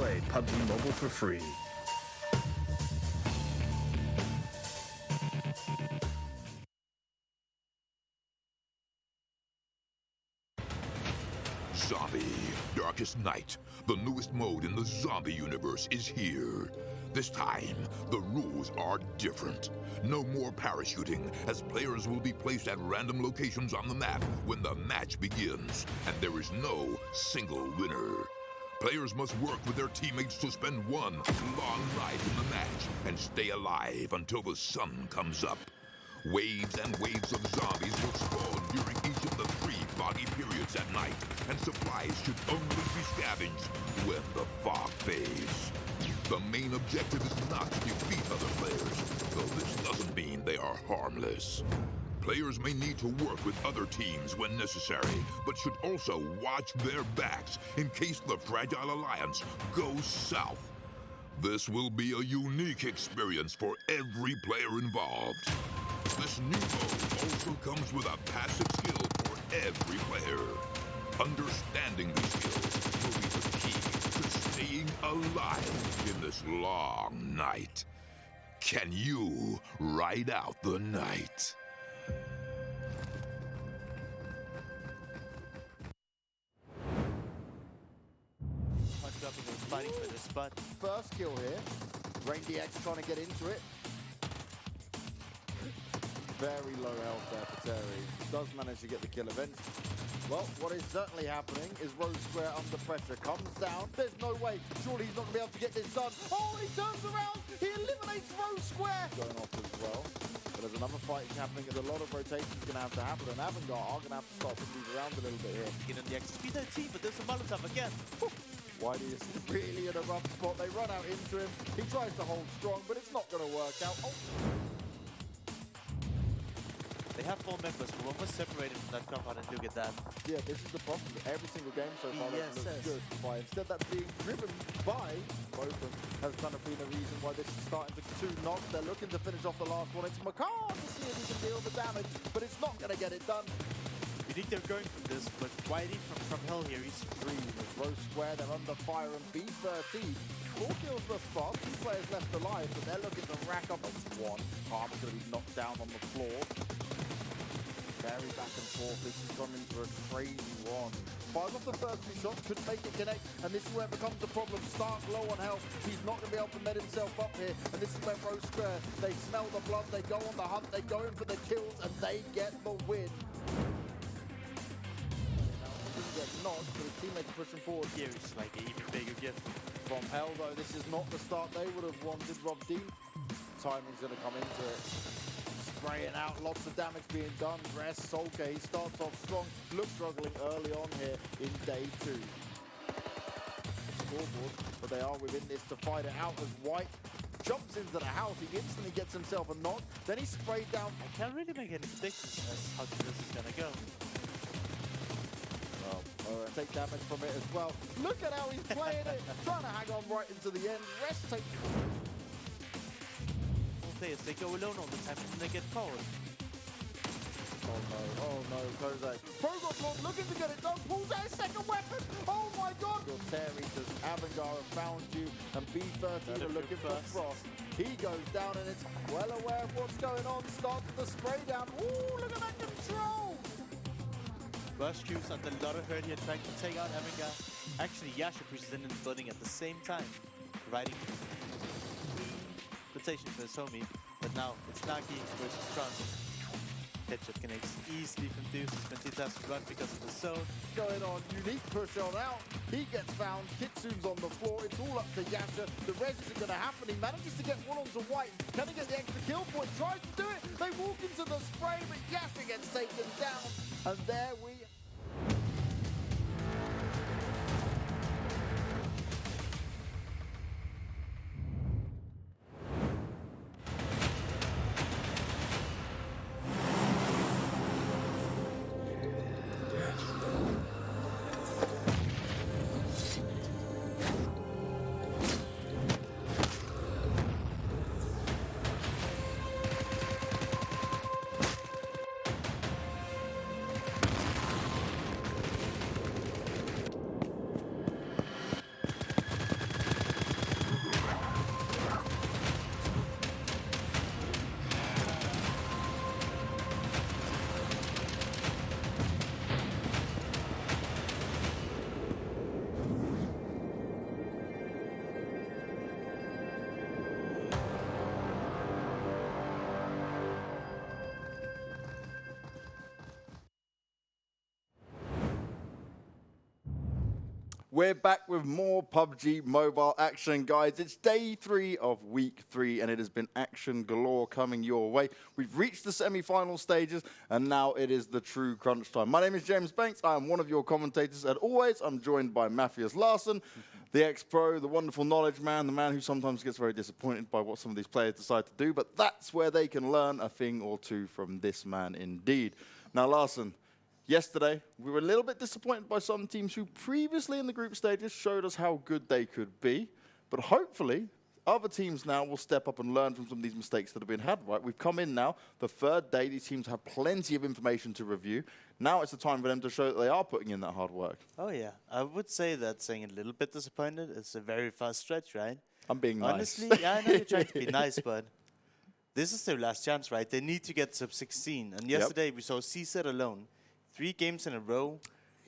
play PUBG Mobile for free. Zombie, Darkest Night, the newest mode in the zombie universe is here. This time, the rules are different. No more parachuting, as players will be placed at random locations on the map when the match begins, and there is no single winner. Players must work with their teammates to spend one long night in the match and stay alive until the sun comes up. Waves and waves of zombies will spawn during each of the 3 foggy periods at night, and supplies should only be scavenged when the fog fades. The main objective is not to defeat other players, though this doesn't mean they are harmless. Players may need to work with other teams when necessary, but should also watch their backs in case the Fragile Alliance goes south. This will be a unique experience for every player involved. This new mode also comes with a passive skill for every player. Understanding these skills will be the key to staying alive in this long night. Can you ride out the night? Fighting for this spot. First kill here. Rain DX trying to get into it. Very low health there for Terry. Does manage to get the kill eventually. Well, what is certainly happening is Rosq under pressure. Comes down. There's no way. Surely he's not going to be able to get this done. Oh, and he turns around. He eliminates Rosq. Going off as well. But there's another fight happening. There's a lot of rotations going to have to happen. And Avangar are going to have to start to move around a little bit here. Get on the X. B13, but there's a Molotov again. Whitey is really in a rough spot. They run out into him. He tries to hold strong, but it's not going to work out. Oh. They have 4 members, but one was separated from that compound, and look at that. Yeah, this is the problem. Every single game so far that looks good. By instead that's being driven by Botham has kind of been the reason why this is starting to 2 knocks. They're looking to finish off the last one. It's McCall to see if he can deal the damage, but it's not going to get it done. You think they're going from this, but Whitey from Hell here, he's free with Rosq. They're under fire, and B13 4 kills the spot. 2 players left alive, but they're looking to rack up a 1. Palmer's going to be knocked down on the floor. Very back and forth. This has gone into a crazy one. 5 off the first 2 shots, couldn't make it connect, and this is where it becomes the problem. Stark low on health. He's not going to be able to med himself up here, and this is where Rosq, they smell the blood, they go on the hunt, they go in for the kills, and they get the win. Get knocked, but his teammates pushing forward. Here is like an even bigger gift. FromHell, though, this is not the start they would have wanted. Rob Dean, timing's going to come into it. Spraying out, lots of damage being done. Rest, Solke, he starts off strong, looks struggling early on here in day 2. Scoreboard, but they are within this to fight it out as White jumps into the house. He instantly gets himself a knock, then he's sprayed down. I can't really make any predictions as how this is going to go. Take damage from it as well. Look at how he's playing it, trying to hang on right into the end. Rest take. Players, they go alone all the time and they get caught. Oh no, Kozak. Progotron looking to get it done, pulls out his second weapon. Oh my god! Terry says Avangar have found you, and B13 are looking for Frost. He goes down and it's well aware of what's going on, starts the spray down. Ooh, look at that control! Rosq under a lot of hurt here, trying to take out Avangar. Actually, Yasha pushes in and flooding at the same time, riding rotation for his homie. But now it's Nagi versus Strong. Headshot connects easily from Deuces when he has to run because of the zone. Going on, unique push on out. He gets found, Kitsune's on the floor. It's all up to Yasha. The res isn't going to happen. He manages to get one onto White. Can he get the extra kill point? Tries to do it. They walk into the spray, but Yasha gets taken down. And there we We're back with more PUBG Mobile action, guys. It's day 3 of week 3, and it has been action galore coming your way. We've reached the semi-final stages, and now it is the true crunch time. My name is James Banks. I am one of your commentators. As always, I'm joined by Matthias Larsson, the ex-pro, the wonderful knowledge man, the man who sometimes gets very disappointed by what some of these players decide to do, but that's where they can learn a thing or two from this man indeed. Now, Larsson, yesterday, we were a little bit disappointed by some teams who previously in the group stages showed us how good they could be. But hopefully, other teams now will step up and learn from some of these mistakes that have been had, right? We've come in now, the third day, these teams have plenty of information to review. Now it's the time for them to show that they are putting in that hard work. Oh, yeah. I would say that saying a little bit disappointed is a very fast stretch, right? I'm being nice. Honestly, yeah, I know you're trying to be nice, but this is their last chance, right? They need to get sub 16. And yesterday, we saw CZ alone. 3 games in a row,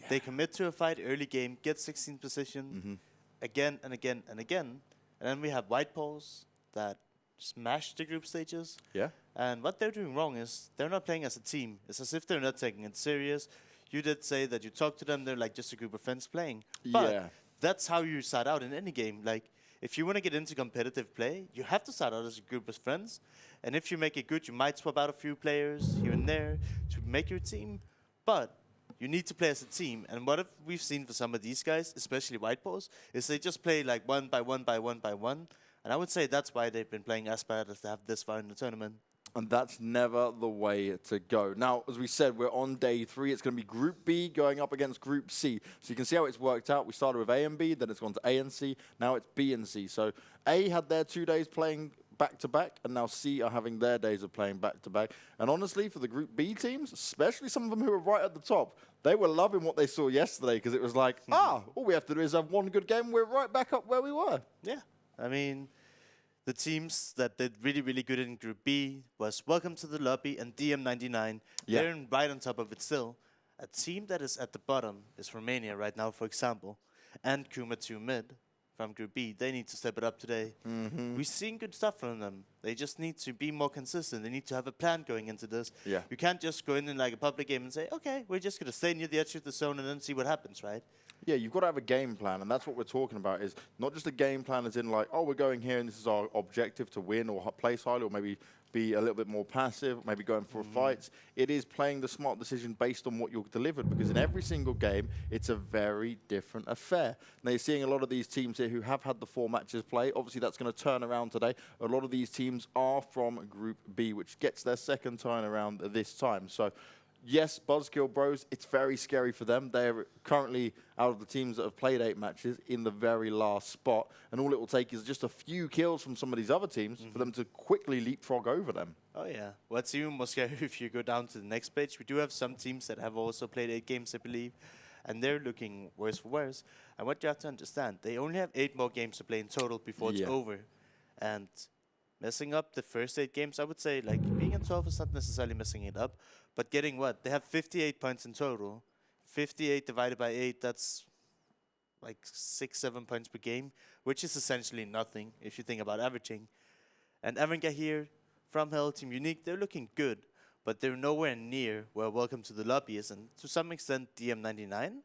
they commit to a fight early game, get 16th position, again and again and again. And then we have White Paws that smash the group stages. Yeah. And what they're doing wrong is they're not playing as a team. It's as if they're not taking it serious. You did say that you talk to them, they're like just a group of friends playing. But that's how you start out in any game. Like, if you want to get into competitive play, you have to start out as a group of friends. And if you make it good, you might swap out a few players here and there to make your team. But you need to play as a team. And what we've seen for some of these guys, especially White Paws, is they just play like one by one by one by one. And I would say that's why they've been playing as bad as they have this far in the tournament. And that's never the way to go. Now, as we said, we're on day 3. It's going to be Group B going up against Group C. So you can see how it's worked out. We started with A and B, then it's gone to A and C. Now it's B and C. So A had their 2 days playing back-to-back, and now C are having their days of playing back-to-back. And honestly, for the Group B teams, especially some of them who are right at the top, they were loving what they saw yesterday because it was like, all we have to do is have one good game, we're right back up where we were. Yeah, I mean, the teams that did really, really good in Group B was Welcome to the Lobby and DM19. Yeah. They're right on top of it still. A team that is at the bottom is Romania right now, for example, and Kuma 2 mid. From Group B, they need to step it up today. We've seen good stuff from them. They just need to be more consistent. They need to have a plan going into this. Yeah. You can't just go in like a public game and say, okay, we're just going to stay near the edge of the zone and then see what happens, right? Yeah, you've got to have a game plan, and that's what we're talking about, is not just a game plan as in like, oh, we're going here and this is our objective to win or place highly or maybe be a little bit more passive, maybe going for fights. It is playing the smart decision based on what you've delivered, because in every single game, it's a very different affair. Now, you're seeing a lot of these teams here who have had the 4 matches play. Obviously, that's going to turn around today. A lot of these teams are from Group B, which gets their second time around this time. So, yes, BuzzKillBros, it's very scary for them. They're currently, out of the teams that have played 8 matches, in the very last spot. And all it will take is just a few kills from some of these other teams for them to quickly leapfrog over them. Oh, yeah. What's even more scary if you go down to the next page, we do have some teams that have also played 8 games, I believe, and they're looking worse for worse. And what you have to understand, they only have 8 more games to play in total before it's over. And messing up the first 8 games, I would say, like, being in 12 is not necessarily messing it up, but getting what? They have 58 points in total. 58 divided by 8, that's like 6-7 points per game, which is essentially nothing if you think about averaging. And Avangar here, FromHell, Team Unique, they're looking good, but they're nowhere near where Welcome to the Lobby is. And to some extent, DM19,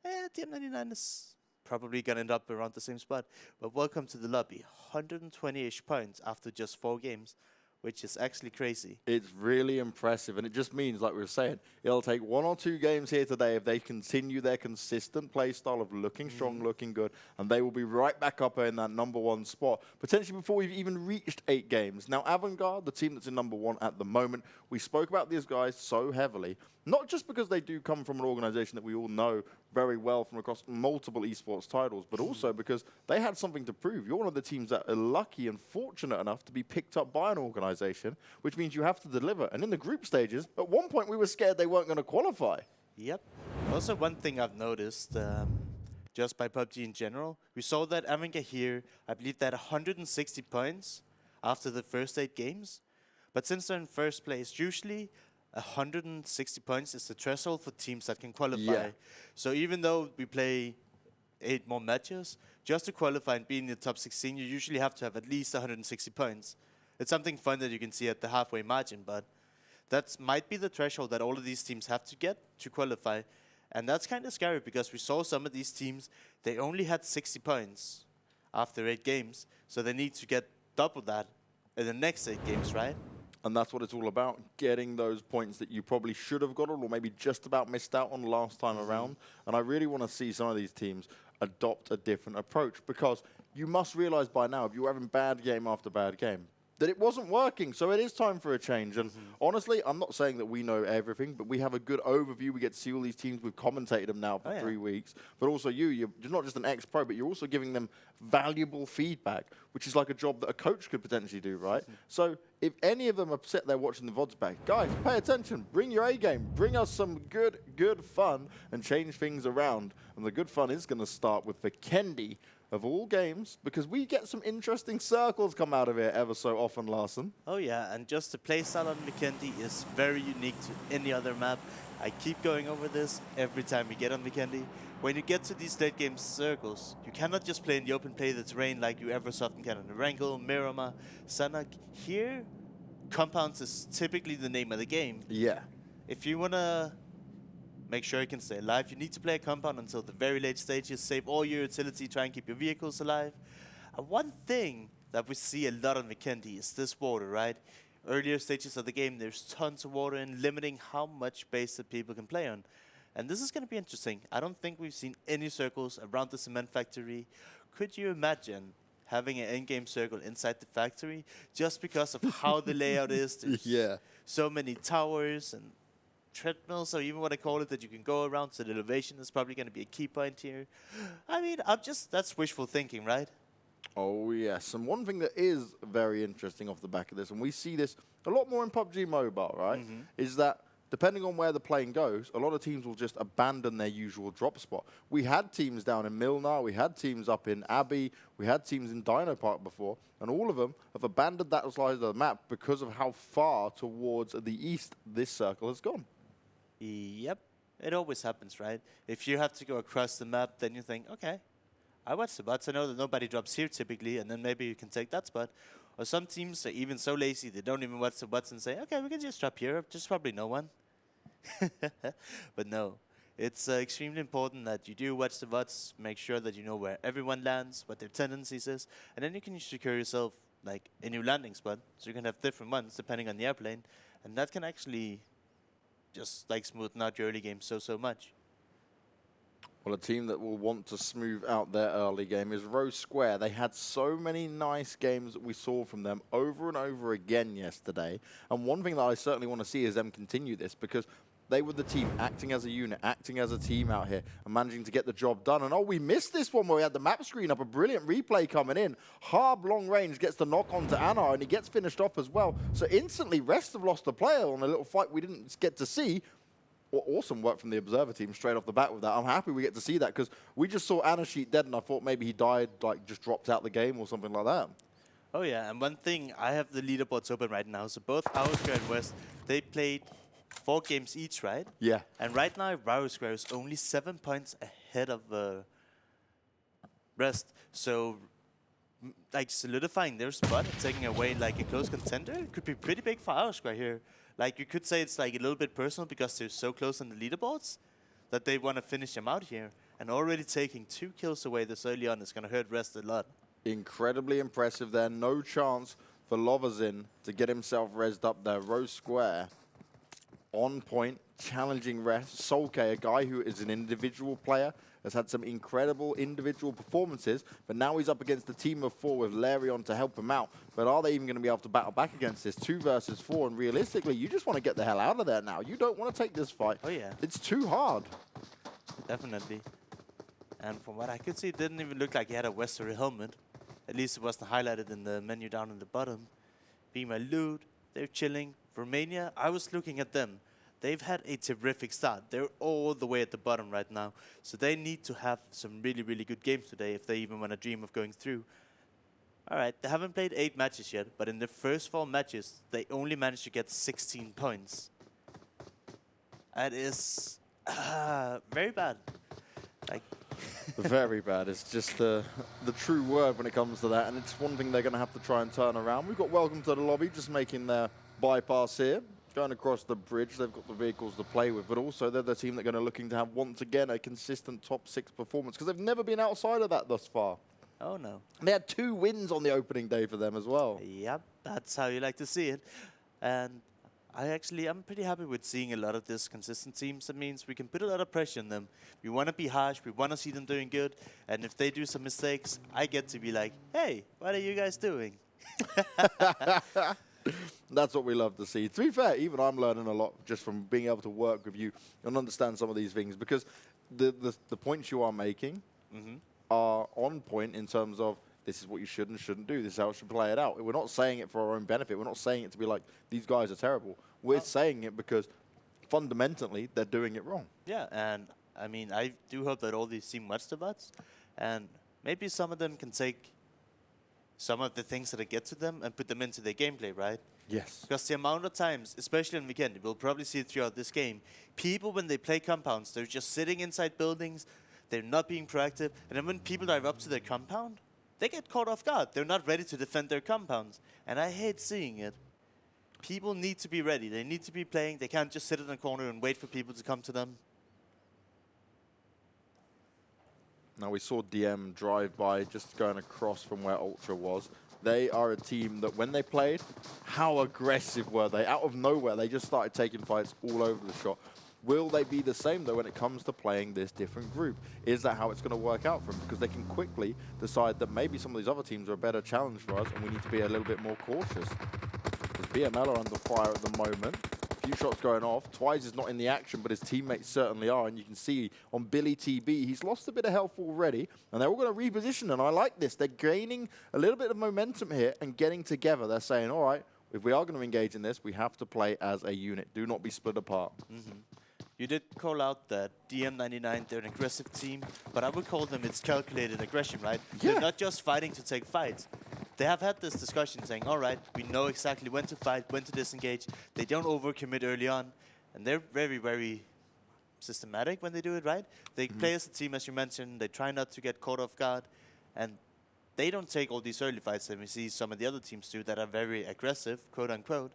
DM19 is probably going to end up around the same spot. But Welcome to the Lobby, 120-ish points after just 4 games, which is actually crazy. It's really impressive, and it just means, like we were saying, it'll take 1 or 2 games here today if they continue their consistent play style of looking strong, looking good, and they will be right back up in that #1 spot, potentially before we've even reached 8 games. Now, Avangar, the team that's in #1 at the moment, we spoke about these guys so heavily, not just because they do come from an organization that we all know very well from across multiple esports titles, but also because they had something to prove. You're one of the teams that are lucky and fortunate enough to be picked up by an organization, which means you have to deliver. And in the group stages, at one point we were scared they weren't going to qualify. Yep. Also, one thing I've noticed, just by PUBG in general, we saw that Avangar here, I believe they had 160 points after the first 8 games. But since they're in first place, usually 160 points is the threshold for teams that can qualify. Yeah. So even though we play 8 more matches, just to qualify and be in the top 16, you usually have to have at least 160 points. It's something fun that you can see at the halfway margin, but that might be the threshold that all of these teams have to get to qualify. And that's kind of scary because we saw some of these teams, they only had 60 points after 8 games. So they need to get double that in the next 8 games, right? And that's what it's all about, getting those points that you probably should have gotten or maybe just about missed out on last time around. And I really want to see some of these teams adopt a different approach, because you must realize by now, if you're having bad game after bad game, that it wasn't working. So it is time for a change. And honestly, I'm not saying that we know everything, but we have a good overview. We get to see all these teams. We've commentated them now for 3 weeks. But also you're not just an ex-pro, but you're also giving them valuable feedback, which is like a job that a coach could potentially do, right? So if any of them are sitting there watching the VODs back, guys, pay attention. Bring your A game. Bring us some good fun and change things around. And the good fun is going to start with Vikendi, of all games, because we get some interesting circles come out of it ever so often, Larson. Oh yeah, and just the playstyle on Vikendi is very unique to any other map. I keep going over this every time we get on Vikendi. When you get to these late game circles, you cannot just play in the open play the terrain like you ever so often can on Erangel, Miramar, Sanhok. Here, compounds is typically the name of the game. Yeah. If you want to make sure you can stay alive, you need to play a compound until the very late stages, save all your utility, try and keep your vehicles alive. One thing that we see a lot on Vikendi is this water, right? Earlier stages of the game, there's tons of water and limiting how much base that people can play on. And this is going to be interesting. I don't think we've seen any circles around the cement factory. Could you imagine having an endgame circle inside the factory just because of how the layout is? There's so many towers and treadmills, or even what I call it, that you can go around, so the elevation is probably going to be a key point here. I mean, that's wishful thinking, right? Oh yes, and one thing that is very interesting off the back of this, and we see this a lot more in PUBG Mobile, right, is that depending on where the plane goes, a lot of teams will just abandon their usual drop spot. We had teams down in Milnar, we had teams up in Abbey, we had teams in Dino Park before, and all of them have abandoned that side of the map because of how far towards the east this circle has gone. Yep, it always happens, right? If you have to go across the map, then you think, okay, I watch the bots. I know that nobody drops here typically, and then maybe you can take that spot. Or some teams are even so lazy, they don't even watch the bots and say, okay, we can just drop here. There's probably no one. But no, it's extremely important that you do watch the bots, make sure that you know where everyone lands, what their tendencies is, and then you can secure yourself like a new landing spot, so you can have different ones depending on the airplane, and that can actually just like smoothen out your early game so much. Well, a team that will want to smooth out their early game is Rosq. They had so many nice games that we saw from them over and over again yesterday. And one thing that I certainly want to see is them continue this, because they were the team acting as a unit, acting as a team out here, and managing to get the job done. And oh, we missed this one where we had the map screen up, a brilliant replay coming in. Harb long range gets the knock onto Anar, and he gets finished off as well. So instantly, Rest have lost a player on a little fight we didn't get to see. Well, awesome work from the Observer team straight off the bat with that. I'm happy we get to see that, because we just saw Anasheet dead, and I thought maybe he died, like just dropped out the game or something like that. Oh yeah, and one thing, I have the leaderboards open right now. So both Rosq and West, they played 4 games each, right? Yeah. And right now, Rosq is only 7 points ahead of Rest. So, like, solidifying their spot and taking away, like, a close contender could be pretty big for Rosq right here. Like, you could say it's, like, a little bit personal because they're so close on the leaderboards that they want to finish them out here. And already taking 2 kills away this early on is going to hurt Rest a lot. Incredibly impressive there. No chance for Lovazin to get himself rezzed up there. Rosq on point, challenging Rest. Solke, a guy who is an individual player, has had some incredible individual performances, but now he's up against a team of 4 with Larion to help him out. But are they even going to be able to battle back against this? 2 versus 4, and realistically, you just want to get the hell out of there now. You don't want to take this fight. Oh yeah. It's too hard. Definitely. And from what I could see, it didn't even look like he had a Westery helmet. At least it wasn't highlighted in the menu down in the bottom. Bemyloot, they're chilling. Romania, I was looking at them. They've had a terrific start. They're all the way at the bottom right now. So they need to have some really, really good games today if they even want to dream of going through. All right, they haven't played 8 matches yet, but in the first 4 matches, they only managed to get 16 points. That is very bad. Like Very bad. It's just the true word when it comes to that, and it's one thing they're going to have to try and turn around. We've got Welcome to the Lobby just making their bypass here. going across the bridge. They've got the vehicles to play with, but also they're the team that are going to looking to have, once again, a consistent top 6 performance because they've never been outside of that thus far. Oh, no. They had 2 wins on the opening day for them as well. Yep, that's how you like to see it. And I'm pretty happy with seeing a lot of this consistent teams. That means we can put a lot of pressure on them. We want to be harsh. We want to see them doing good. And if they do some mistakes, I get to be like, hey, what are you guys doing? That's what we love to see. To be fair, even I'm learning a lot just from being able to work with you and understand some of these things because the points you are making are on point in terms of this is what you should and shouldn't do. This is how it should play it out. We're not saying it for our own benefit. We're not saying it to be like, these guys are terrible. We're saying it because fundamentally they're doing it wrong. Yeah, and I mean, I do hope that all these team watch the VODs, and maybe some of them can take some of the things that get to them and put them into their gameplay, right? Yes. Because the amount of times, especially on Vikendi, we'll probably see it throughout this game, people, when they play compounds, they're just sitting inside buildings, they're not being proactive, and then when people drive up to their compound, they get caught off guard. They're not ready to defend their compounds. And I hate seeing it. People need to be ready. They need to be playing. They can't just sit in a corner and wait for people to come to them. Now we saw DM drive by just going across from where Ultra was. They are a team that when they played, how aggressive were they? Out of nowhere, they just started taking fights all over the shop. Will they be the same, though, when it comes to playing this different group? Is that how it's going to work out for them? Because they can quickly decide that maybe some of these other teams are a better challenge for us and we need to be a little bit more cautious. Because BML are under fire at the moment. A few shots going off. Twice is not in the action, but his teammates certainly are. And you can see on Billy TB, he's lost a bit of health already. And they're all going to reposition, and I like this. They're gaining a little bit of momentum here and getting together. They're saying, all right, if we are going to engage in this, we have to play as a unit. Do not be split apart. You did call out that DM99, they're an aggressive team, but I would call them it's calculated aggression, right? Yeah. They're not just fighting to take fights. They have had this discussion saying, all right, we know exactly when to fight, when to disengage. They don't overcommit early on, and they're very, very systematic when they do it, right? They play as a team, as you mentioned. They try not to get caught off guard, and they don't take all these early fights that we see some of the other teams do that are very aggressive, quote unquote.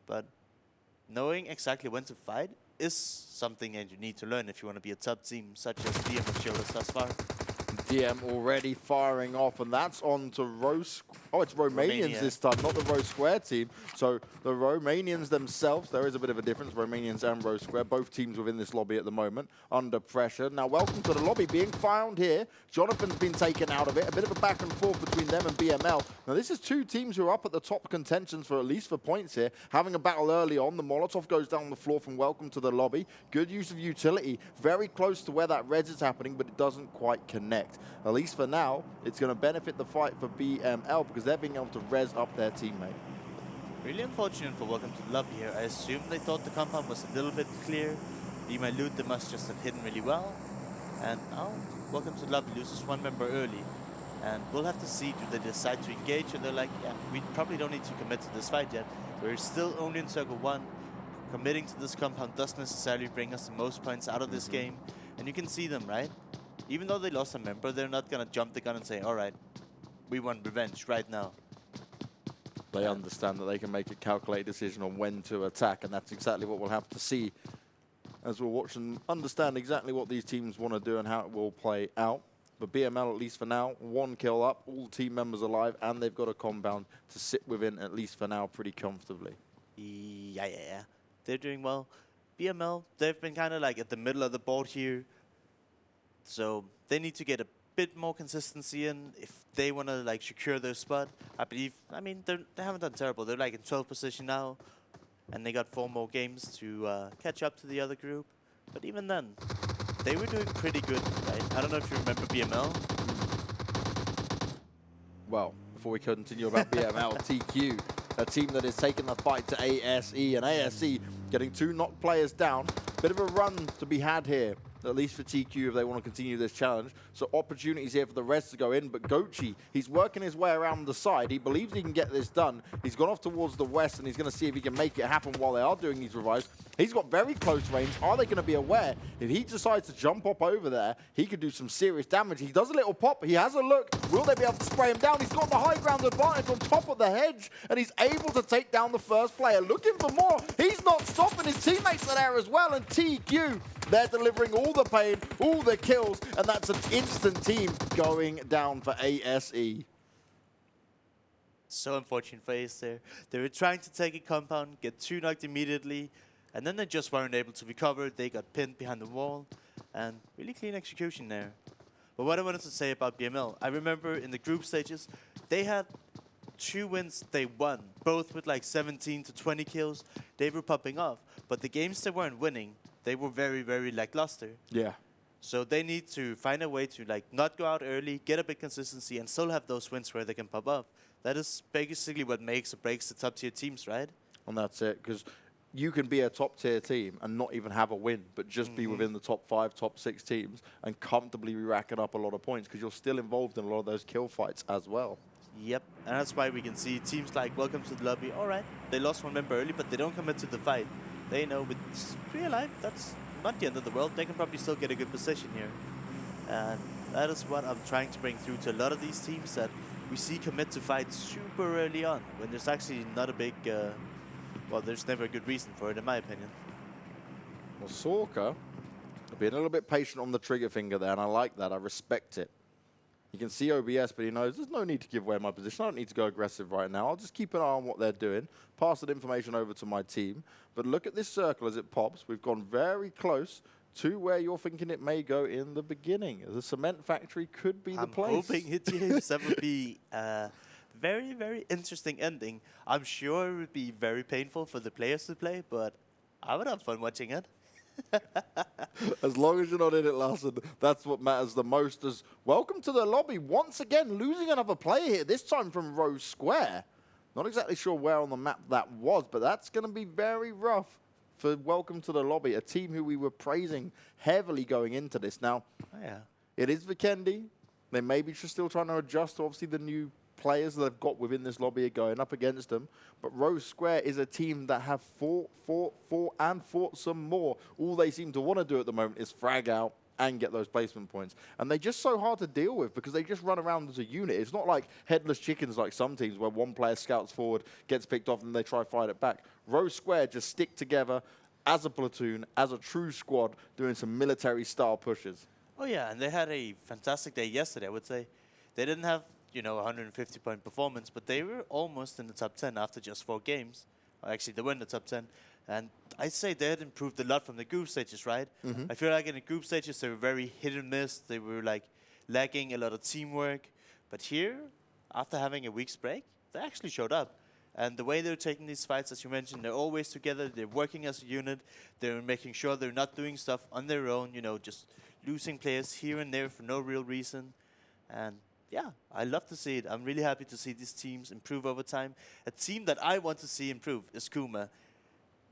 But knowing exactly when to fight is something that you need to learn if you want to be a top team, such as DM have showed us thus far. DM already firing off, and that's on to Rosq. Oh, it's Romanians Romania. this time, not the Rosq team. So the Romanians themselves, there is a bit of a difference, Romanians and Rosq, both teams within this lobby at the moment, under pressure. Now, welcome to the lobby being found here. Jonathan's been taken out of it. A bit of a back and forth between them and BML. Now, this is 2 teams who are up at the top contentions for at least for points here, having a battle early on. The Molotov goes down the floor from welcome to the lobby. Good use of utility. Very close to where that res is happening, but it doesn't quite connect. At least for now, it's going to benefit the fight for BML because they're being able to res up their teammate. Really unfortunate for welcome to the lobby here. I assume they thought the compound was a little bit clear. Bemyloot, they must just have hidden really well. And now, welcome to the lobby loses 1 member early. And we'll have to see, do they decide to engage, or they're like, yeah, we probably don't need to commit to this fight yet. We're still only in Circle 1. Committing to this compound doesn't necessarily bring us the most points out of this game. And you can see them, right? Even though they lost a member, they're not going to jump the gun and say, all right, we want revenge right now. They understand that they can make a calculated decision on when to attack, and that's exactly what we'll have to see as we'll watch and understand exactly what these teams want to do and how it will play out. But BML, at least for now, 1 kill up, all team members alive, and they've got a compound to sit within, at least for now, pretty comfortably. Yeah. They're doing well. BML, they've been kind of like at the middle of the board here. So they need to get a bit more consistency in if they want to like secure their spot. I mean, they haven't done terrible. They're like in 12th position now, and they got 4 more games to catch up to the other group. But even then, they were doing pretty good, right? I don't know if you remember BML. Well, before we continue about BML, TQ, a team that is taking the fight to ASE, and ASE getting 2 knocked players down. Bit of a run to be had here at least for TQ if they want to continue this challenge. So opportunities here for the rest to go in, but Gochi, he's working his way around the side. He believes he can get this done. He's gone off towards the west, and he's going to see if he can make it happen while they are doing these revives. He's got very close range. Are they going to be aware? If he decides to jump up over there, he could do some serious damage. He does a little pop. He has a look. Will they be able to spray him down? He's got the high ground advantage on top of the hedge, and he's able to take down the first player. Looking for more. He's not stopping. His teammates are there as well, and TQ, they're delivering all the pain, all the kills, and that's an instant team going down for ASE. So unfortunate for Ace there. They were trying to take a compound, get 2 knocked immediately, and then they just weren't able to recover. They got pinned behind the wall, and really clean execution there. But what I wanted to say about BML, I remember in the group stages, they had 2 wins they won, both with like 17 to 20 kills. They were popping off, but the games they weren't winning, they were very, very lackluster. Yeah. So they need to find a way to like not go out early, get a bit consistency, and still have those wins where they can pop up. That is basically what makes or breaks the top tier teams, right? And that's it, because you can be a top tier team and not even have a win, but just be within the top 5, top 6 teams and comfortably be racking up a lot of points because you're still involved in a lot of those kill fights as well. Yep, and that's why we can see teams like Welcome to the Lobby. All right, they lost 1 member early, but they don't commit to the fight. They know with real life, that's not the end of the world. They can probably still get a good position here. And that is what I'm trying to bring through to a lot of these teams, that we see commit to fight super early on, when there's actually not a big, well, there's never a good reason for it, in my opinion. Well, Sorka being a little bit patient on the trigger finger there, and I like that. I respect it. You can see OBS, but he knows there's no need to give away my position. I don't need to go aggressive right now. I'll just keep an eye on what they're doing, pass that information over to my team. But look at this circle as it pops. We've gone very close to where you're thinking it may go in the beginning. The cement factory could be the place. I'm hoping it is. That would be a very, very interesting ending. I'm sure it would be very painful for the players to play, but I would have fun watching it. As long as you're not in it, Larson, that's what matters the most. As welcome to the lobby. Once again, losing another player here, this time from Rosq. Not exactly sure where on the map that was, but that's going to be very rough for Welcome to the Lobby, a team who we were praising heavily going into this. Now, it is Vikendi. They may be just still trying to adjust to obviously the new players that they've got within this lobby are going up against them. But Rosq is a team that have fought some more. All they seem to want to do at the moment is frag out and get those placement points. And they're just so hard to deal with because they just run around as a unit. It's not like headless chickens like some teams where one player scouts forward, gets picked off, and they try to fight it back. Rosq just stick together as a platoon, as a true squad, doing some military-style pushes. Oh, yeah, and they had a fantastic day yesterday, I would say. They didn't have, you know, 150-point performance, but they were almost in the top 10 after just 4 games. Actually, they were in the top 10. And I'd say they had improved a lot from the group stages, right? I feel like in the group stages, they were very hit and miss. They were, like, lacking a lot of teamwork. But here, after having a week's break, they actually showed up. And the way they're taking these fights, as you mentioned, they're always together. They're working as a unit. They're making sure they're not doing stuff on their own, you know, just losing players here and there for no real reason. And yeah, I love to see it. I'm really happy to see these teams improve over time. A team that I want to see improve is Kuma.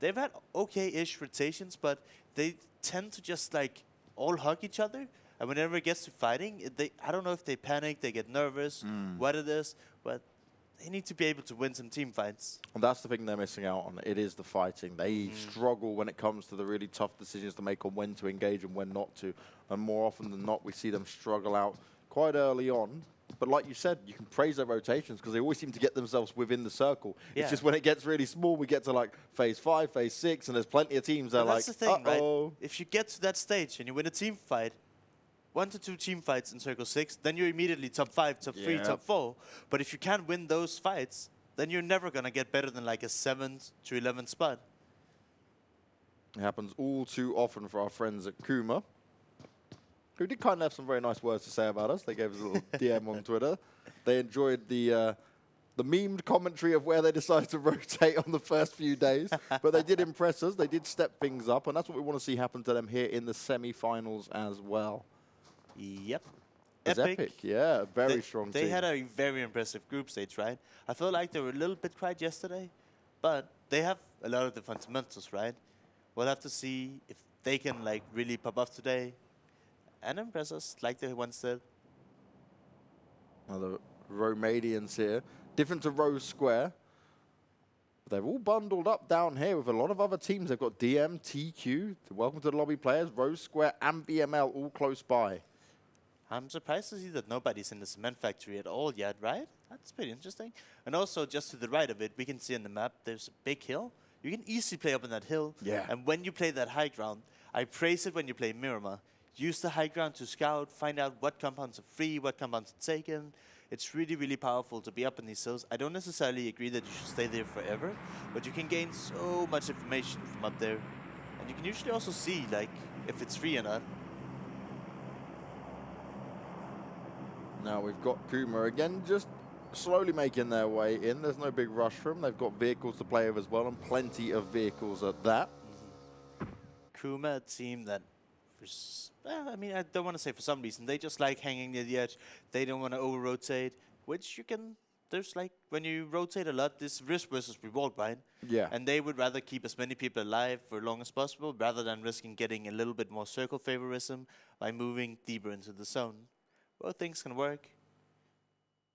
They've had okay-ish rotations, but they tend to just like all hug each other. And whenever it gets to fighting, I don't know if they panic, they get nervous, what it is, but they need to be able to win some team fights. And that's the thing they're missing out on. It is the fighting. They struggle when it comes to the really tough decisions to make on when to engage and when not to. And more often than not, we see them struggle out quite early on. But like you said, you can praise their rotations because they always seem to get themselves within the circle. Yeah. It's just when it gets really small, we get to like phase 5, phase 6, and there's plenty of teams that are like, that's the thing, uh-oh. right? If you get to that stage and you win a team fight, 1 to 2 team fights in Circle 6, then you're immediately top 5, top 3, top 4. But if you can't win those fights, then you're never going to get better than like a 7th to 11th spot. It happens all too often for our friends at Kuma, who did kind of have some very nice words to say about us. They gave us a little DM on Twitter. They enjoyed the memed commentary of where they decided to rotate on the first few days. But they did impress us. They did step things up, and that's what we want to see happen to them here in the semi-finals as well. Yep. It's Epic, yeah, very strong team. They had a very impressive group stage, right? I feel like they were a little bit quiet yesterday, but they have a lot of the fundamentals, right? We'll have to see if they can like really pop off today and impress us like they once did. Now the Romanians here, different to Rosq. They're all bundled up down here with a lot of other teams. They've got DM, TQ, welcome to the lobby players, Rosq and BML all close by. I'm surprised to see that nobody's in the cement factory at all yet, right? That's pretty interesting. And also, just to the right of it, we can see on the map, there's a big hill. You can easily play up on that hill. Yeah. And when you play that high ground, I praise it when you play Miramar. Use the high ground to scout, find out what compounds are free, what compounds are taken. It's really, really powerful to be up in these hills. I don't necessarily agree that you should stay there forever, but you can gain so much information from up there. And you can usually also see, like, if it's free or not. Now we've got Kuma again, just slowly making their way in. There's no big rush for them. They've got vehicles to play with as well, and plenty of vehicles at that. Kuma, a team that, I mean, I don't want to say for some reason, they just like hanging near the edge. They don't want to over-rotate, which you can, there's like, when you rotate a lot, this risk versus reward, right? Yeah. And they would rather keep as many people alive for as long as possible, rather than risking getting a little bit more circle favorism by moving deeper into the zone. Both things can work,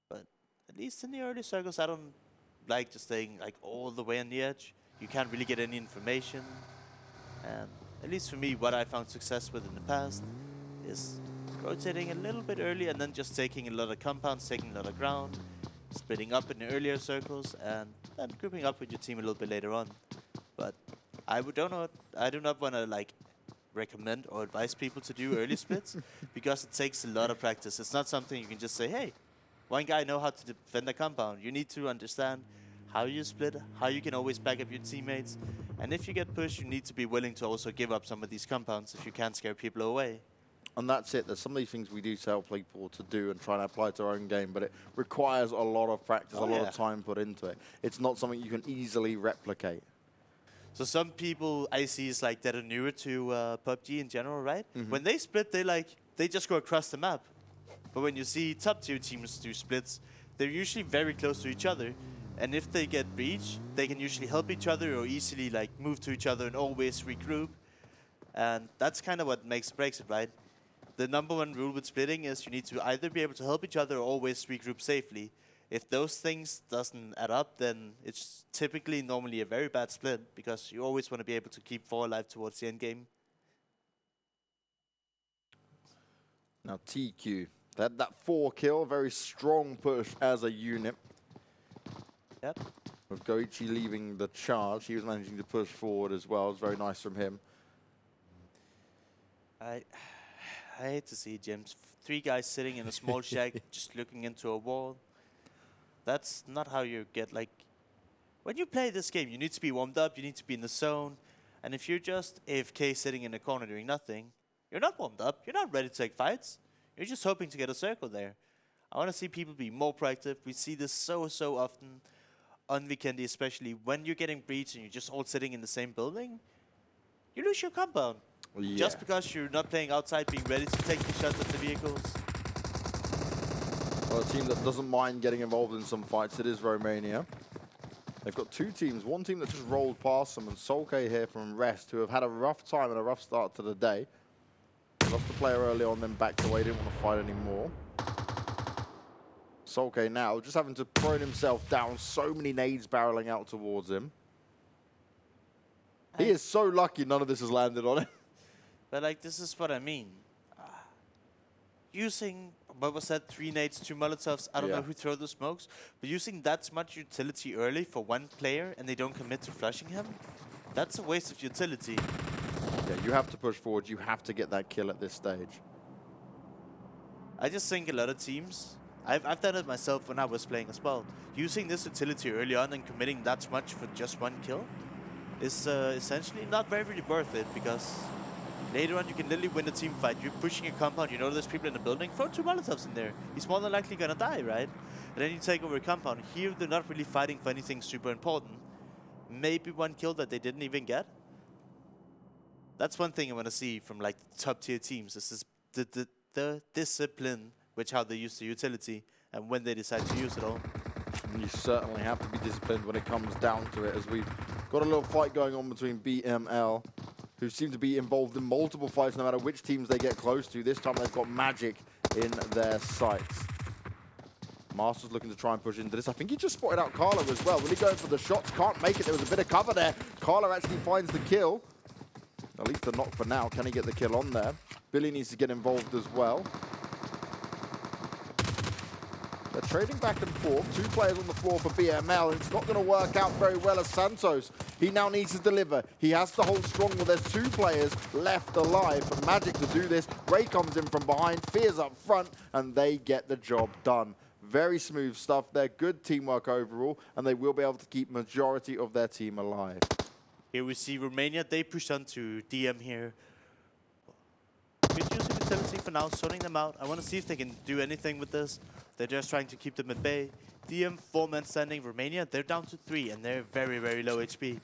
but at least in the early circles, I don't like just staying like all the way on the edge. You can't really get any information, and at least for me, what I found success with in the past is rotating a little bit early and then just taking a lot of compounds, taking a lot of ground, splitting up in the earlier circles, and then grouping up with your team a little bit later on. But I do not want to like recommend or advise people to do early splits because it takes a lot of practice. It's not something you can just say, hey, one guy know how to defend a compound. You need to understand how you split, how you can always back up your teammates. And if you get pushed, you need to be willing to also give up some of these compounds if you can't scare people away. And that's it. There's some of these things we do tell people to do and try and apply to our own game, but it requires a lot of practice, a lot of time put into it. It's not something you can easily replicate. So some people I see is like that are newer to PUBG in general, right? When they split, they just go across the map. But when you see top tier teams do splits, they're usually very close to each other. And if they get breached, they can usually help each other or easily like move to each other and always regroup. And that's kind of what makes breaks it, right? The number one rule with splitting is you need to either be able to help each other or always regroup safely. If those things doesn't add up, then it's typically normally a very bad split because you always want to be able to keep 4 alive towards the end game. Now TQ, that 4 kill, very strong push as a unit. Yep. With Goichi leaving the charge, he was managing to push forward as well. It was very nice from him. I hate to see James. 3 guys sitting in a small shack just looking into a wall. That's not how you get, like... When you play this game, you need to be warmed up, you need to be in the zone. And if you're just AFK sitting in a corner doing nothing, you're not warmed up, you're not ready to take fights. You're just hoping to get a circle there. I want to see people be more proactive. We see this so often on Vikendi, especially when you're getting breached and you're just all sitting in the same building. You lose your compound. Yeah. Just because you're not playing outside, being ready to take the shots at the vehicles. Well, a team that doesn't mind getting involved in some fights, it is Romania. They've got 2 teams. One team that just rolled past them, and Solke here from Rest, who have had a rough time and a rough start to the day. Lost the player early on, then backed away, didn't want to fight anymore. Solke now just having to throw himself down. So many nades barreling out towards him. He is so lucky none of this has landed on him. But like, this is what I mean. Using, what was that, 3 nades, 2 Molotovs, I don't know who throw the smokes, but using that much utility early for one player and they don't commit to flushing him, that's a waste of utility. Yeah, you have to push forward. You have to get that kill at this stage. I just think a lot of teams, I've done it myself when I was playing as well. Using this utility early on and committing that much for just 1 kill is essentially not very really worth it, because later on you can literally win a team fight. You're pushing a compound, you know there's people in the building, throw 2 Molotovs in there. He's more than likely gonna die, right? And then you take over a compound. Here they're not really fighting for anything super important. Maybe 1 kill that they didn't even get. That's one thing I want to see from like the top tier teams. This is the discipline, which how they use the utility and when they decide to use it all. And you certainly have to be disciplined when it comes down to it, as we've got a little fight going on between BML who seem to be involved in multiple fights no matter which teams they get close to. This time they've got Magic in their sights. Master's looking to try and push into this. I think he just spotted out Carlo as well. Really going for the shots. Can't make it. There was a bit of cover there. Carlo actually finds the kill. At least the knock for now. Can he get the kill on there? Billy needs to get involved as well. They're trading back and forth. 2 players on the floor for BML. And it's not going to work out very well as Santos. He now needs to deliver. He has to hold strong. Well, there's 2 players left alive for Magic to do this. Ray comes in from behind. Fear's up front. And they get the job done. Very smooth stuff there. Good teamwork overall. And they will be able to keep majority of their team alive. Here we see Romania. They pushed on to DM here. Good use of utility for now, sorting them out. I want to see if they can do anything with this. They're just trying to keep them at bay. DM, 4-man standing. Romania, they're down to 3, and they're very, very low HP.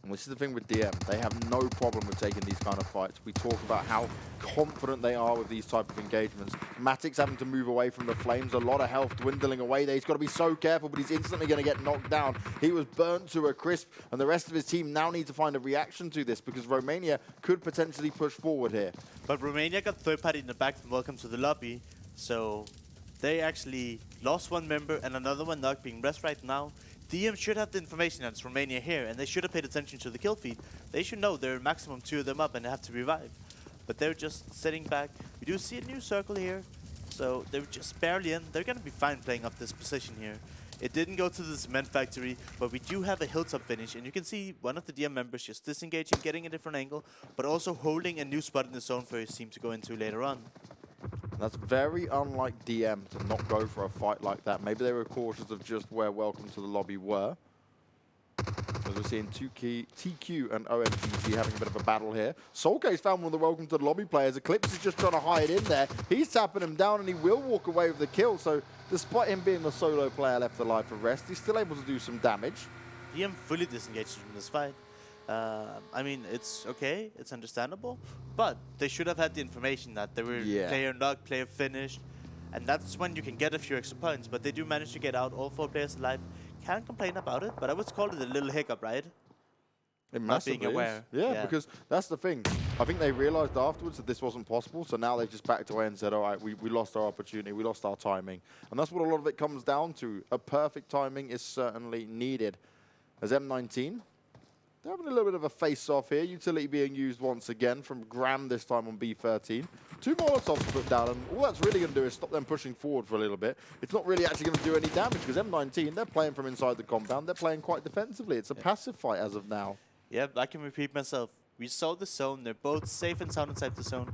And this is the thing with DM. They have no problem with taking these kind of fights. We talk about how confident they are with these type of engagements. Matic's having to move away from the flames. A lot of health dwindling away there. He's got to be so careful, but he's instantly going to get knocked down. He was burnt to a crisp, and the rest of his team now need to find a reaction to this because Romania could potentially push forward here. But Romania got third party in the back from Welcome to the Lobby, so they actually lost 1 member and another one not being rest right now. DM should have the information that it's Romania here, and they should have paid attention to the kill feed. They should know there are maximum 2 of them up and they have to revive. But they're just sitting back. We do see a new circle here, so they're just barely in. They're going to be fine playing up this position here. It didn't go to the cement factory, but we do have a hilltop finish, and you can see one of the DM members just disengaging, getting a different angle, but also holding a new spot in the zone for his team to go into later on. That's very unlike DM to not go for a fight like that. Maybe they were cautious of just where Welcome to the Lobby were. As we're seeing TQ and OMGG having a bit of a battle here. Solke's found one of the Welcome to the Lobby players. Eclipse is just trying to hide in there. He's tapping him down and he will walk away with the kill. So despite him being the solo player left alive for rest, he's still able to do some damage. DM fully disengaged from this fight. I mean, it's okay, it's understandable, but they should have had the information that they were player knocked, player finished, and that's when you can get a few extra points. But they do manage to get out, all 4 players alive. Can't complain about it, but I would call it a little hiccup, right? It Not being aware. Yeah, because that's the thing. I think they realized afterwards that this wasn't possible, so now they just backed away and said, all right, we lost our opportunity, we lost our timing. And that's what a lot of it comes down to. A perfect timing is certainly needed. As M19, they're having a little bit of a face-off here. Utility being used once again from Graham, this time on B13. 2 Molotovs put down, and all that's really going to do is stop them pushing forward for a little bit. It's not really actually going to do any damage, because M19, they're playing from inside the compound. They're playing quite defensively. It's a passive fight as of now. Yeah, I can repeat myself. We saw the zone. They're both safe and sound inside the zone.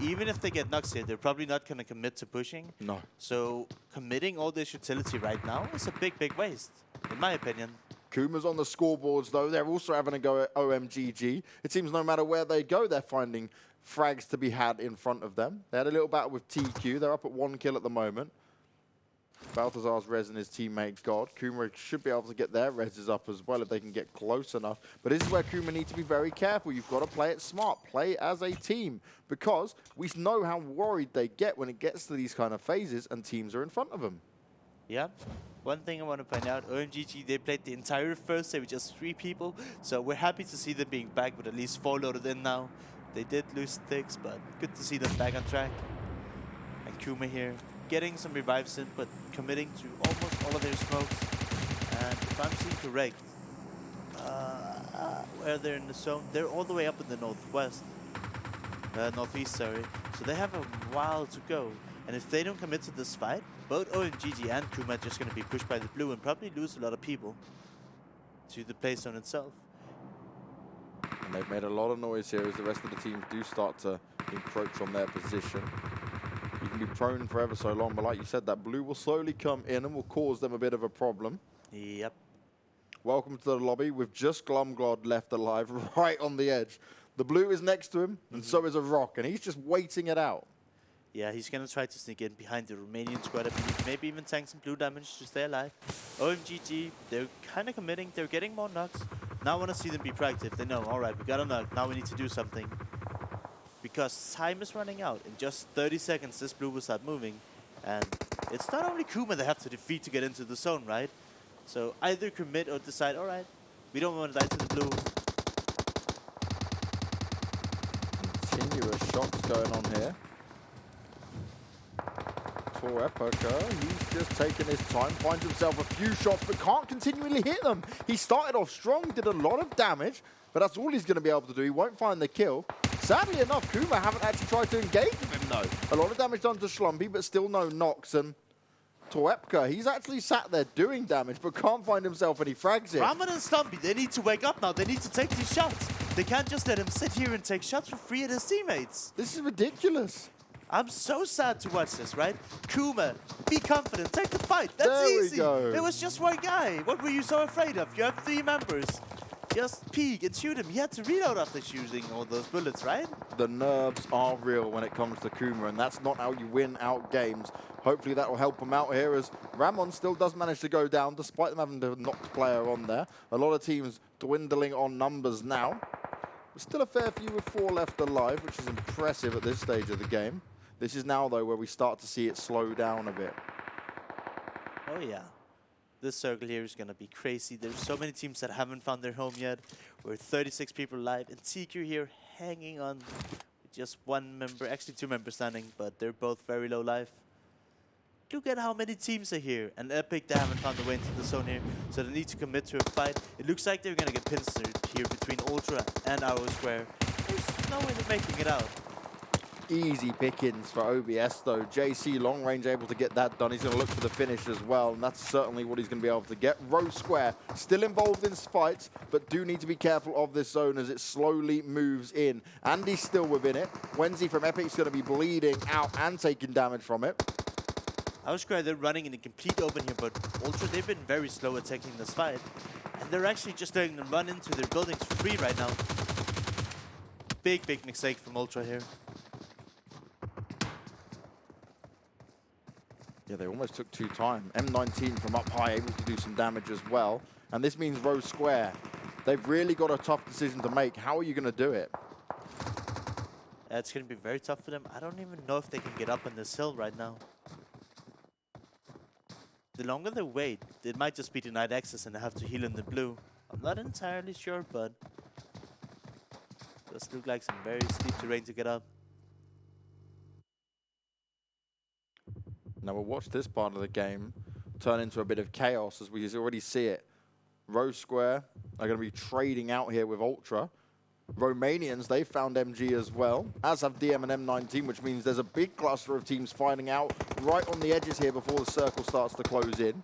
Even if they get knocks here, they're probably not going to commit to pushing. No. So committing all this utility right now is a big, big waste, in my opinion. Kuma's on the scoreboards, though. They're also having a go at OMGG. It seems no matter where they go, they're finding frags to be had in front of them. They had a little battle with TQ. They're up at 1 kill at the moment. Balthazar's res and his teammate God. Kuma should be able to get their reses up as well if they can get close enough. But this is where Kuma needs to be very careful. You've got to play it smart. Play as a team. Because we know how worried they get when it gets to these kind of phases and teams are in front of them. Yeah. One thing I want to point out, OMGG, they played the entire first day with just 3 people. So we're happy to see them being back with at least 4 loaded in now. They did lose sticks, but good to see them back on track. And Kuma here, getting some revives in, but committing to almost all of their smokes. And if I'm seeing correct, where they're in the zone, they're all the way up in the northwest. Northeast, sorry. So they have a while to go. And if they don't commit to this fight, both OMGG and Kuma are just going to be pushed by the blue and probably lose a lot of people to the play zone itself. And they've made a lot of noise here as the rest of the teams do start to encroach on their position. You can be prone for ever so long, but like you said, that blue will slowly come in and will cause them a bit of a problem. Yep. Welcome to the lobby with just Glumglod left alive right on the edge. The blue is next to him, and so is a rock, and he's just waiting it out. Yeah, he's going to try to sneak in behind the Romanian squad, I believe. Maybe even tank some blue damage to stay alive. OMGG, they're kind of committing. They're getting more knocks. Now I want to see them be proactive. They know, all right, we got a knock. Now we need to do something. Because time is running out. In just 30 seconds, this blue will start moving. And it's not only Kuma they have to defeat to get into the zone, right? So either commit or decide, all right, We don't want to die to the blue. Continuous shots going on here. For Epica, he's just taking his time, finds himself a few shots, but can't continually hit them. He started off strong, did a lot of damage, but that's all he's going to be able to do. He won't find the kill. Sadly enough, Kuma haven't actually tried to engage with him, though. A lot of damage done to Schlumpy, but still no knocks. And Toepka, he's actually sat there doing damage, but can't find himself any frags here. Raman and Stumpy, they need to wake up now. They need to take these shots. They can't just let him sit here and take shots for free at his teammates. This is ridiculous. I'm so sad to watch this, right? Kuma, be confident, take the fight. That's There we easy. go. It was just one guy. What were you so afraid of? You have 3 members. Just peek and shoot him. He had to reload after shooting all those bullets, right? The nerves are real when it comes to Kuma, and that's not how you win out games. Hopefully that will help him out here, as Ramon still does manage to go down, despite them having the knocked player on there. A lot of teams dwindling on numbers now. But still a fair few with 4 left alive, which is impressive at this stage of the game. This is now, though, where we start to see it slow down a bit. Oh, yeah. This circle here is going to be crazy. There's so many teams that haven't found their home yet. We're 36 people alive, and TQ here hanging on with just 1 member, actually 2 members standing, but they're both very low life. Look at how many teams are here, and Epic, they haven't found the way into the zone here, so they need to commit to a fight. It looks like they're going to get pincered here between Ultra and Arrow Square. There's no way they're making it out. Easy pickings for OBS, though. JC long range able to get that done. He's going to look for the finish as well, and that's certainly what he's going to be able to get. Rosq still involved in fights, but do need to be careful of this zone as it slowly moves in. Andy's still within it. Wenzy from Epic's going to be bleeding out and taking damage from it. Arrow Square, they're running in a complete open here, but Ultra, they've been very slow at taking this fight. And they're actually just letting them run into their buildings for free right now. Big, big mistake from Ultra here. Yeah, they almost took 2 time. M19 from up high, able to do some damage as well. And this means Rosq, they've really got a tough decision to make. How are you going to do it? It's going to be very tough for them. I don't even know if they can get up on this hill right now. The longer they wait, it might just be denied access and they have to heal in the blue. I'm not entirely sure, but does look like some very steep terrain to get up. Now we'll watch this part of the game turn into a bit of chaos as we already see it. Rosq are going to be trading out here with Ultra. Romanians, they found MG as well, as have DM and M19, which means there's a big cluster of teams fighting out right on the edges here before the circle starts to close in.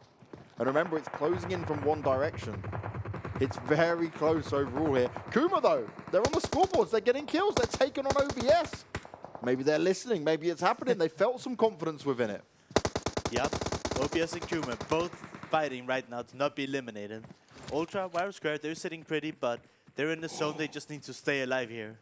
And remember, it's closing in from one direction. It's very close overall here. Kuma, though, they're on the scoreboards. They're getting kills. They're taking on OBS. Maybe they're listening. Maybe it's happening. They felt some confidence within it. Yep, OBS and Kuma both fighting right now to not be eliminated. Ultra, Wire Square, they're sitting pretty, but they're in the zone. They just need to stay alive here.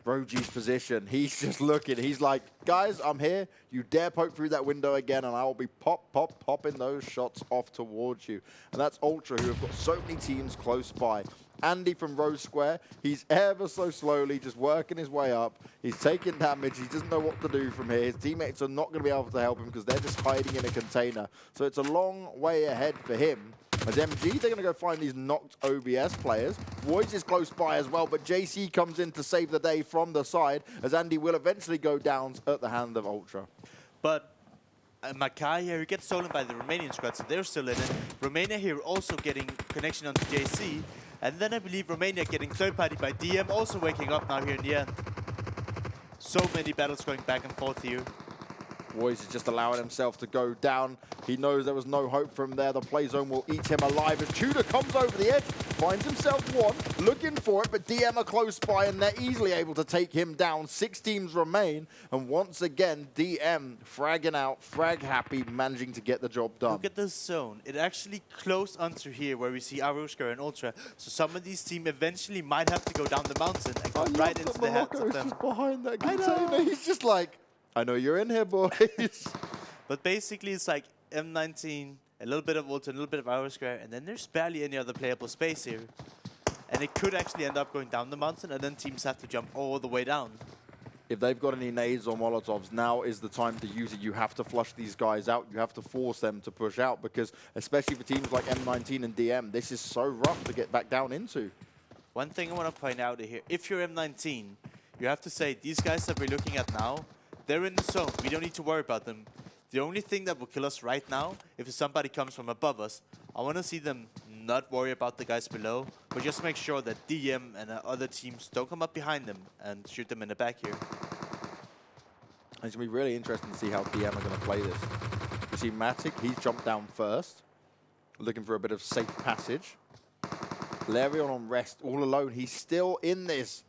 Roji's position, he's just looking. He's like, guys, I'm here. You dare poke through that window again, and I will be popping those shots off towards you. And that's Ultra, who have got so many teams close by. Andy from Rosq, he's ever so slowly just working his way up. He's taking damage. He doesn't know what to do from here. His teammates are not going to be able to help him because they're just hiding in a container. So it's a long way ahead for him. As MG, they're going to go find these knocked OBS players. Voice is close by as well, but JC comes in to save the day from the side, as Andy will eventually go down at the hand of Ultra. But Makai here gets stolen by the Romanian squad, so they're still in it. Romania here also getting connection onto JC. And then I believe Romania getting third party by DM, also waking up now here in the end. So many battles going back and forth here. Voice is just allowing himself to go down. He knows there was no hope from there. The play zone will eat him alive as Tudor comes over the edge, finds himself one, looking for it, but DM are close by and they're easily able to take him down. 6 teams remain, and once again, DM fragging out, frag happy, managing to get the job done. Look at this zone. It actually closed onto here where we see Arushka and Ultra. So some of these teams eventually might have to go down the mountain and go right into the heads of them. Just behind that container. He's just like, I know you're in here, boys. But basically, it's like M19, a little bit of Ultra, a little bit of Arushka, and then there's barely any other playable space here. And it could actually end up going down the mountain, and then teams have to jump all the way down. if they've got any nades or Molotovs, now is the time to use it. You have to flush these guys out. You have to force them to push out because, especially for teams like M19 and DM, this is so rough to get back down into. One thing I want to point out here, if you're M19, you have to say, these guys that we're looking at now, they're in the zone. We don't need to worry about them. The only thing that will kill us right now, if somebody comes from above us, I want to see them not worry about the guys below, but just make sure that DM and other teams don't come up behind them and shoot them in the back here. It's going to be really interesting to see how DM are going to play this. You see Matic, he's jumped down first, looking for a bit of safe passage. Larion on Rest, all alone. He's still in this.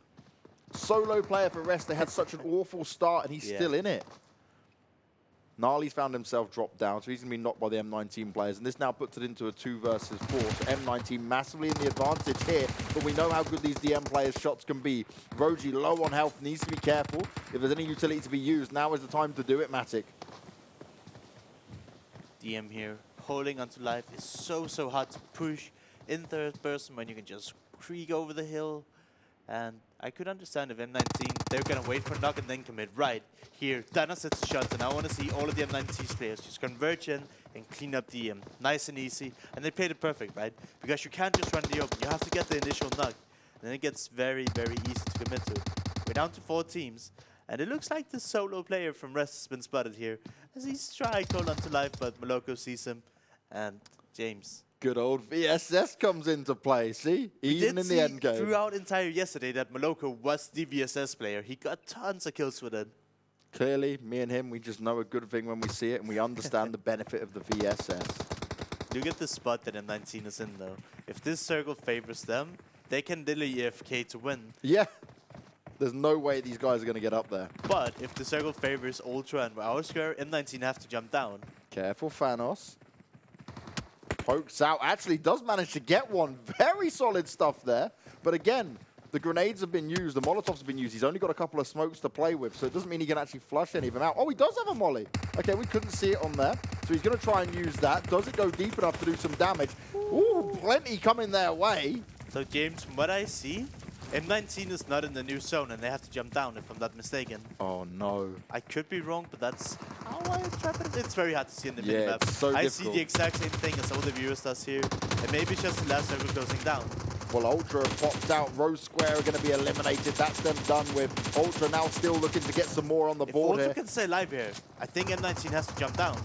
Solo player for Rest. They had such an awful start, and he's still in it. Gnarly's found himself dropped down, so he's going to be knocked by the M19 players. And this now puts it into a 2 versus 4. So M19 massively in the advantage here, but we know how good these DM players' shots can be. Roji low on health, needs to be careful. If there's any utility to be used, now is the time to do it, Matic. DM here, holding onto life is so hard to push in third person when you can just creak over the hill. And I could understand if M19, they're going to wait for knock and then commit. Right here, Dana sets the shots, and I want to see all of the M19's players just converge in and clean up DM. Nice and easy. And they played it perfect, right? Because you can't just run the open. You have to get the initial knock. And then it gets very easy to commit to. We're down to 4 teams. And it looks like the solo player from Rest has been spotted here. As he's trying to hold on to life, but Moloko sees him. And James. Good old VSS comes into play, see? Even in the end game. Throughout entire yesterday that Moloko was the VSS player. He got tons of kills with it. Clearly, me and him, we just know a good thing when we see it, and we understand the benefit of the VSS. Look at the spot that M19 is in, though. If this circle favors them, they can literally AFK to win. Yeah. There's no way these guys are going to get up there. But if the circle favors Ultra and our square, M19 have to jump down. Careful, Thanos. Pokes out. Actually does manage to get one. Very solid stuff there. But again, the grenades have been used. The Molotovs have been used. He's only got a couple of smokes to play with, so it doesn't mean he can actually flush any of them out. Oh, he does have a molly. Okay, we couldn't see it on there. So he's going to try and use that. Does it go deep enough to do some damage? Ooh, plenty coming their way. So, James, from what I see, M19 is not in the new zone, and they have to jump down, if I'm not mistaken. Oh, no. I could be wrong, but that's how I interpret it. It's very hard to see in the minimap. It's so I difficult. see the exact same thing as all the viewers does here, and maybe it's just the last circle closing down. Well, Ultra have popped out. Rosq are going to be eliminated. That's them done with. Ultra now still looking to get some more on the board Ultra here. can stay alive here, I think M19 has to jump down.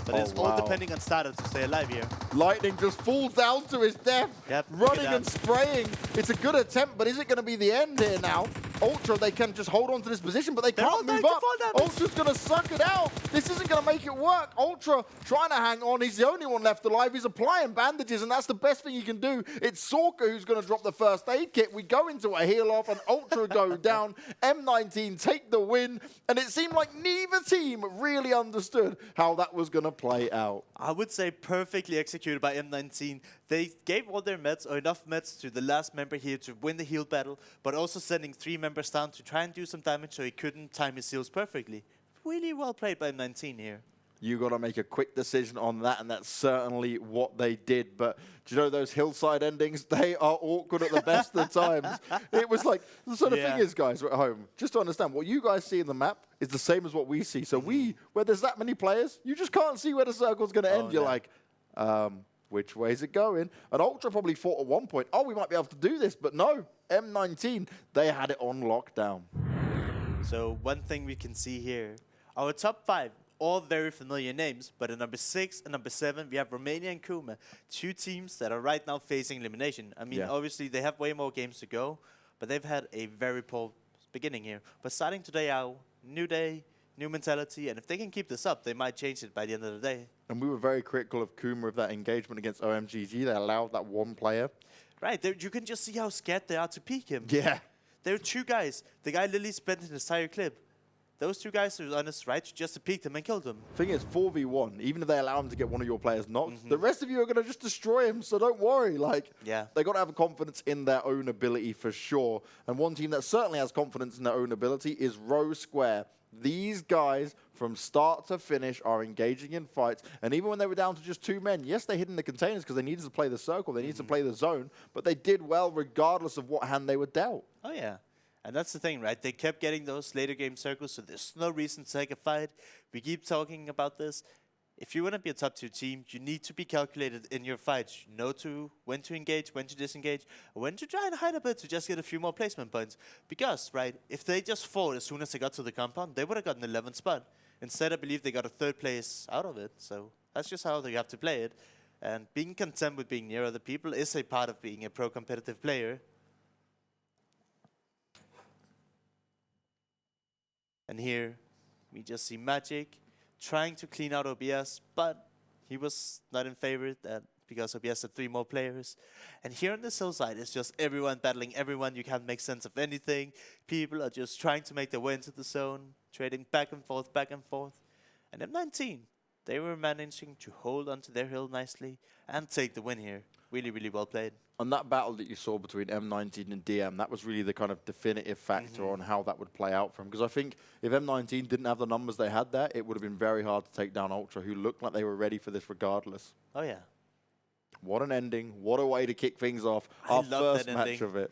But Oh, it's all depending on starter to stay alive here. Lightning just falls down to his death. Yep, look at Running that. and spraying. It's a good attempt, but is it going to be the end here now? Ultra, they can just hold on to this position, but they They're all can't move dying to up. fall damage. Ultra's going to suck it out. This isn't going to make it work. Ultra trying to hang on. He's the only one left alive. He's applying bandages, and that's the best thing he can do. It's Sorka who's going to drop the first aid kit. We go into a heal off, and Ultra go down. M19 take the win, and it seemed like neither team really understood how that was going to play out. I would say perfectly executed by M19. They gave all their meds, or enough meds, to the last member here to win the heal battle, but also sending 3 members down to try and do some damage so he couldn't time his heals perfectly. Really well played by M19 here. You got to make a quick decision on that, and that's certainly what they did. But do you know those hillside endings? They are awkward at the best of times. It was like, so the thing is, guys, we're at home, just to understand, what you guys see in the map is the same as what we see. So where there's that many players, you just can't see where the circle's going to end. You're like, which way is it going? And Ultra probably thought at one point, oh, we might be able to do this. But no, M19, they had it on lockdown. So one thing we can see here, our top 5, all very familiar names, but at number 6 and number 7, we have Romania and Kuma, 2 teams that are right now facing elimination. I mean, obviously, they have way more games to go, but they've had a very poor beginning here. But starting today out, new day, new mentality, and if they can keep this up, they might change it by the end of the day. And we were very critical of Kuma of that engagement against OMGG. They allowed that one player. Right, you can just see how scared they are to peek him. Yeah. There are 2 guys. The guy literally spent his entire clip. Those 2 guys who were on his right just peeked him and killed him. Thing is, 4v1, even if they allow him to get one of your players knocked, the rest of you are going to just destroy him, so don't worry. Like, they got to have confidence in their own ability for sure. And one team that certainly has confidence in their own ability is Rosq. These guys, from start to finish, are engaging in fights. And even when they were down to just 2 men, yes, they hid in the containers because they needed to play the circle, they needed to play the zone, but they did well regardless of what hand they were dealt. Oh, yeah. And that's the thing, right? They kept getting those later game circles, so there's no reason to take a fight. We keep talking about this. If you want to be a top 2 team, you need to be calculated in your fights. You know when to engage, when to disengage, when to try and hide a bit to just get a few more placement points. Because, right, if they just fought as soon as they got to the compound, they would have gotten 11th spot. Instead, I believe they got a 3rd place out of it. So that's just how they have to play it. And being content with being near other people is a part of being a pro-competitive player. And here, we just see Magic trying to clean out OBS, but he was not in favor because OBS had 3 more players. And here on this hillside, it's just everyone battling everyone. You can't make sense of anything. People are just trying to make their way into the zone, trading back and forth, back and forth. And M19, they were managing to hold onto their hill nicely and take the win here. Really, really well played. On that battle that you saw between M19 and DM, that was really the kind of definitive factor on how that would play out for him. Because I think if M19 didn't have the numbers they had there, it would have been very hard to take down Ultra, who looked like they were ready for this regardless. Oh, yeah. What an ending. What a way to kick things off. I Our love first that match ending. of it.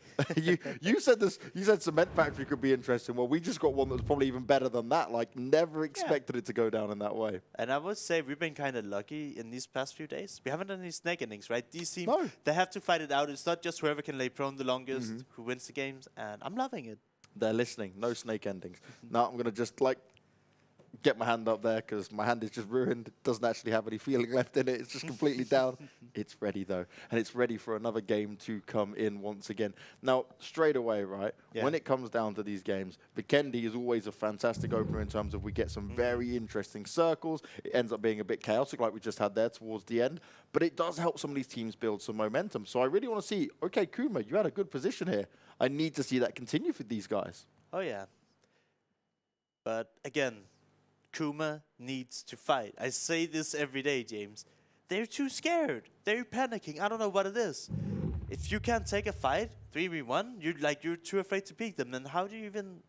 you said this. You said Cement Factory could be interesting. Well, we just got one that was probably even better than that. Like, never expected it to go down in that way. And I would say we've been kind of lucky in these past few days. We haven't done any snake endings, right? These teams, No. they have to fight it out. It's not just whoever can lay prone the longest who wins the games. And I'm loving it. They're listening. No snake endings. Now I'm going to just, like, get my hand up there because my hand is just ruined. It doesn't actually have any feeling left in it. It's just completely down. It's ready, though. And it's ready for another game to come in once again. Now, straight away, right, when it comes down to these games, Vikendi is always a fantastic opener in terms of we get some very interesting circles. It ends up being a bit chaotic like we just had there towards the end. But it does help some of these teams build some momentum. So I really want to see, okay, Kuma, you had a good position here. I need to see that continue for these guys. Oh, yeah. But again, Kuma needs to fight. I say this every day, James. They're too scared. They're panicking. I don't know what it is. If you can't take a fight, 3v1, you're too afraid to peek them. Then how do you even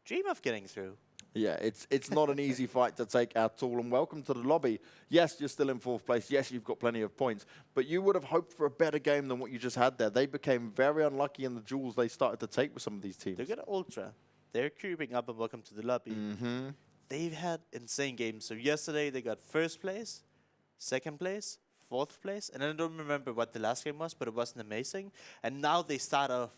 dream of getting through? Yeah, it's not an easy fight to take at all. And welcome to the lobby. Yes, you're still in 4th place. Yes, you've got plenty of points. But you would have hoped for a better game than what you just had there. They became very unlucky in the duels they started to take with some of these teams. They're going to Ultra. They're creeping up and welcome to the lobby. They've had insane games. So yesterday they got 1st place, 2nd place, 4th place. And I don't remember what the last game was, but it wasn't amazing. And now they start off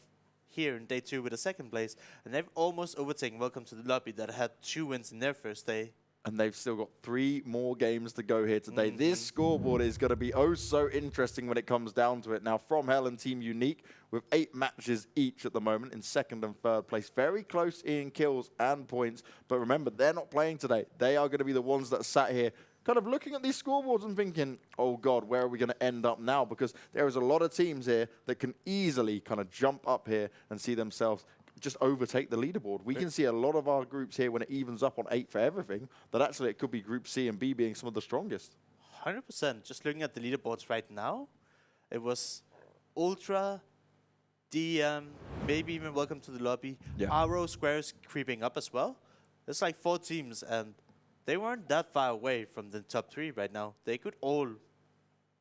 here in day 2 with a 2nd place. And they've almost overtaken Welcome to the Lobby that had 2 wins in their first day. And they've still got 3 more games to go here today. This scoreboard is going to be oh so interesting when it comes down to it. Now, FromHell and Team Unique with 8 matches each at the moment in 2nd and 3rd place. Very close in kills and points. But remember, they're not playing today. They are going to be the ones that sat here kind of looking at these scoreboards and thinking, oh, God, where are we going to end up now? Because there is a lot of teams here that can easily kind of jump up here and see themselves just overtake the leaderboard. We can see a lot of our groups here when it evens up on 8 for everything, that actually it could be Group C and B being some of the strongest. 100%. Just looking at the leaderboards right now, it was Ultra, DM, maybe even Welcome to the Lobby. RO Squares creeping up as well. It's like 4 teams, and they weren't that far away from the top 3 right now. They could all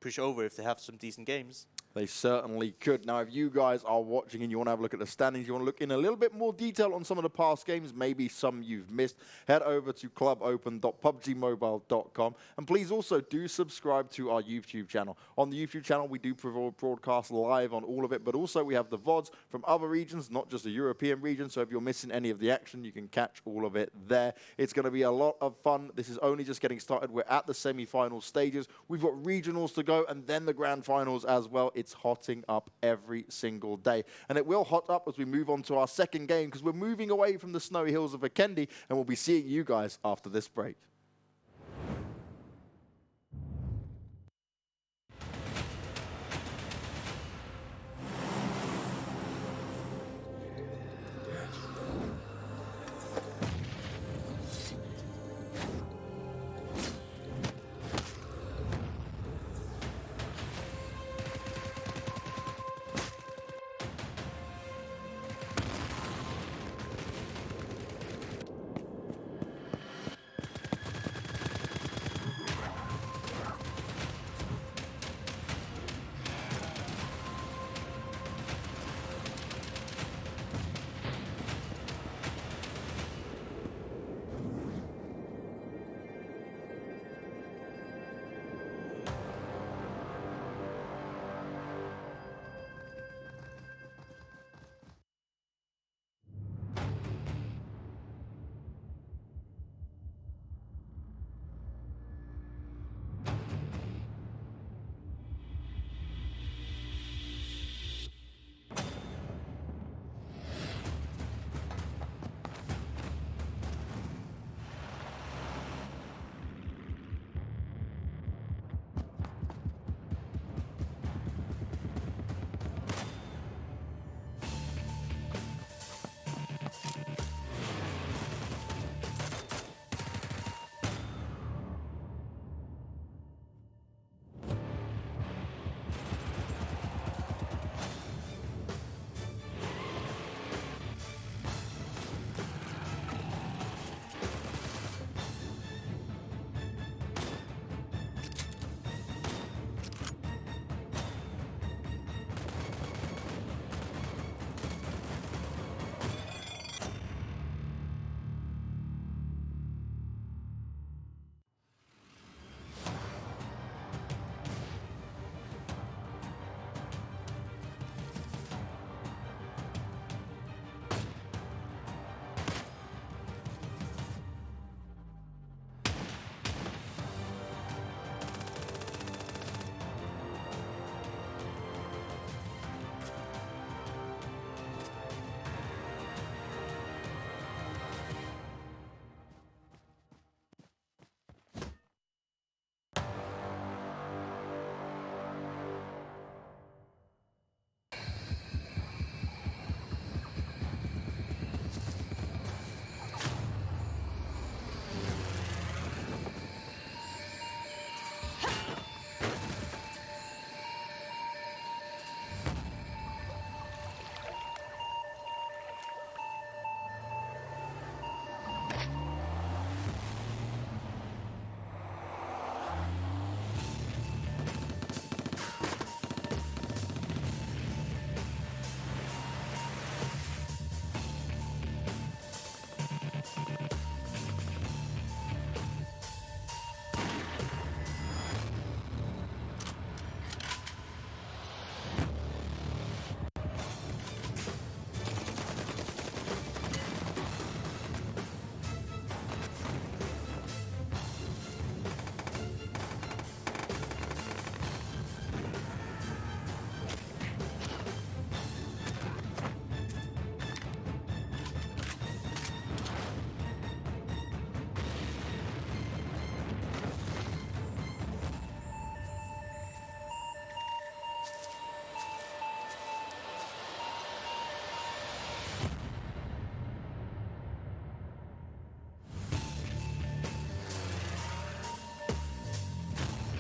push over if they have some decent games. They certainly could. Now, if you guys are watching and you want to have a look at the standings, you want to look in a little bit more detail on some of the past games, maybe some you've missed, head over to clubopen.pubgmobile.com. And please also do subscribe to our YouTube channel. On the YouTube channel, we do broadcast live on all of it, but also we have the VODs from other regions, not just the European region. So if you're missing any of the action, you can catch all of it there. It's going to be a lot of fun. This is only just getting started. We're at the semi-final stages. We've got regionals to go and then the grand finals as well. It's hotting up every single day. And it will hot up as we move on to our 2nd game because we're moving away from the snowy hills of Vikendi and we'll be seeing you guys after this break.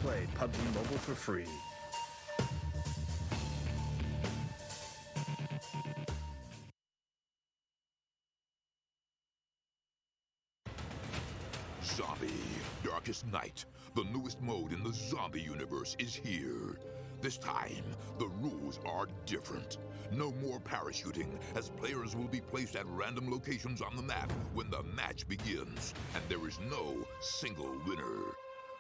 Play PUBG Mobile for free. Zombie, Darkest Night, the newest mode in the zombie universe, is here. This time, the rules are different. No more parachuting, as players will be placed at random locations on the map when the match begins, and there is no single winner.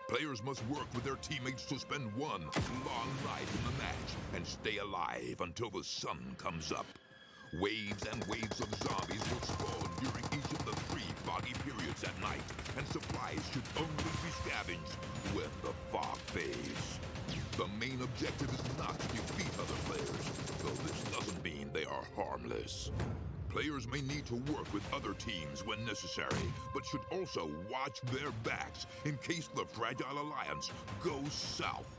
Players must work with their teammates to spend one long night in the match and stay alive until the sun comes up. Waves and waves of zombies will spawn during each of the 3 foggy periods at night, and supplies should only be scavenged when the fog fades. The main objective is not to defeat other players, though this doesn't mean they are harmless. Players may need to work with other teams when necessary, but should also watch their backs in case the Fragile Alliance goes south.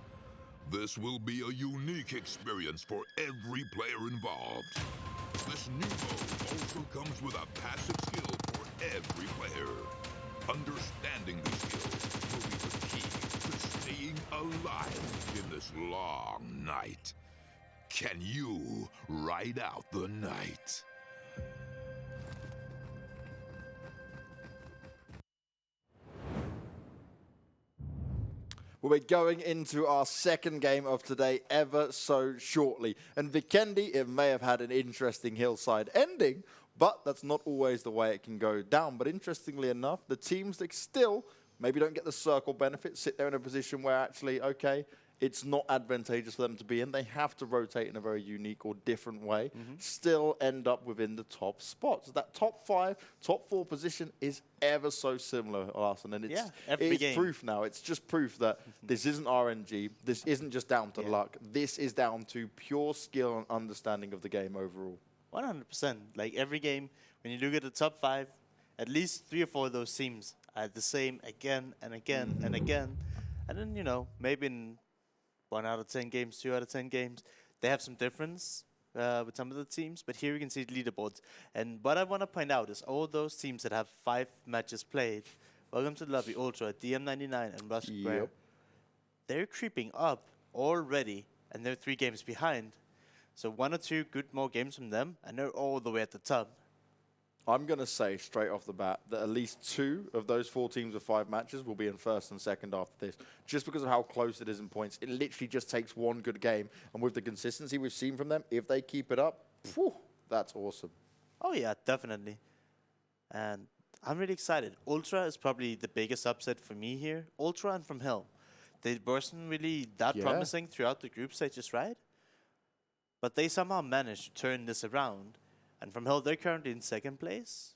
This will be a unique experience for every player involved. This new mode also comes with a passive skill for every player. Understanding these skills will be the key to staying alive in this long night. Can you ride out the night? We'll be going into our second game of today ever so shortly. And Vikendi, it may have had an interesting hillside ending, but that's not always the way it can go down. But interestingly enough, the teams that still maybe don't get the circle benefit sit there in a position where actually, okay, it's not advantageous for them to be in. They have to rotate in a very unique or different way, still end up within the top spots. That top 5, top 4 position is ever so similar, Larson. And it's proof now. It's just proof that this isn't RNG. This isn't just down to luck. This is down to pure skill and understanding of the game overall. 100%. Like every game, when you look at the top 5, at least 3 or 4 of those teams are the same again and again and again. And then, you know, maybe in 1 out of 10 games, 2 out of 10 games, they have some difference with some of the teams. But here we can see the leaderboards. And what I want to point out is all those teams that have 5 matches played, welcome to the lobby, Ultra, DM99, and Rosq, they're creeping up already, and they're 3 games behind. So 1 or 2 good more games from them, and they're all the way at the top. I'm going to say straight off the bat that at least 2 of those 4 teams with 5 matches will be in first and second after this, just because of how close it is in points. It literally just takes 1 good game, and with the consistency we've seen from them, if they keep it up, phew, that's awesome. Oh yeah, definitely. And I'm really excited. Ultra is probably the biggest upset for me here. Ultra and FromHell. They weren't really that promising throughout the group stages, right? But they somehow managed to turn this around. And FromHell, they're currently in 2nd place.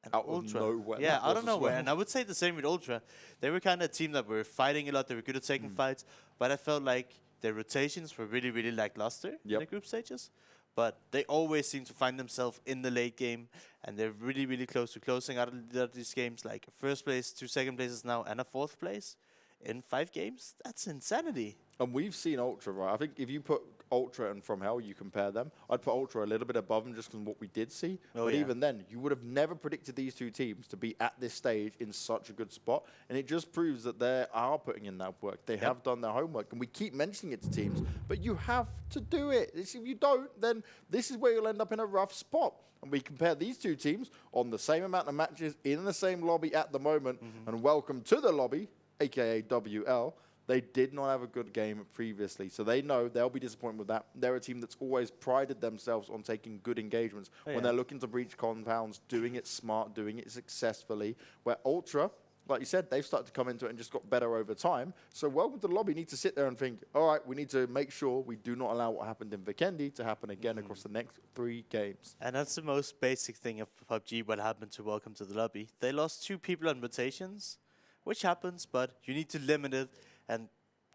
And out Ultra, of nowhere. yeah, out of nowhere. And I would say the same with Ultra. They were kind of a team that were fighting a lot. They were good at taking fights. But I felt like their rotations were really, really lackluster in the group stages. But they always seem to find themselves in the late game. And they're really, really close to closing out of these games. Like 1st place, 2 second places now, and a 4th place in 5 games. That's insanity. And we've seen Ultra, right? I think if you put Ultra and FromHell, you compare them. I'd put Ultra a little bit above them just from what we did see. Oh, but yeah. even then, you would have never predicted these two teams to be at this stage in such a good spot. And it just proves that they are putting in that work. They have done their homework. And we keep mentioning it to teams, but you have to do it. If you don't, then this is where you'll end up in a rough spot. And we compare these two teams on the same amount of matches in the same lobby at the moment. And welcome to the lobby, aka WL. They did not have a good game previously, so they know they'll be disappointed with that. They're a team that's always prided themselves on taking good engagements when they're looking to breach compounds, doing it smart, doing it successfully. Where Ultra, like you said, they've started to come into it and just got better over time. So welcome to the lobby need to sit there and think, all right, we need to make sure we do not allow what happened in Vikendi to happen again across the next 3 games. And that's the most basic thing of PUBG, what happened to Welcome to the Lobby. They lost 2 people on rotations, which happens, but you need to limit it and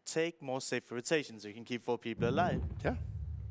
take more safer rotations so you can keep 4 people alive. Yeah.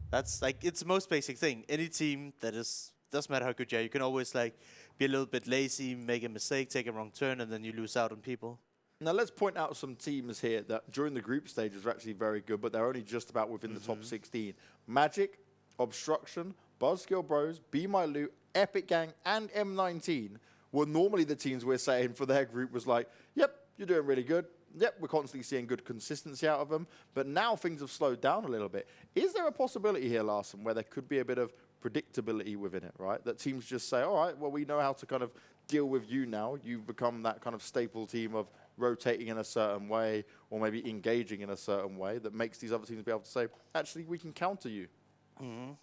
That's like, it's the most basic thing. Any team that is, doesn't matter how good you are, you can always like be a little bit lazy, make a mistake, take a wrong turn, and then you lose out on people. Now let's point out some teams here that during the group stages are actually very good, but they're only just about within the top 16. Magic, Obstruction, BuzzKillBros, Bemyloot, EpicGang, and M19 were normally the teams we're saying for their group was like, yep, you're doing really good. Yep, we're constantly seeing good consistency out of them. But now things have slowed down a little bit. Is there a possibility here, Larson, where there could be a bit of predictability within it, right? That teams just say, all right, well, we know how to kind of deal with you now. You've become that kind of staple team of rotating in a certain way or maybe engaging in a certain way that makes these other teams be able to say, actually, we can counter you.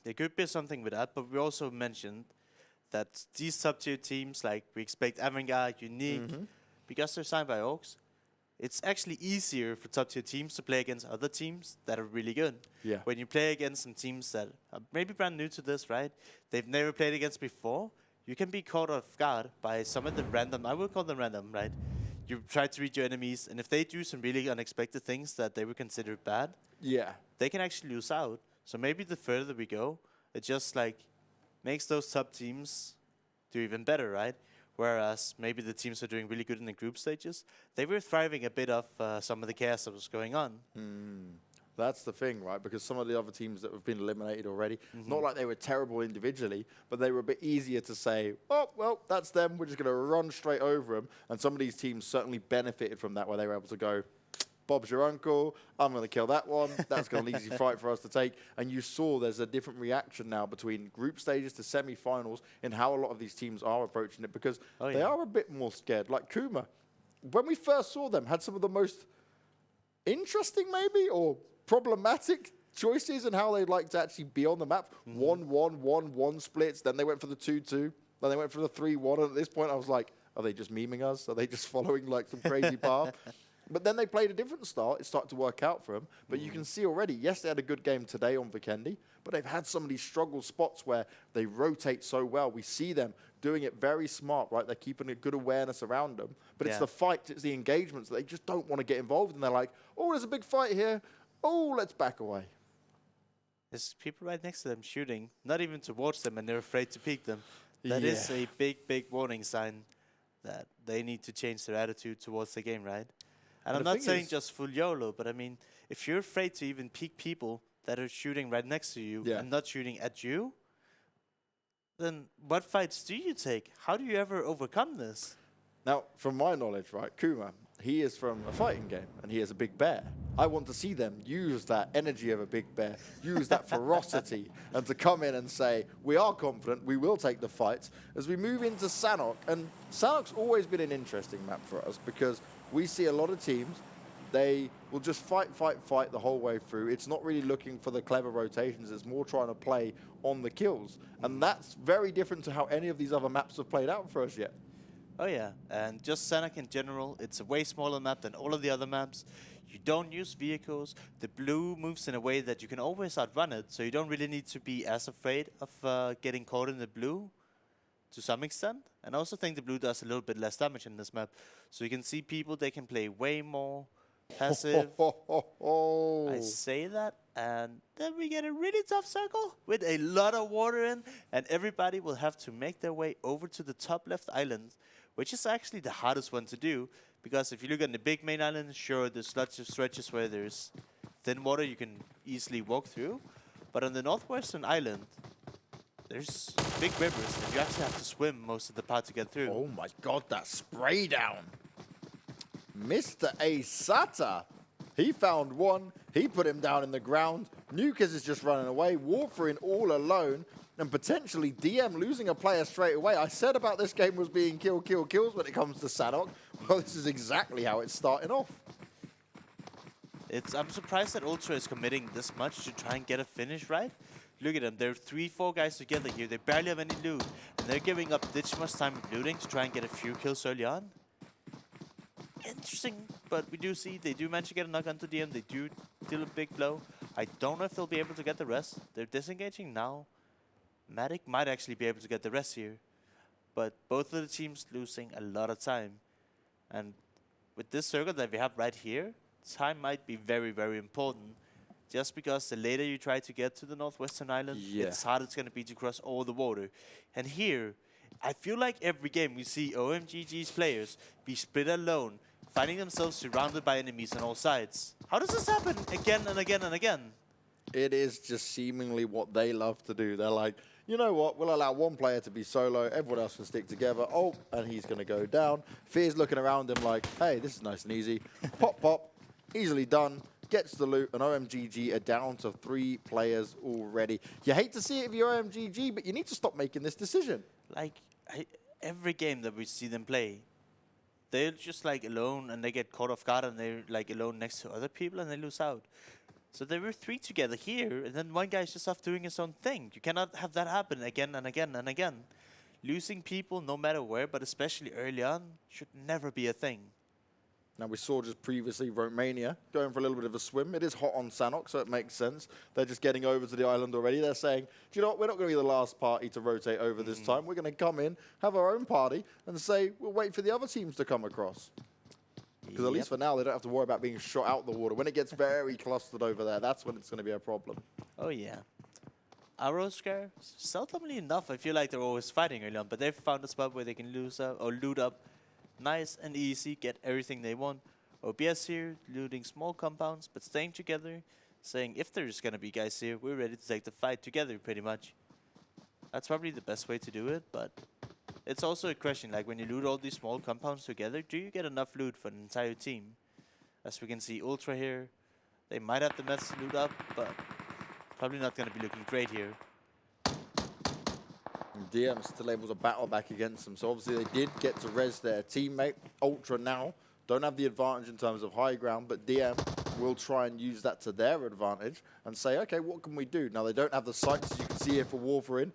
There could be something with that, but we also mentioned that these top-tier teams, like we expect Avangar, Unique, because they're signed by Orcs, it's actually easier for top-tier teams to play against other teams that are really good. Yeah. When you play against some teams that are maybe brand new to this, right? They've never played against before. You can be caught off guard by some of the random, I will call them random, right? You try to read your enemies, and if they do some really unexpected things that they would consider bad, they can actually lose out. So maybe the further we go, it just like makes those top teams do even better, right? Whereas maybe the teams are doing really good in the group stages, they were thriving a bit of some of the chaos that was going on. That's the thing, right? Because some of the other teams that have been eliminated already, not like they were terrible individually, but they were a bit easier to say, oh, well, that's them. We're just going to run straight over them. And some of these teams certainly benefited from that, where they were able to go, Bob's your uncle, I'm going to kill that one. That's going to be an easy fight for us to take. And you saw there's a different reaction now between group stages to semi-finals in how a lot of these teams are approaching it, because they are a bit more scared. Like Kuma, when we first saw them, had some of the most interesting maybe or problematic choices in how they like to actually be on the map. 1-1-1-1 splits, then they went for the 2-2, then they went for the 3-1. And at this point I was like, are they just memeing us? Are they just following like some crazy path? But then they played a different style. It started to work out for them. But you can see already, yes, they had a good game today on Vikendi, but they've had some of these struggle spots where they rotate so well. We see them doing it very smart, right? They're keeping a good awareness around them. But it's the fights, it's the engagements that they just don't want to get involved in. They're like, oh, there's a big fight here. Oh, let's back away. There's people right next to them shooting, not even towards them, and they're afraid to peek them. That is a big, big warning sign that they need to change their attitude towards the game, right? And I'm not saying just full YOLO, but I mean, if you're afraid to even peek people that are shooting right next to you and not shooting at you, then what fights do you take? How do you ever overcome this? Now, from my knowledge, right, Kuma, he is from a fighting game, and he is a big bear. I want to see them use that energy of a big bear, use that ferocity, and to come in and say, we are confident, we will take the fights, as we move into Sanhok. And Sanhok's always been an interesting map for us, because we see a lot of teams, they will just fight the whole way through. It's not really looking for the clever rotations. It's more trying to play on the kills. And that's very different to how any of these other maps have played out for us yet. Oh yeah, and just Sanhok in general, it's a way smaller map than all of the other maps. You don't use vehicles. The blue moves in a way that you can always outrun it, so you don't really need to be as afraid of getting caught in the blue to some extent. And I also think the blue does a little bit less damage in this map. So you can see people, they can play way more passive. I say that, and then we get a really tough circle with a lot of water in, and everybody will have to make their way over to the top left island, which is actually the hardest one to do, because if you look at the big main island, sure, there's lots of stretches where there's thin water you can easily walk through, But on the northwestern island, there's big rivers, and you actually have to swim most of the part to get through. Oh my god, that spray down. Mr. Asata. He found one. He put him down in the ground. Nukas is just running away. Warfarin all alone. And potentially DM losing a player straight away. I said about this game was being kills when it comes to Sanhok. Well, this is exactly how it's starting off. I'm surprised that Ultra is committing this much to try and get a finish right. Look at them. There are 3-4 guys together here. They barely have any loot. And they're giving up this much time of looting to try and get a few kills early on. Interesting, but we do see they do manage to get a knock onto DM. They do deal a big blow. I don't know if they'll be able to get the rest. They're disengaging now. Matic might actually be able to get the rest here. But both of the teams losing a lot of time. And with this circle that we have right here, time might be very, very important. Just because the later you try to get to the northwestern island, it's harder it's going to be to cross all the water. And here, I feel like every game we see OMGG's players be split alone, finding themselves surrounded by enemies on all sides. How does this happen again and again and again? It is just seemingly what they love to do. They're like, you know what, we'll allow one player to be solo, everyone else can stick together. Oh, and he's going to go down. Fear's looking around him like, hey, this is nice and easy. Pop, pop, easily done. Gets the loot, and OMGG are down to 3 players already. You hate to see it if you're OMGG, but you need to stop making this decision. Like, every game that we see them play, they're just like alone and they get caught off guard and they're like alone next to other people and they lose out. So there were 3 together here and then one guy's just off doing his own thing. You cannot have that happen again and again and again. Losing people no matter where, but especially early on, should never be a thing. Now, we saw just previously Romania going for a little bit of a swim. It is hot on Sanhok, so it makes sense. They're just getting over to the island already. They're saying, do you know what? We're not going to be the last party to rotate over this time. We're going to come in, have our own party, and say, we'll wait for the other teams to come across. Because at least for now, they don't have to worry about being shot out the water. When it gets very clustered over there, that's when it's going to be a problem. Oh, yeah. Our Rosq, seldomly enough, I feel like they're always fighting early on, but they've found a spot where they can lose or loot up nice and easy, get everything they want. OBS here, looting small compounds, but staying together, saying if there's gonna be guys here, we're ready to take the fight together, pretty much. That's probably the best way to do it, but it's also a question, like when you loot all these small compounds together, do you get enough loot for an entire team? As we can see, Ultra here, they might have the mess to loot up, but probably not gonna be looking great here. DM still able to battle back against them. So obviously they did get to res their teammate. Ultra now don't have the advantage in terms of high ground, but DM will try and use that to their advantage and say, okay, what can we do? Now they don't have the sights, as you can see here, for Warfarin,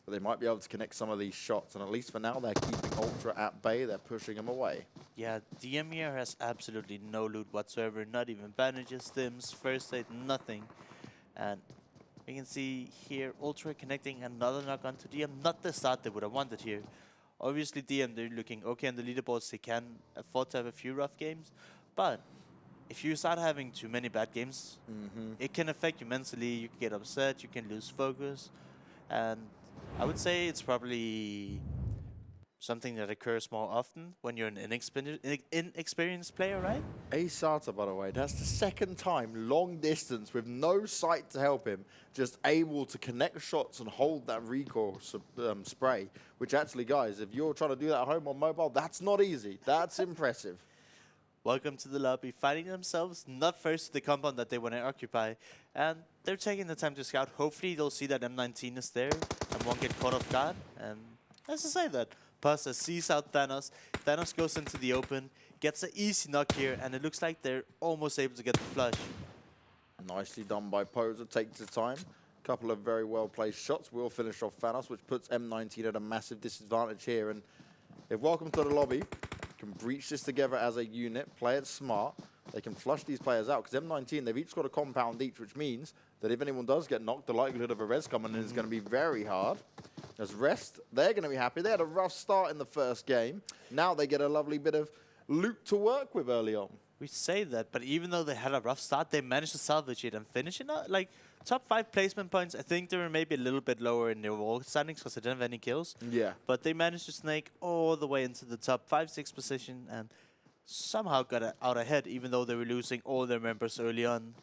but they might be able to connect some of these shots. And at least for now, they're keeping Ultra at bay. They're pushing him away. Yeah, DM here has absolutely no loot whatsoever. Not even bandages, stims, first aid, nothing. And we can see here Ultra connecting another knock onto DM. Not the start they would have wanted here. Obviously DM, they're looking okay on the leaderboards. They can afford to have a few rough games. But if you start having too many bad games, it can affect you mentally. You can get upset. You can lose focus. And I would say it's probably something that occurs more often when you're an inexperienced player, right? Asata, by the way, that's the second time long distance with no sight to help him, just able to connect shots and hold that recoil spray, which actually, guys, if you're trying to do that at home on mobile, that's not easy. That's impressive. Welcome to the lobby, finding themselves not first to the compound that they want to occupy, and they're taking the time to scout. Hopefully they'll see that M19 is there and won't get caught off guard, and let's just say that. Pasta sees out Thanos. Thanos goes into the open, gets an easy knock here, and it looks like they're almost able to get the flush. Nicely done by Poser, takes the time. Couple of very well-placed shots will finish off Thanos, which puts M19 at a massive disadvantage here. And if Welcome to the Lobby can breach this together as a unit, play it smart, they can flush these players out. Because M19, they've each got a compound each, which means that if anyone does get knocked, the likelihood of a res coming in is going to be very hard. As Rest, they're going to be happy. They had a rough start in the first game. Now they get a lovely bit of loot to work with early on. We say that, but even though they had a rough start, they managed to salvage it and finish it. Like, top 5 placement points, I think they were maybe a little bit lower in their wall standings because they didn't have any kills. Yeah. But they managed to snake all the way into the top 5-6 position and somehow got out ahead, even though they were losing all their members early on.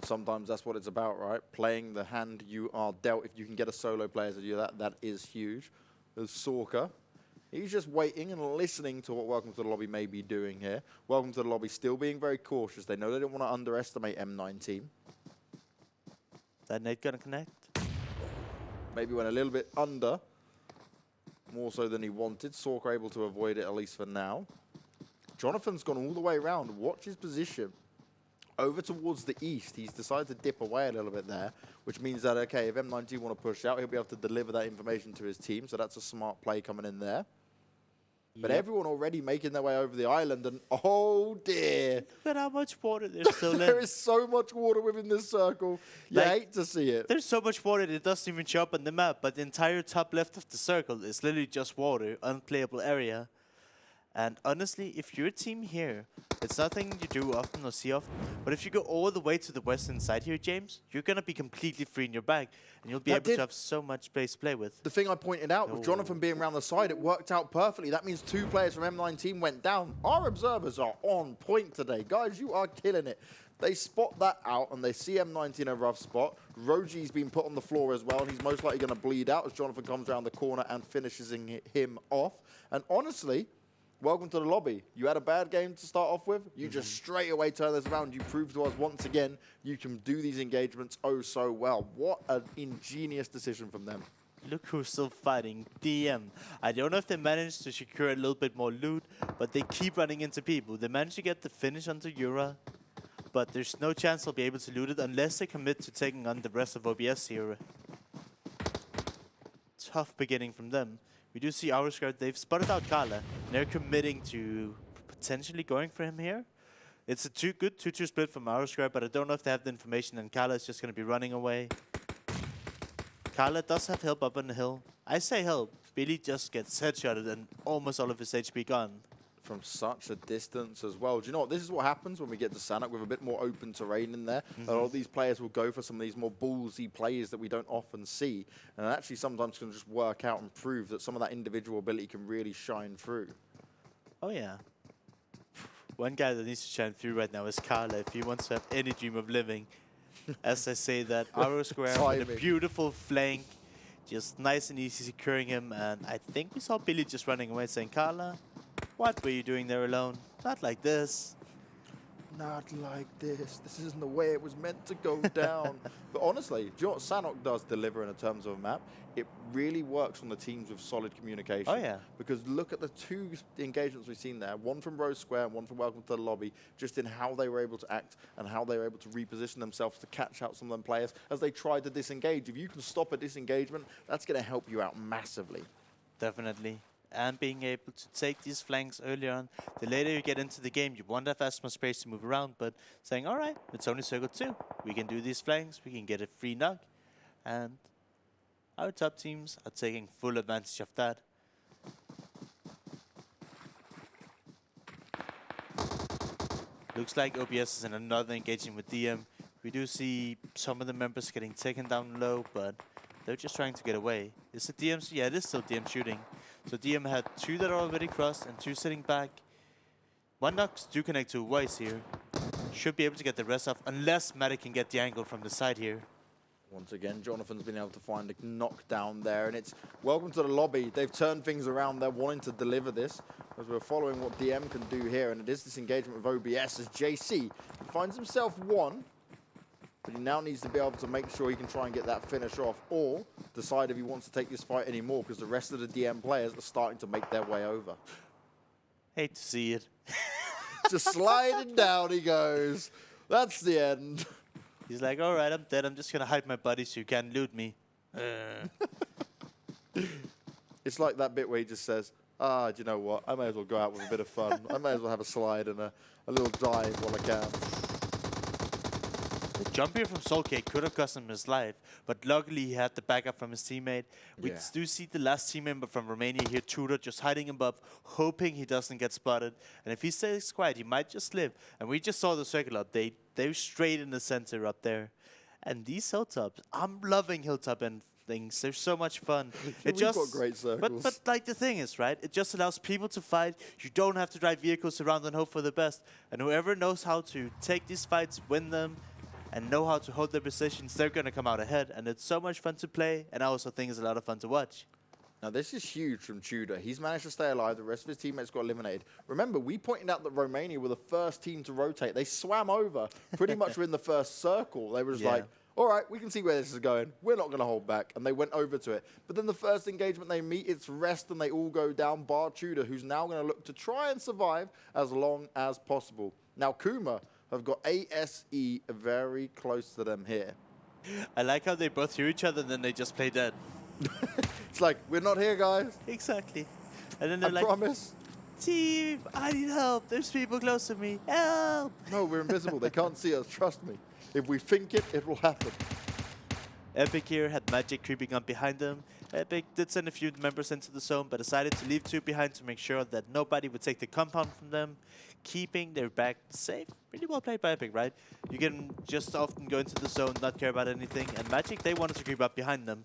And sometimes that's what it's about, right? Playing the hand you are dealt. If you can get a solo player to do that, that is huge. There's Sorka. He's just waiting and listening to what Welcome to the Lobby may be doing here. Welcome to the Lobby still being very cautious. They know they don't want to underestimate M19. That nade gonna connect? Maybe went a little bit under, more so than he wanted. Sorka able to avoid it, at least for now. Jonathan's gone all the way around. Watch his position. Over towards the east, he's decided to dip away a little bit there, which means that, okay, if M19 want to push out, he'll be able to deliver that information to his team, so that's a smart play coming in there. But everyone already making their way over the island, and oh dear. Look at how much water there's still There in. is so much water within this circle. You Like, hate to see it. There's so much water that it doesn't even show up on the map, but the entire top left of the circle is literally just water, unplayable area. And honestly, if you're a team here, it's nothing you do often or see often, but if you go all the way to the western side here, James, you're going to be completely free in your bag, and you'll be able to have so much space to play with. The thing I pointed out, with Jonathan being around the side, it worked out perfectly. That means 2 players from M19 went down. Our observers are on point today. Guys, you are killing it. They spot that out, and they see M19 in a rough spot. Roji's been put on the floor as well, and he's most likely going to bleed out as Jonathan comes around the corner and finishes him off. And honestly, welcome to the lobby. You had a bad game to start off with. You just straight away turn this around. You prove to us once again you can do these engagements oh so well. What an ingenious decision from them. Look who's still fighting, DM. I don't know if they managed to secure a little bit more loot, but they keep running into people. They managed to get the finish onto Yura, but there's no chance they'll be able to loot it unless they commit to taking on the rest of OBS here. Tough beginning from them. We do see Rosq, they've spotted out Kala, and they're committing to potentially going for him here. It's a good 2-2 split from Rosq, but I don't know if they have the information, and Kala is just going to be running away. Kala does have help up on the hill. I say help. Billy just gets headshotted and almost all of his HP gone. From such a distance as well. Do you know what? This is what happens when we get to Sanhok with a bit more open terrain in there. A lot of these players will go for some of these more ballsy plays that we don't often see. And actually sometimes can just work out and prove that some of that individual ability can really shine through. Oh, yeah. One guy that needs to shine through right now is Kala if he wants to have any dream of living. As I say that, Rosq with a beautiful flank, just nice and easy securing him. And I think we saw Billy just running away saying, Kala, what were you doing there alone? Not like this. Not like this. This isn't the way it was meant to go down. But honestly, do you know what Sanhok does deliver in terms of a map? It really works on the teams with solid communication. Oh, yeah. Because look at the 2 engagements we've seen there. One from Rosq and one from Welcome to the Lobby, just in how they were able to act and how they were able to reposition themselves to catch out some of them players as they tried to disengage. If you can stop a disengagement, that's going to help you out massively. Definitely. And being able to take these flanks earlier on. The later you get into the game, you won't have as much space to move around, but saying, all right, it's only circle 2. We can do these flanks, we can get a free knock. And our top teams are taking full advantage of that. Looks like OBS is in another engagement with DM. We do see some of the members getting taken down low, but they're just trying to get away. Is it DM? Yeah, it is still DM shooting. So DM had 2 that are already crossed and 2 sitting back. 1 knocks do connect to Wise here. Should be able to get the rest off, unless Matic can get the angle from the side here. Once again, Jonathan's been able to find a knockdown there, and it's welcome to the lobby. They've turned things around. They're wanting to deliver this, as we're following what DM can do here, and it is this engagement with OBS as JC finds himself 1, but he now needs to be able to make sure he can try and get that finish off, or decide if he wants to take this fight anymore, because the rest of the DM players are starting to make their way over. Hate to see it. Just sliding down he goes. That's the end. He's like, all right, I'm dead. I'm just going to hide my body so you can't loot me. It's like that bit where he just says, do you know what? I may as well go out with a bit of fun. I may as well have a slide and a little dive while I can. The jump here from Soulcake could have cost him his life, but luckily he had the backup from his teammate. We do see the last team member from Romania here, Tudor, just hiding above, hoping he doesn't get spotted. And if he stays quiet, he might just live. And we just saw the circle up. They're straight in the center up there. And these hilltops, I'm loving hilltop and things. They're so much fun. We've got great circles. But like the thing is, right? It just allows people to fight. You don't have to drive vehicles around and hope for the best. And whoever knows how to take these fights, win them, and know how to hold their positions, they're going to come out ahead. And it's so much fun to play, and I also think it's a lot of fun to watch. Now, this is huge from Tudor. He's managed to stay alive. The rest of his teammates got eliminated. Remember, we pointed out that Romania were the first team to rotate. They swam over pretty much within the first circle. They were just like, all right, we can see where this is going. We're not going to hold back. And they went over to it. But then the first engagement they meet, it's Rest, and they all go down, bar Tudor, who's now going to look to try and survive as long as possible. Now, Kuma have got ASE very close to them here. I like how they both hear each other, and then they just play dead. It's like, we're not here, guys. Exactly. And then they're I like, promise. team, I need help. There's people close to me. Help! No, we're invisible. They can't see us. Trust me. If we think it, it will happen. Epic here had Magic creeping up behind them. Epic did send a few members into the zone, but decided to leave 2 behind to make sure that nobody would take the compound from them, keeping their back safe. Really well played by Epic, right? You can just often go into the zone, not care about anything. And Magic, they wanted to creep up behind them.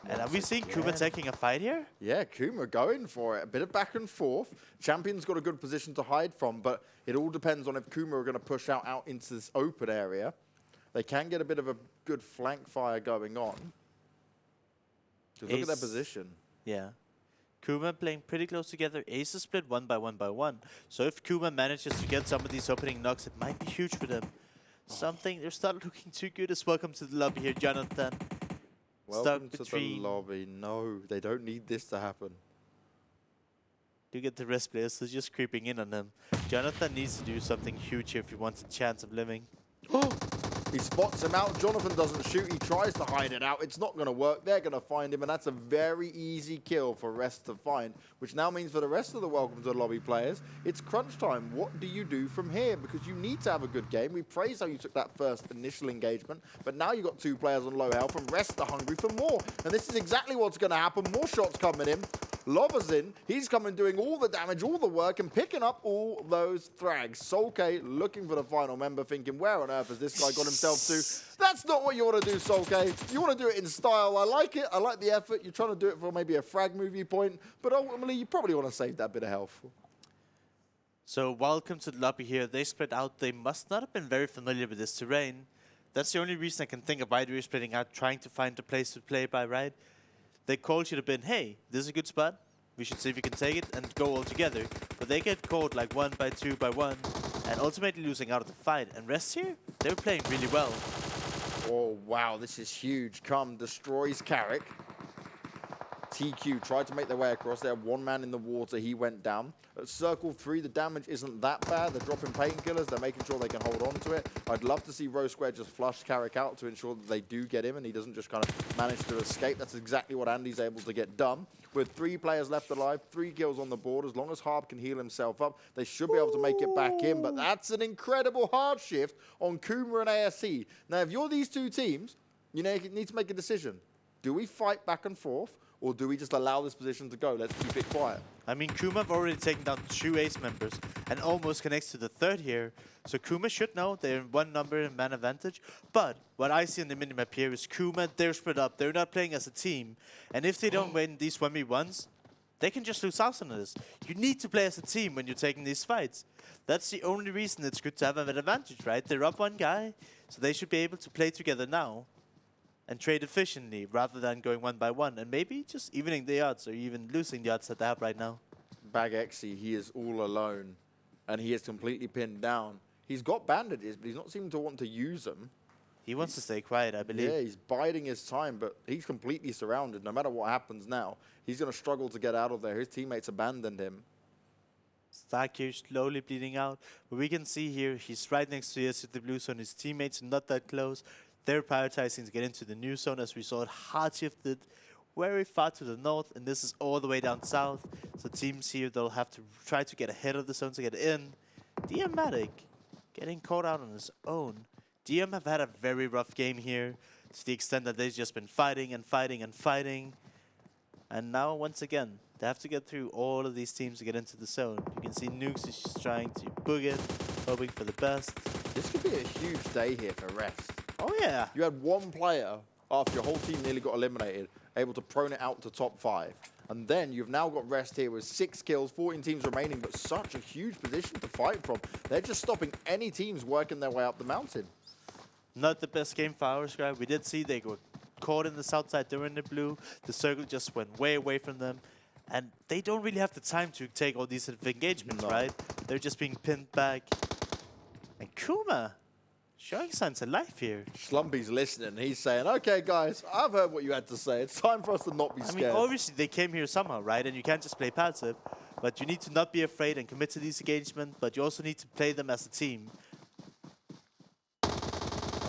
And are we seeing Kuma taking a fight here? Yeah, Kuma going for it. A bit of back and forth. Champion's got a good position to hide from, but it all depends on if Kuma are going to push out into this open area. They can get a bit of a good flank fire going on. Just look at their position. Yeah. Kuma playing pretty close together. Ace is split 1 by 1 by 1. So if Kuma manages to get some of these opening knocks, it might be huge for them. Something, they're not looking too good as welcome to the lobby here, Jonathan. Welcome to the lobby. No, they don't need this to happen. You get the rest players, so just creeping in on them. Jonathan needs to do something huge here if he wants a chance of living. He spots him out. Jonathan doesn't shoot. He tries to hide it out. It's not going to work. They're going to find him, and that's a very easy kill for Rest to find, which now means for the rest of the Welcome to the Lobby players, it's crunch time. What do you do from here? Because you need to have a good game. We praise how you took that first initial engagement, but now you've got 2 players on low health, and Rest are hungry for more. And this is exactly what's going to happen. More shots coming in. Lova's in. He's coming doing all the damage, all the work, and picking up all those frags. Solke looking for the final member, thinking, where on earth has this guy got himself to? That's not what you want to do, Solke. You want to do it in style. I like it. I like the effort. You're trying to do it for maybe a frag movie point, but ultimately, you probably want to save that bit of health. So welcome to the lobby here. They split out. They must not have been very familiar with this terrain. That's the only reason I can think of why they're splitting out, trying to find a place to play by, right? Their call should have been, hey, this is a good spot. We should see if we can take it and go all together. But they get caught like 1 by 2 by 1 and ultimately losing out of the fight. And Rest here, they're playing really well. Oh, wow, this is huge. Come, destroys Carrick. TQ tried to make their way across. They had 1 man in the water. He went down. At Circle 3, the damage isn't that bad. They're dropping painkillers. They're making sure they can hold on to it. I'd love to see Rosq just flush Carrick out to ensure that they do get him and he doesn't just kind of manage to escape. That's exactly what Andy's able to get done. With 3 players left alive, 3 kills on the board. As long as Harp can heal himself up, they should be able to make it back in. But that's an incredible hard shift on Kuma and ASE. Now, if you're these 2 teams, you need to make a decision. Do we fight back and forth? Or do we just allow this position to go? Let's keep it quiet. I mean, Kuma have already taken down 2 ace members and almost connects to the 3rd here. So Kuma should know they're in 1 number and man advantage. But what I see on the minimap here is Kuma, they're split up. They're not playing as a team. And if they don't win these 1v1s, they can just lose out on this. You need to play as a team when you're taking these fights. That's the only reason it's good to have an advantage, right? They're up 1 guy, so they should be able to play together now and trade efficiently rather than going 1 by 1 and maybe just evening the odds or even losing the odds that they have right now. Bagexy, he is all alone and he is completely pinned down. He's got bandages, but he's not seeming to want to use them. He wants to stay quiet, I believe. Yeah, he's biding his time, but he's completely surrounded. No matter what happens now, he's going to struggle to get out of there. His teammates abandoned him. Stark here slowly bleeding out. But we can see here, he's right next to the blue zone. His teammates are not that close. They're prioritizing to get into the new zone, as we saw it hard shifted very far to the north, and this is all the way down south. So teams here, they'll have to try to get ahead of the zone to get in. DM getting caught out on his own. DM have had a very rough game here, to the extent that they've just been fighting and fighting and fighting. And now, once again, they have to get through all of these teams to get into the zone. You can see Nukes is just trying to book it, hoping for the best. This could be a huge day here for Rest. Oh yeah. You had 1 player, after your whole team nearly got eliminated, able to prone it out to top 5. And then you've now got Rest here with 6 kills, 14 teams remaining, but such a huge position to fight from. They're just stopping any teams working their way up the mountain. Not the best game for our squad. We did see they were caught in the south side, they were in the blue. The circle just went way away from them. And they don't really have the time to take all these engagements, right? They're just being pinned back. And Kuma showing signs of life here. Slumpy's listening. He's saying, okay, guys, I've heard what you had to say. It's time for us to not be scared. I mean, obviously, they came here somehow, right? And you can't just play passive. But you need to not be afraid and commit to these engagements. But you also need to play them as a team.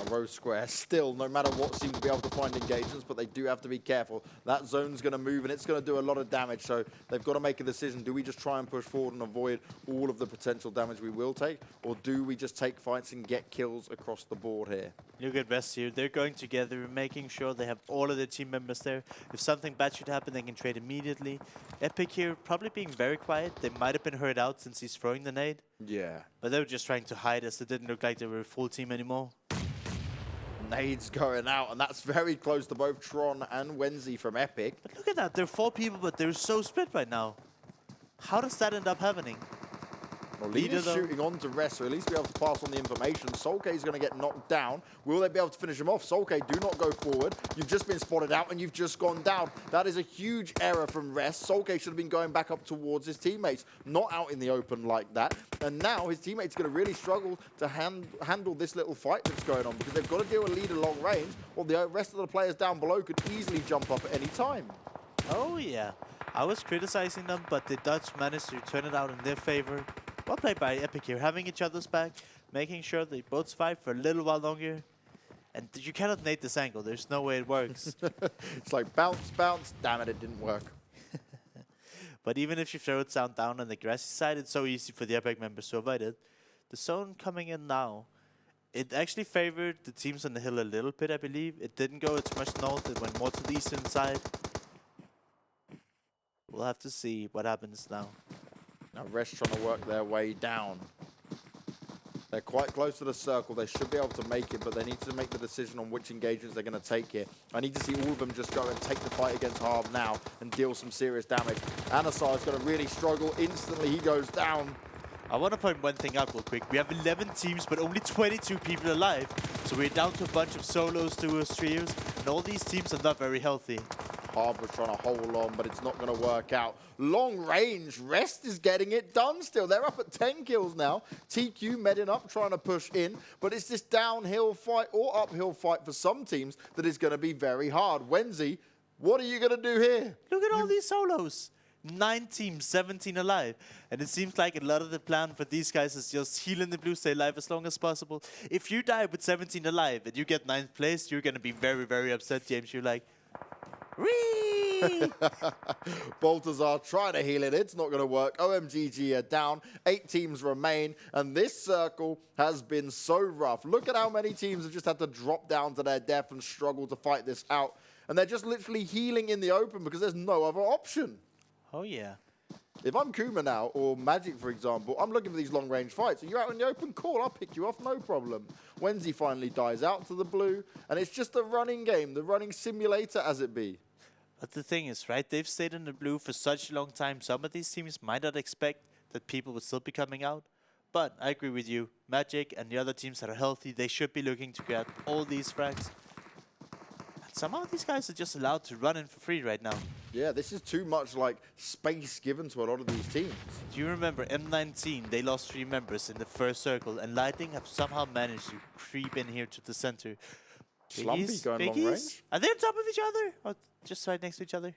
Rosq still, no matter what, seem to be able to find engagements, but they do have to be careful. That zone's going to move, and it's going to do a lot of damage, so they've got to make a decision. Do we just try and push forward and avoid all of the potential damage we will take, or do we just take fights and get kills across the board here? Look at Rest here. They're going together, making sure they have all of their team members there. If something bad should happen, they can trade immediately. Epic here probably being very quiet. They might have been heard out since he's throwing the nade. Yeah. But they were just trying to hide us. It didn't look like they were a full team anymore. Nades going out, and that's very close to both Tron and Wenzi from Epic. But look at that. There are 4 people, but they're so split right now. How does that end up happening? Well, Leader's shooting on to Rest, so at least be able to pass on the information. Solke is going to get knocked down. Will they be able to finish him off? Solke, do not go forward. You've just been spotted out, and you've just gone down. That is a huge error from Rest. Solke should have been going back up towards his teammates, not out in the open like that. And now his teammates are going to really struggle to handle this little fight that's going on, because they've got to deal with Leader long range, or the rest of the players down below could easily jump up at any time. Oh, yeah. I was criticizing them, but the Dutch managed to turn it out in their favor. Well played by Epic here, having each other's back, making sure they both survive for a little while longer. And you cannot nade this angle, there's no way it works. It's like bounce, bounce, damn it, it didn't work. But even if you throw it down on the grassy side, it's so easy for the Epic members to avoid it. The zone coming in now, it actually favored the teams on the hill a little bit, I believe. It didn't go too much north, it went more to the eastern side. We'll have to see what happens now. Now Rest trying to work their way down. They're quite close to the circle. They should be able to make it, but they need to make the decision on which engagements they're going to take here. I need to see all of them just go and take the fight against Harb now and deal some serious damage. Anasar is going to really struggle. Instantly, he goes down. I want to point one thing out real quick. We have 11 teams, but only 22 people alive. So we're down to a bunch of solos, duos, trios, and all these teams are not very healthy. Harbour trying to hold on, but it's not going to work out. Long range, Rest is getting it done still. They're up at 10 kills now. TQ medding up, trying to push in, but it's this downhill fight or uphill fight for some teams that is going to be very hard. Wenzi, what are you going to do here? Look at all these solos. 9 teams, 17 alive. And it seems like a lot of the plan for these guys is just heal in the blue, stay alive as long as possible. If you die with 17 alive and you get 9th place, you're going to be very, very upset, James. You're like, whee! Baltazar trying to heal it. It's not going to work. OMGG are down. 8 teams remain. And this circle has been so rough. Look at how many teams have just had to drop down to their death and struggle to fight this out. And they're just literally healing in the open because there's no other option. Oh, yeah. If I'm Kuma now, or Magic, for example, I'm looking for these long-range fights. Are you out in the open? Cool, I'll pick you off, no problem. Wenzi finally dies out to the blue, and it's just a running game, the running simulator as it be. But the thing is, right, they've stayed in the blue for such a long time. Some of these teams might not expect that people would still be coming out. But I agree with you. Magic and the other teams that are healthy, they should be looking to get all these frags. And somehow these guys are just allowed to run in for free right now. Yeah, this is too much like space given to a lot of these teams. Do you remember M19? They lost 3 members in the first circle, and Lightning have somehow managed to creep in here to the center. Slumpy going long range. Are they on top of each other? Or just right next to each other?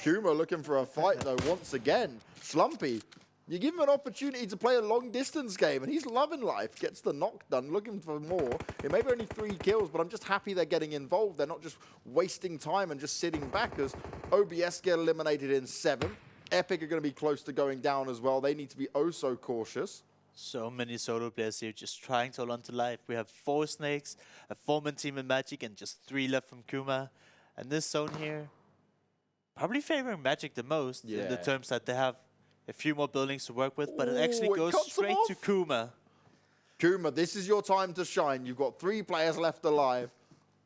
Kuma looking for a fight though once again. Slumpy, you give him an opportunity to play a long distance game and he's loving life. Gets the knock done, looking for more. It may be only 3 kills, but I'm just happy they're getting involved. They're not just wasting time and just sitting back as OBS get eliminated in 7. Epic are going to be close to going down as well. They need to be oh so cautious. So many solo players here just trying to hold on to life. We have 4 snakes, a 4-man team in Magic, and just 3 left from Kuma. And this zone here, probably favoring Magic the most in the terms that they have a few more buildings to work with, but it actually goes straight to Kuma. Kuma, this is your time to shine. You've got 3 players left alive.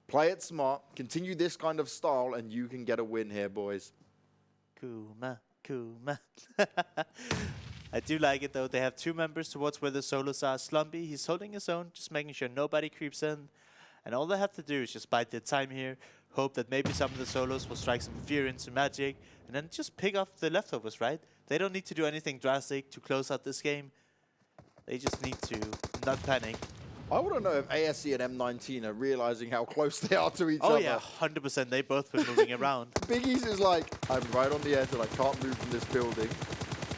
Play it smart, continue this kind of style, and you can get a win here, boys. Kuma, Kuma. I do like it though. They have 2 members towards where the solos are. Slumpy, he's holding his own, just making sure nobody creeps in. And all they have to do is just bide their time here, hope that maybe some of the solos will strike some fear into Magic, and then just pick off the leftovers, right? They don't need to do anything drastic to close out this game. They just need to not panic. I want to know if ASC and M19 are realizing how close they are to each other. Oh yeah, 100%. They both been moving around. Biggies is like, I'm right on the edge and I can't move from this building.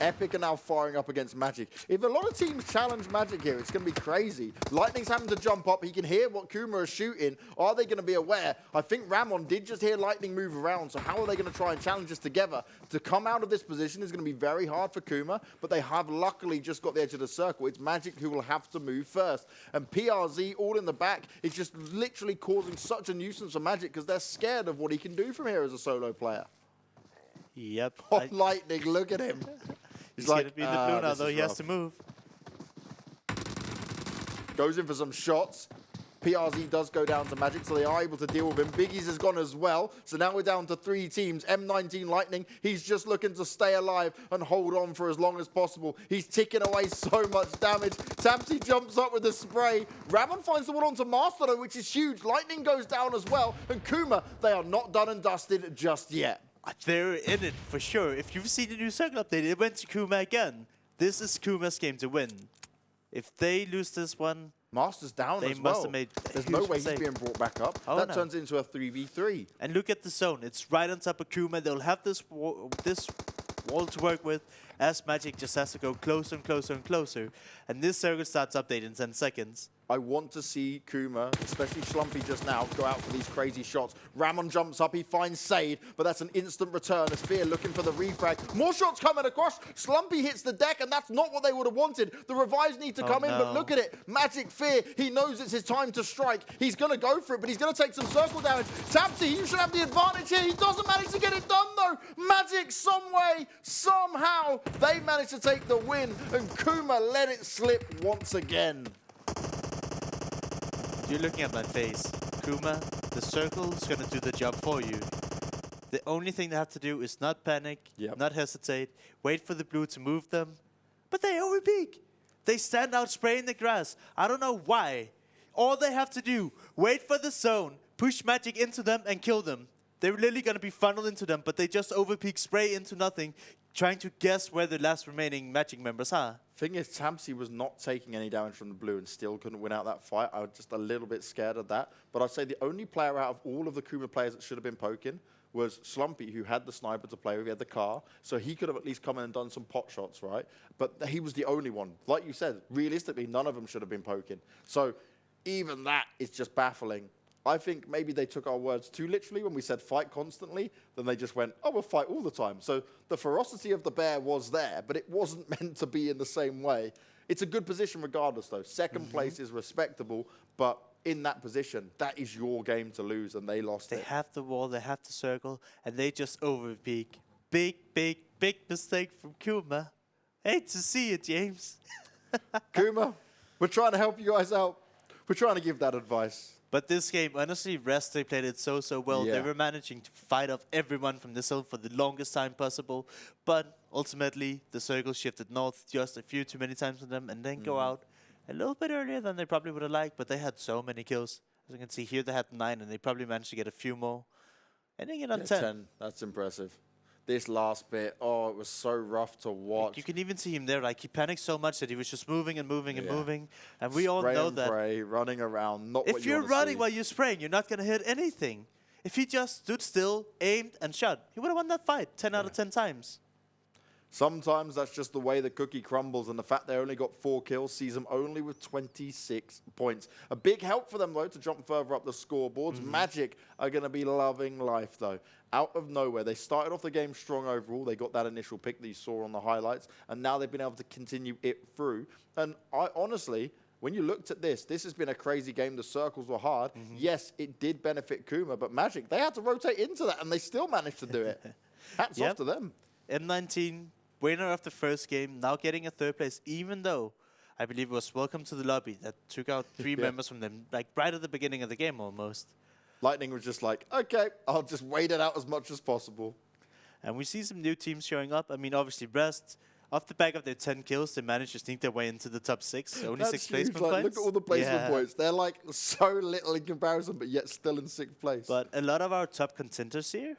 Epic are now firing up against Magic. If a lot of teams challenge Magic here, it's going to be crazy. Lightning's having to jump up. He can hear what Kuma is shooting. Are they going to be aware? I think Ramon did just hear Lightning move around, so how are they going to try and challenge us together? To come out of this position is going to be very hard for Kuma, but they have luckily just got the edge of the circle. It's Magic who will have to move first. And PRZ, all in the back, is just literally causing such a nuisance for Magic because they're scared of what he can do from here as a solo player. Yep. Oh, Lightning, look at him. He's like, gonna be in the blue now, though. He has to move. Goes in for some shots. PRZ does go down to Magic, so they are able to deal with him. Biggies has gone as well, so now we're down to 3 teams. M19 Lightning, he's just looking to stay alive and hold on for as long as possible. He's ticking away so much damage. Tamsi jumps up with the spray. Ramon finds the one onto Master, though, which is huge. Lightning goes down as well, and Kuma, they are not done and dusted just yet. They're in it for sure. If you've seen the new circle update, it went to Kuma again. This is Kuma's game to win. If they lose this one, Master's down they as must well. have made There's no way he's being brought back up. Oh, that no. turns into a 3v3. And look at the zone. It's right on top of Kuma. They'll have this wall to work with as Magic just has to go closer and closer and closer. And this circle starts updating in 10 seconds. I want to see Kuma, especially Schlumpy just now, go out for these crazy shots. Ramon jumps up, he finds Sade, but that's an instant return as Fear looking for the refrag. More shots coming across. Slumpy hits the deck, and that's not what they would have wanted. The revives need to come in, but look at it. Magic Fear, he knows it's his time to strike. He's going to go for it, but he's going to take some circle damage. Tamsi, you should have the advantage here. He doesn't manage to get it done, though. Magic, some way, somehow, they managed to take the win, and Kuma let it slip once again. You're looking at my face. Kuma, the circle's gonna do the job for you. The only thing they have to do is not panic, not hesitate, wait for the blue to move them. But they overpeak. They stand out spraying the grass. I don't know why. All they have to do, wait for the zone, push Magic into them and kill them. They're literally gonna be funneled into them, but they just overpeak, spray into nothing, trying to guess where the last remaining Magic members are. Thing is, Tamsi was not taking any damage from the blue and still couldn't win out that fight. I was just a little bit scared of that. But I'd say the only player out of all of the Kuma players that should have been poking was Slumpy, who had the sniper to play with. He had the car, so he could have at least come in and done some pot shots, right? But he was the only one. Like you said, realistically, none of them should have been poking. So even that is just baffling. I think maybe they took our words too literally when we said fight constantly. Then they just went, oh, we'll fight all the time. So the ferocity of the bear was there, but it wasn't meant to be in the same way. It's a good position regardless, though. Second place is respectable, but in that position, that is your game to lose, and they lost it. They have the wall, they have the circle, and they just overpeak. Big, big, big mistake from Kuma. Hate to see it, James. Kuma, we're trying to help you guys out. We're trying to give that advice. But this game, honestly, Rosq, they played it so well. Yeah. They were managing to fight off everyone from the zone for the longest time possible. But ultimately, the circle shifted north just a few too many times for them and then go out a little bit earlier than they probably would have liked. But they had so many kills. As you can see here, they had 9, and they probably managed to get a few more. Ending it on 10. That's impressive. This last bit, oh, it was so rough to watch. You can even see him there, like he panicked so much that he was just moving and moving and moving. And we all Spray know and that pray, running around, not what if you you're wanna running see. while you're spraying, you're not going to hit anything. If he just stood still, aimed, and shot, he would have won that fight 10 out of 10 times. Sometimes that's just the way the cookie crumbles, and the fact they only got 4 kills sees them only with 26 points. A big help for them, though, to jump further up the scoreboards. Magic are going to be loving life, though. Out of nowhere, they started off the game strong overall. They got that initial pick that you saw on the highlights, and now they've been able to continue it through. And I honestly, when you looked at this has been a crazy game. The circles were hard. Yes, it did benefit Kuma, but Magic, they had to rotate into that, and they still managed to do it. Hats off to them. M19, winner of the first game, now getting a 3rd place, even though I believe it was Welcome to the Lobby that took out 3 members from them, like right at the beginning of the game almost. Lightning was just like, okay, I'll just wait it out as much as possible. And we see some new teams showing up. I mean, obviously, Rosq off the back of their 10 kills, they managed to sneak their way into the top 6. Only 6 huge. placement Like, points. look at all the placement Yeah. points. They're like so little in comparison, but yet still in 6th place. But a lot of our top contenders here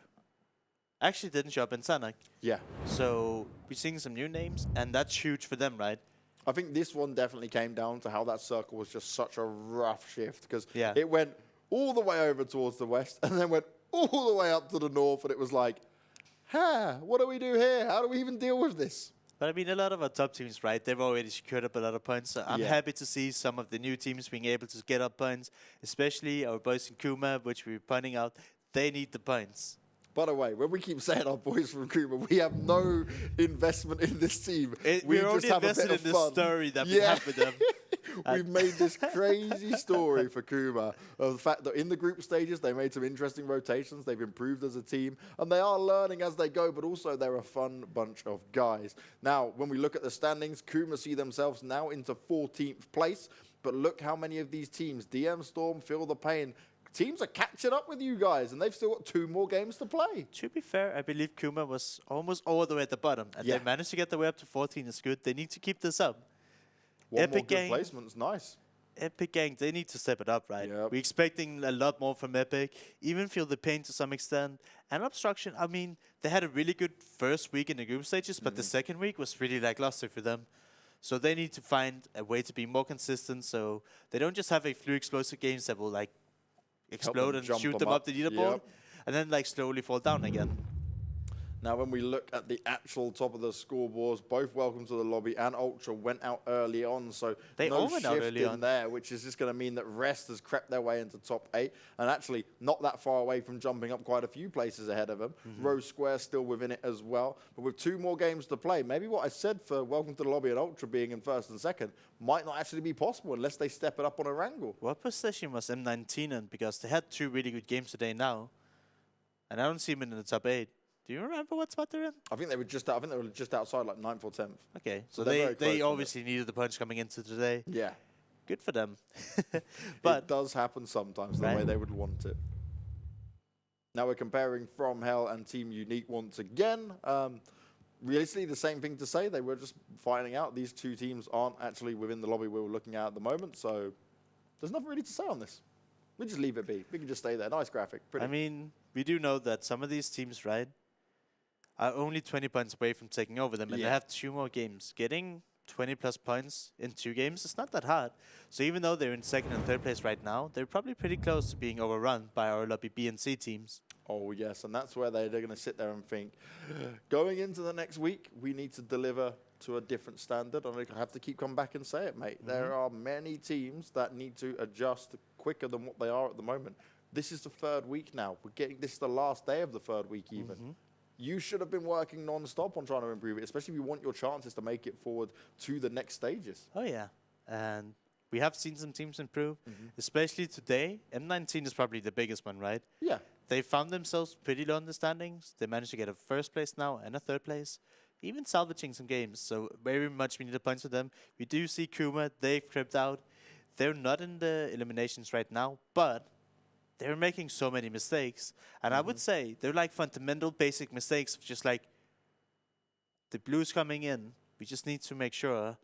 actually didn't show up in Sanhok. yeah. So we're seeing some new names, and that's huge for them, right? I think this one definitely came down to how that circle was just such a rough shift because Yeah. it went all the way over towards the west and then went all the way up to the north, and it was like, what do we do here? How do we even deal with this? But I mean, a lot of our top teams, right, they've already secured up a lot of points. So I'm Yeah. happy to see some of the new teams being able to get up points, especially our boys in Kuma, which we were pointing out. They need the points. By the way, when we keep saying our boys from Kuma, we have no investment in this team. We're already have a invested bit in of the fun. story that we Yeah. have with them. We've made this crazy story for Kuma of the fact that in the group stages, they made some interesting rotations. They've improved as a team, and they are learning as they go, but also they're a fun bunch of guys. Now, when we look at the standings, Kuma see themselves now into 14th place, but look how many of these teams, DMStorm, FeelThePain, teams are catching up with you guys, and they've still got 2 more games to play. To be fair, I believe Kuma was almost all the way at the bottom, and Yeah. they managed to get the way up to 14. It's good. They need to keep this up. One more good EpicGang. placement's nice. EpicGang, they need to step it up, right? Yep. We're expecting a lot more from Epic, even FeelThePain to some extent. And Obstruction, I mean, they had a really good first week in the group stages, but the second week was really lackluster for them. So they need to find a way to be more consistent, so they don't just have a few explosive games that will like explode and jump shoot them them up up. the leaderboard, Yep. and then like slowly fall down again. Now, when we look at the actual top of the scoreboards, both Welcome to the Lobby and Ultra went out early on, so They no all went out shift early in on. there, which is just going to mean that Rest has crept their way into top 8, and actually not that far away from jumping up quite a few places ahead of them. Rosq still within it as well, but with 2 more games to play, maybe what I said for Welcome to the Lobby and Ultra being in 1st and 2nd might not actually be possible unless they step it up on Erangel. What position was M19 in? Because they had 2 really good games today now, and I don't see them in the top 8. Do you remember what spot they're in? I think they were just outside like 9th or 10th. Okay, so they're very they close on it. obviously needed the punch coming into today. Yeah. Good for them. It But does happen sometimes the Right. way they would want it. Now we're comparing FromHell and Team Unique once again. Realistically, the same thing to say. They were just finding out these 2 teams aren't actually within the lobby we were looking at the moment. So there's nothing really to say on this. We just leave it be. We can just stay there. Nice graphic. Pretty. I mean, we do know that some of these teams, right, are only 20 points away from taking over them, and they Yeah. have 2 more games. Getting 20 plus points in 2 games is not that hard. So even though they're in 2nd and 3rd place right now, they're probably pretty close to being overrun by our lobby B and C teams. Oh, yes. And that's where they're going to sit there and think, going into the next week, we need to deliver to a different standard. And I have to keep coming back and say it, mate. There are many teams that need to adjust quicker than what they are at the moment. This is the 3rd week now. This is the last day of the 3rd week even. You should have been working non-stop on trying to improve it, especially if you want your chances to make it forward to the next stages. Oh, yeah. And we have seen some teams improve, especially today. M19 is probably the biggest one, right? Yeah. They found themselves pretty low in the standings. They managed to get a 1st place now and a 3rd place, even salvaging some games. So very much we need a point for them. We do see Kuma. They've crept out. They're not in the eliminations right now, but they're making so many mistakes. And I would say they're like fundamental basic mistakes of just like the blue's coming in. We just need to make sure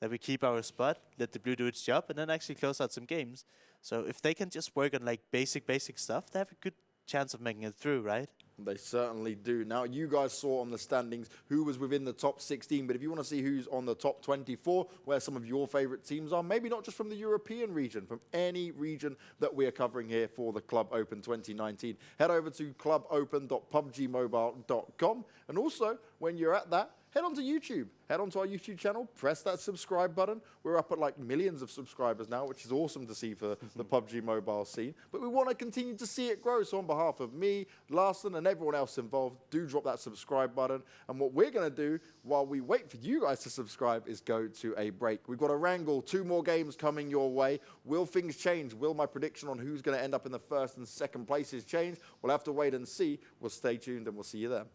that we keep our spot, let the blue do its job, and then actually close out some games. So if they can just work on like basic stuff, they have a good chance of making it through, right? They certainly do. Now, you guys saw on the standings who was within the top 16, but if you want to see who's on the top 24, where some of your favorite teams are, maybe not just from the European region, from any region that we are covering here for the Club Open 2019, head over to clubopen.pubgmobile.com. And also, when you're at that, head onto YouTube. Head onto our YouTube channel, press that subscribe button. We're up at like millions of subscribers now, which is awesome to see for the PUBG Mobile scene. But we want to continue to see it grow. So on behalf of me, Larson, and everyone else involved, do drop that subscribe button. And what we're going to do while we wait for you guys to subscribe is go to a break. We've got Erangel, 2 more games coming your way. Will things change? Will my prediction on who's going to end up in the 1st and 2nd places change? We'll have to wait and see. We'll stay tuned and we'll see you then.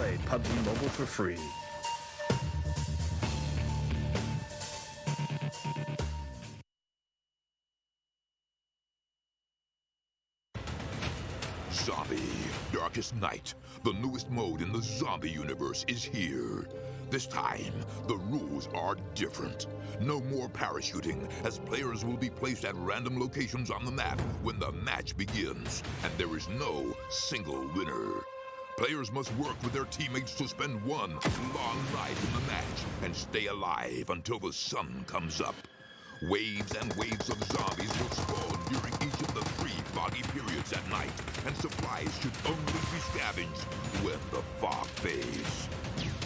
Play PUBG Mobile for free. Zombie, Darkest Night, the newest mode in the zombie universe is here. This time, the rules are different. No more parachuting, as players will be placed at random locations on the map when the match begins, and there is no single winner. Players must work with their teammates to spend one long night in the match and stay alive until the sun comes up. Waves and waves of zombies will spawn during each of the 3 foggy periods at night, and supplies should only be scavenged when the fog fades.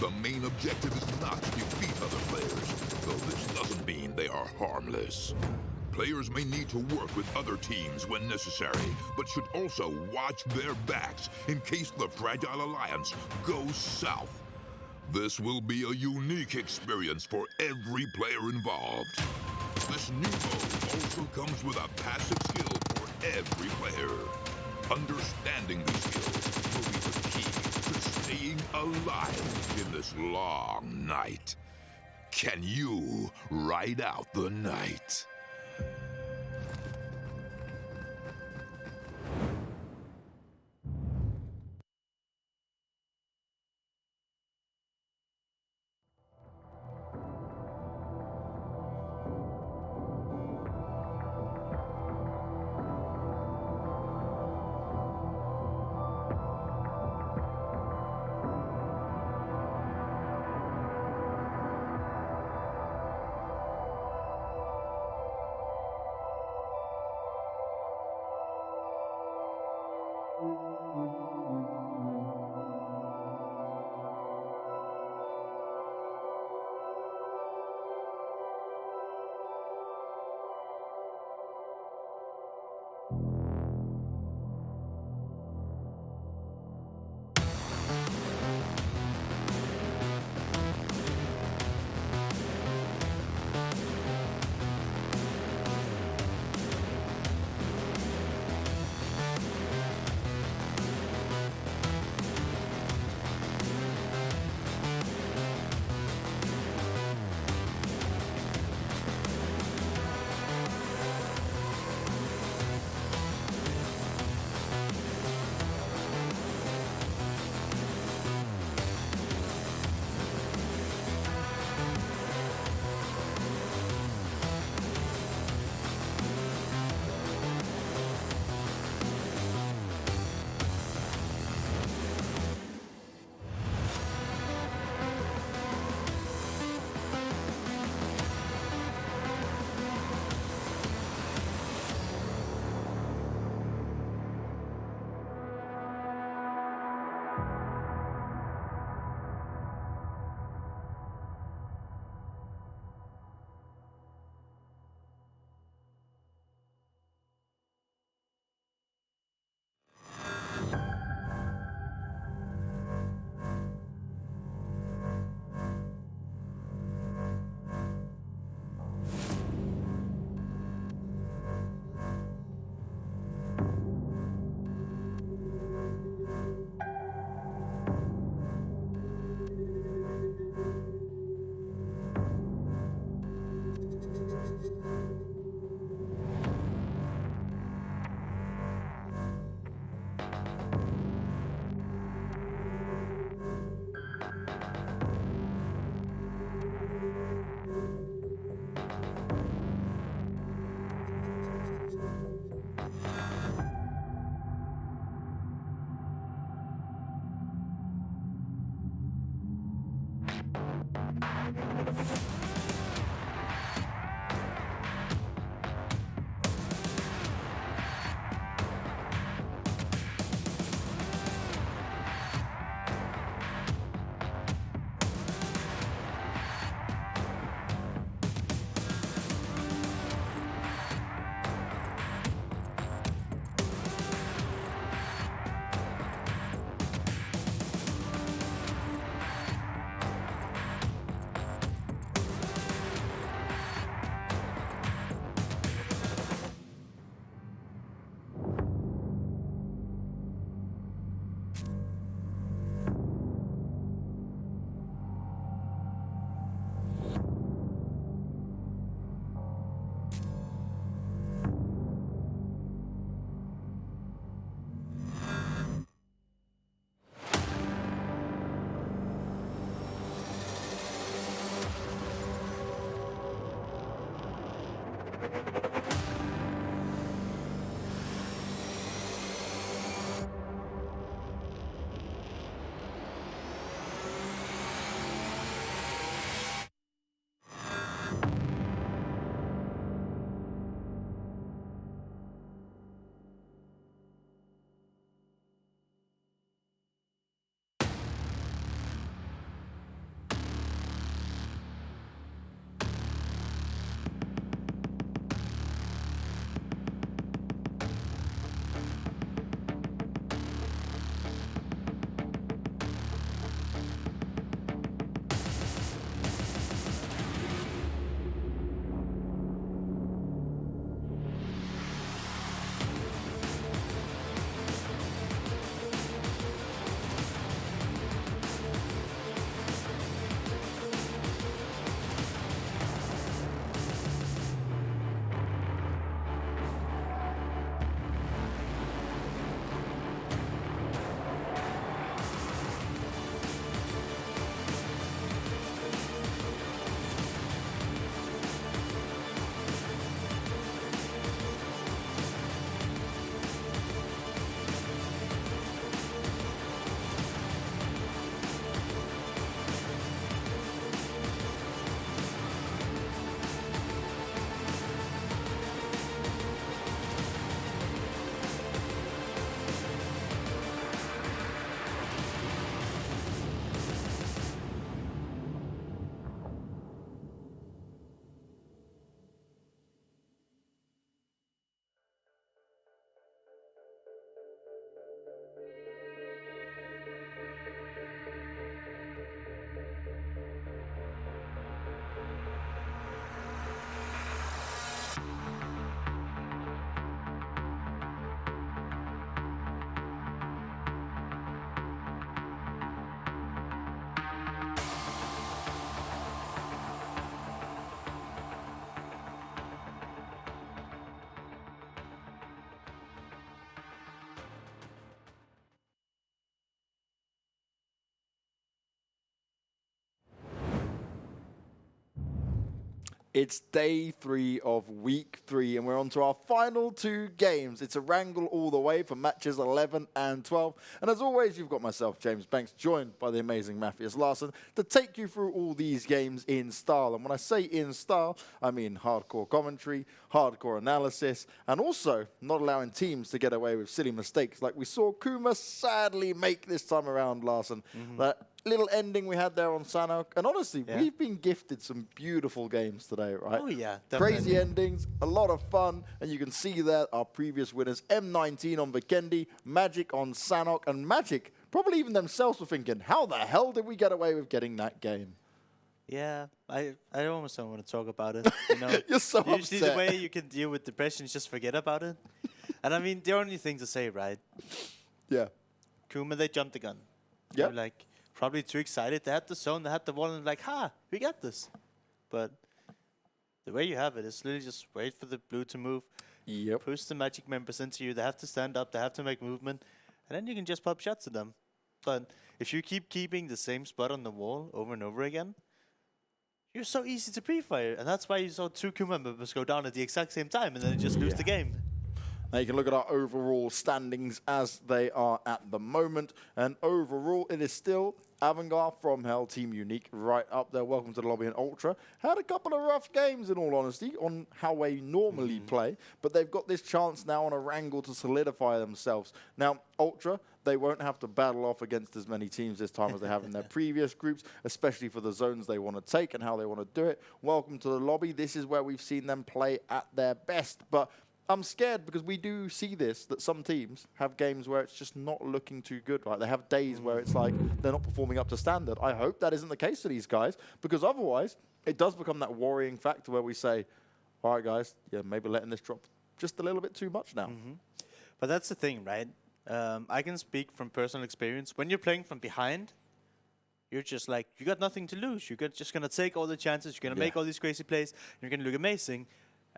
The main objective is not to defeat other players, though this doesn't mean they are harmless. Players may need to work with other teams when necessary, but should also watch their backs in case the Fragile Alliance goes south. This will be a unique experience for every player involved. This new mode also comes with a passive skill for every player. Understanding these skills will be the key to staying alive in this long night. Can you ride out the night? It's day 3 of week 3, and we're on to our final 2 games. It's Erangel all the way for matches 11 and 12. And as always, you've got myself, James Banks, joined by the amazing Matthias Larsson to take you through all these games in style. And when I say in style, I mean hardcore commentary, hardcore analysis, and also not allowing teams to get away with silly mistakes like we saw Kuma sadly make this time around, Larsson. That little ending we had there on Sanhok. And honestly, we've been gifted some beautiful games today, right? Oh, yeah, Crazy definitely. endings, a lot of fun, and you can see there our previous winners, M19 on Vikendi, Magic on Sanhok, and Magic probably even themselves were thinking, how the hell did we get away with getting that game? Yeah, I almost don't want to talk about it. You know, You're so usually upset. the way you can deal with depression is just forget about it. And I mean, the only thing to say, right? Yeah. Kuma, they jumped the gun. Yep. They were like probably too excited. They had the zone, they had the wall, and like, ha, we got this. But the way you have it is literally just wait for the blue to move. Yep. Push the Magic members into you. They have to stand up. They have to make movement. And then you can just pop shots at them. But if you keep keeping the same spot on the wall over and over again, you're so easy to pre-fire. And that's why you saw 2 Kuma members go down at the exact same time and then just lose the game. Now you can look at our overall standings as they are at the moment. And overall, it is still Avangar, FromHell, Team Unique right up there. Welcome to the lobby in Ultra. Had a couple of rough games, in all honesty, on how they normally play. But they've got this chance now on Erangel to solidify themselves. Now, Ultra, they won't have to battle off against as many teams this time as they have in their previous groups, especially for the zones they want to take and how they want to do it. Welcome to the lobby. This is where we've seen them play at their best. But I'm scared because we do see this, that some teams have games where it's just not looking too good, right? They have days where it's like they're not performing up to standard. I hope that isn't the case for these guys, because otherwise it does become that worrying factor where we say, all right, guys, yeah, maybe letting this drop just a little bit too much now. But that's the thing, right? I can speak from personal experience. When you're playing from behind, you're just like, you got nothing to lose. You're just going to take all the chances. You're going to make all these crazy plays. You're going to look amazing.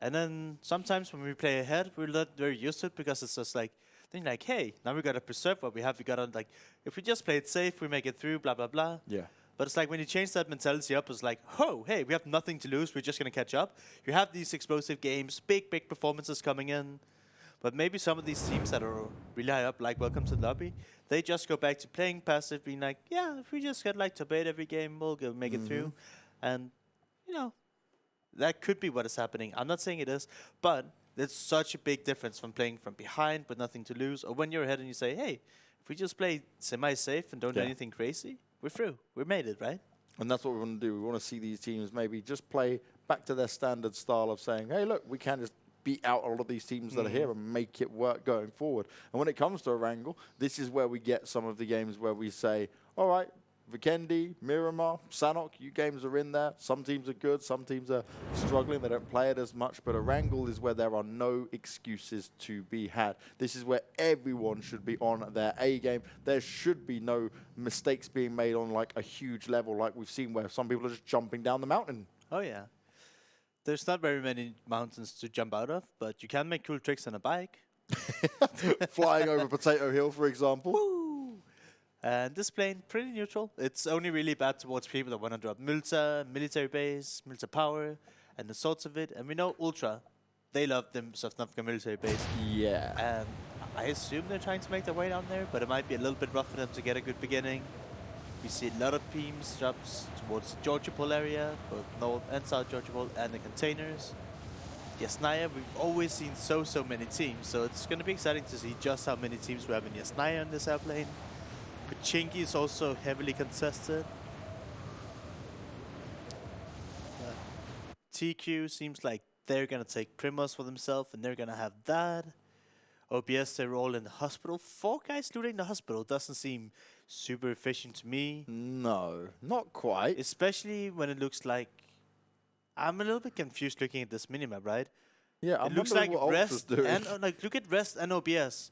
And then sometimes when we play ahead, we're not very used to it because it's just like, then you're like, hey, now we got to preserve what we have. We got to, like, if we just play it safe, we make it through, blah, blah, blah. Yeah. But it's like when you change that mentality up, it's like, oh, hey, we have nothing to lose. We're just going to catch up. You have these explosive games, big performances coming in. But maybe some of these teams that are really high up, like Welcome to the Lobby, they just go back to playing passive, being like, yeah, if we just get like to bait every game, we'll go make it through. And, you know, that could be what is happening. I'm not saying it is, but there's such a big difference from playing from behind with nothing to lose, or when you're ahead and you say, hey, if we just play semi-safe and don't do anything crazy, we're through. We made it, right? And that's what we want to do. We want to see these teams maybe just play back to their standard style of saying, hey, look, we can just beat out a lot of these teams that are here and make it work going forward. And when it comes to Erangel, this is where we get some of the games where we say, all right, Vikendi, Miramar, Sanhok, you games are in there. Some teams are good, some teams are struggling. They don't play it as much. But Erangel is where there are no excuses to be had. This is where everyone should be on their A game. There should be no mistakes being made on like a huge level like we've seen where some people are just jumping down the mountain. Oh, yeah. There's not very many mountains to jump out of, but you can make cool tricks on a bike. Flying over Potato Hill, for example. And this plane, pretty neutral. It's only really bad towards people that want to drop military base, military power, and the sorts of it. And we know Ultra, they love themselves not a military base. Yeah. And I assume they're trying to make their way down there, but it might be a little bit rough for them to get a good beginning. We see a lot of teams drops towards the Georgia Pole area, both North and South Georgia Pole, and the containers. Yasnaya, we've always seen so many teams, so it's going to be exciting to see just how many teams we have in Yasnaya on this airplane. Pachinki is also heavily contested. TQ seems like they're going to take Primos for themselves, and they're going to have that. OBS, they're all in the hospital. 4 guys looting the hospital doesn't seem super efficient to me. No, not quite. Especially when it looks like... I'm a little bit confused looking at this minimap, right? Yeah, It looks like Rest and... like, look at Rest and OBS.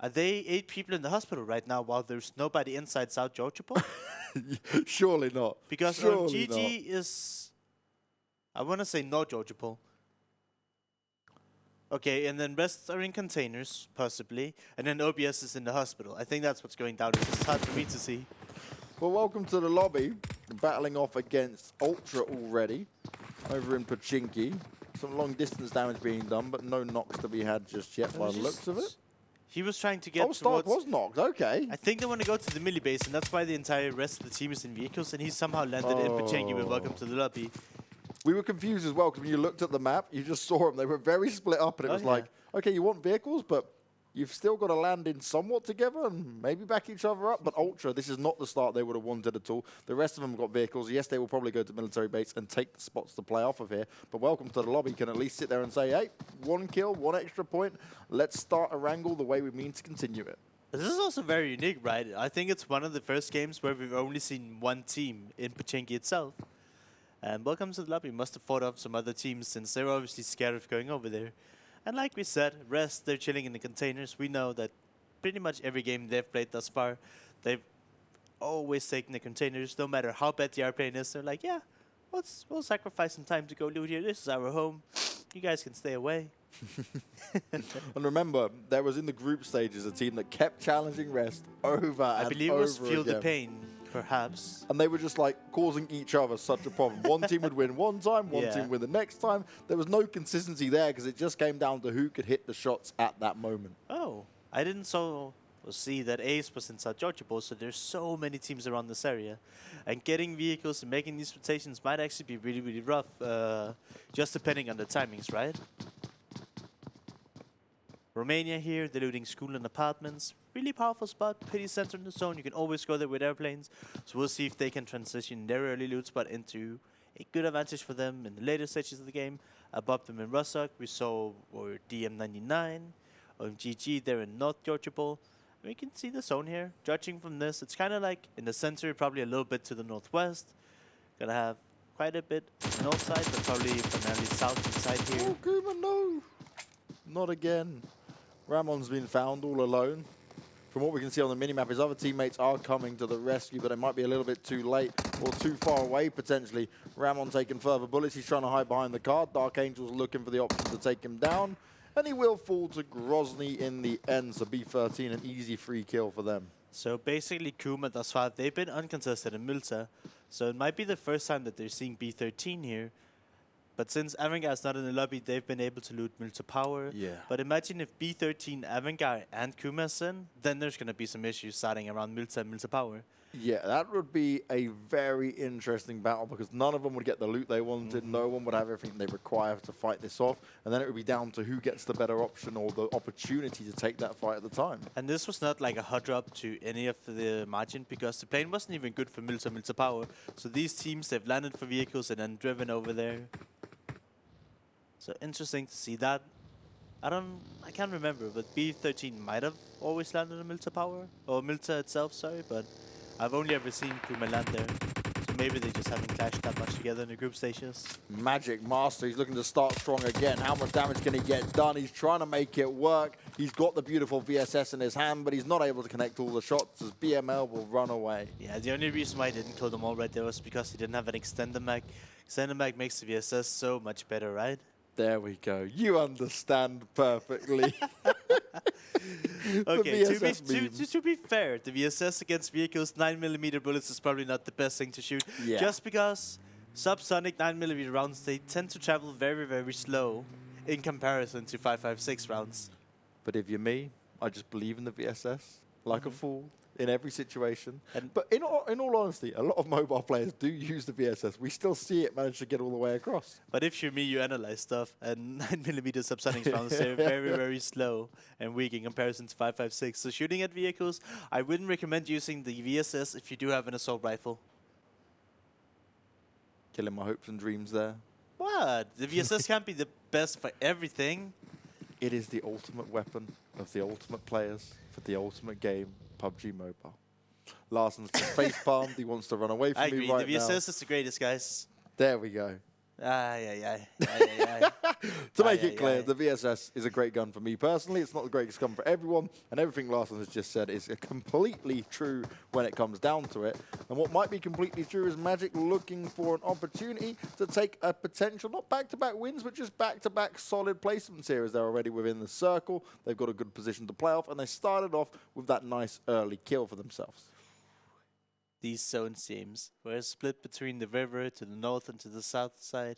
Are they 8 people in the hospital right now while there's nobody inside South Georgia Pole? Surely not. Because Surely OMGG is... I want to say North Georgia Pole. Okay, and then Rest are in containers, possibly. And then OBS is in the hospital. I think that's what's going down. It's just hard for me to see. Well, welcome to the lobby. Battling off against Ultra already. over in Pachinki. Some long distance damage being done, but no knocks to be had just yet by the looks of it. He was trying to get Oh, Stark was knocked, okay. I think they want to go to the melee base, and that's why the entire rest of the team is in vehicles, and he somehow landed in Pachinki with welcome to the lobby. We were confused as well, because when you looked at the map, you just saw them. They were very split up, and it was like, okay, you want vehicles, but you've still got to land in somewhat together and maybe back each other up. But Ultra, this is not the start they would have wanted at all. The rest of them got vehicles. Yes, they will probably go to military base and take the spots to play off of here. But welcome to the lobby. You can at least sit there and say, hey, 1 kill, 1 extra point. Let's start Erangel the way we mean to continue it. This is also very unique, right? I think it's one of the first games where we've only seen one team in Pachinki itself. And welcome to the lobby. Must have fought off some other teams since they're obviously scared of going over there. And like we said, rest, they're chilling in the containers. We know that pretty much every game they've played thus far, they've always taken the containers, no matter how bad the airplane is. They're like, yeah, we'll sacrifice some time to go loot here. This is our home. You guys can stay away. And remember, there was in the group stages a team that kept challenging rest over and over again. I believe it was FeelThePain, perhaps. And they were just like causing each other such a problem. One team would win one time, one team would win the next time. There was no consistency there because it just came down to who could hit the shots at that moment. Oh, I didn't see that Ace was inside Georgiabo, so there's so many teams around this area. And getting vehicles and making these rotations might actually be really, really rough, just depending on the timings, right? Romania here, they're looting school and apartments. Really powerful spot, pretty center in the zone. You can always go there with airplanes. So we'll see if they can transition their early loot spot into a good advantage for them in the later stages of the game. Above them in Rosq, we saw DM19, OMGG there in North Georgiabo. We can see the zone here. Judging from this, it's kind of like in the center, probably a little bit to the northwest. Gonna have quite a bit north side, but probably primarily south side here. Oh, Kuma, no! Not again. Ramon's been found all alone. From what we can see on the minimap, his other teammates are coming to the rescue, but they might be a little bit too late or too far away, potentially. Ramon taking further bullets. He's trying to hide behind the car. Dark Angel's looking for the option to take him down. And he will fall to Grozny in the end, so B13, an easy free kill for them. So basically, Kuma thus far, they've been uncontested in Milta. So it might be the first time that they're seeing B13 here. But since Avangar is not in the lobby, they've been able to loot Milta Power. Yeah. But imagine if B13, Avangar, and Kuma is in, then there's going to be some issues starting around Milta and Milta Power. Yeah, that would be a very interesting battle because none of them would get the loot they wanted. No one would have everything they require to fight this off. And then it would be down to who gets the better option or the opportunity to take that fight at the time. And this was not like a hot drop to any of the margin because the plane wasn't even good for Milta Power. So these teams, they've landed for vehicles and then driven over there. So interesting to see that. I can't remember, but B13 might have always landed in Milta Power, or Milta itself, sorry, but I've only ever seen Kuma land there. So maybe they just haven't clashed that much together in the group stages. Magic Master, he's looking to start strong again. How much damage can he get done? He's trying to make it work. He's got the beautiful VSS in his hand, but he's not able to connect all the shots as BML will run away. Yeah, the only reason why I didn't kill them all right there was because he didn't have an extender mag. Extender mag makes the VSS so much better, right? There we go. You understand perfectly. Okay, to be fair, the VSS against vehicles, 9mm bullets is probably not the best thing to shoot. Yeah. Just because subsonic 9mm rounds, they tend to travel very, very slow in comparison to 5.56 rounds. But if you're me, I just believe in the VSS like a fool in every situation. But in all honesty, a lot of mobile players do use the VSS. We still see it manage to get all the way across. But if you're me, you analyze stuff, and 9mm subsonic rounds, they're very, very slow and weak in comparison to 5.56. So shooting at vehicles, I wouldn't recommend using the VSS if you do have an assault rifle. Killing my hopes and dreams there. What? The VSS can't be the best for everything. It is the ultimate weapon of the ultimate players for the ultimate game, PUBG Mobile. Larson's just face-palmed. He wants to run away from me right now. I agree. The VSS is the greatest, guys. There we go. To make it clear, the VSS is a great gun for me personally. It's not the greatest gun for everyone, and everything Larson has just said is completely true when it comes down to it. And what might be completely true is Magic looking for an opportunity to take a potential, not back-to-back wins, but just back-to-back solid placements here as they're already within the circle. They've got a good position to play off, and they started off with that nice early kill for themselves. These zone teams were split between the river to the north and to the south side.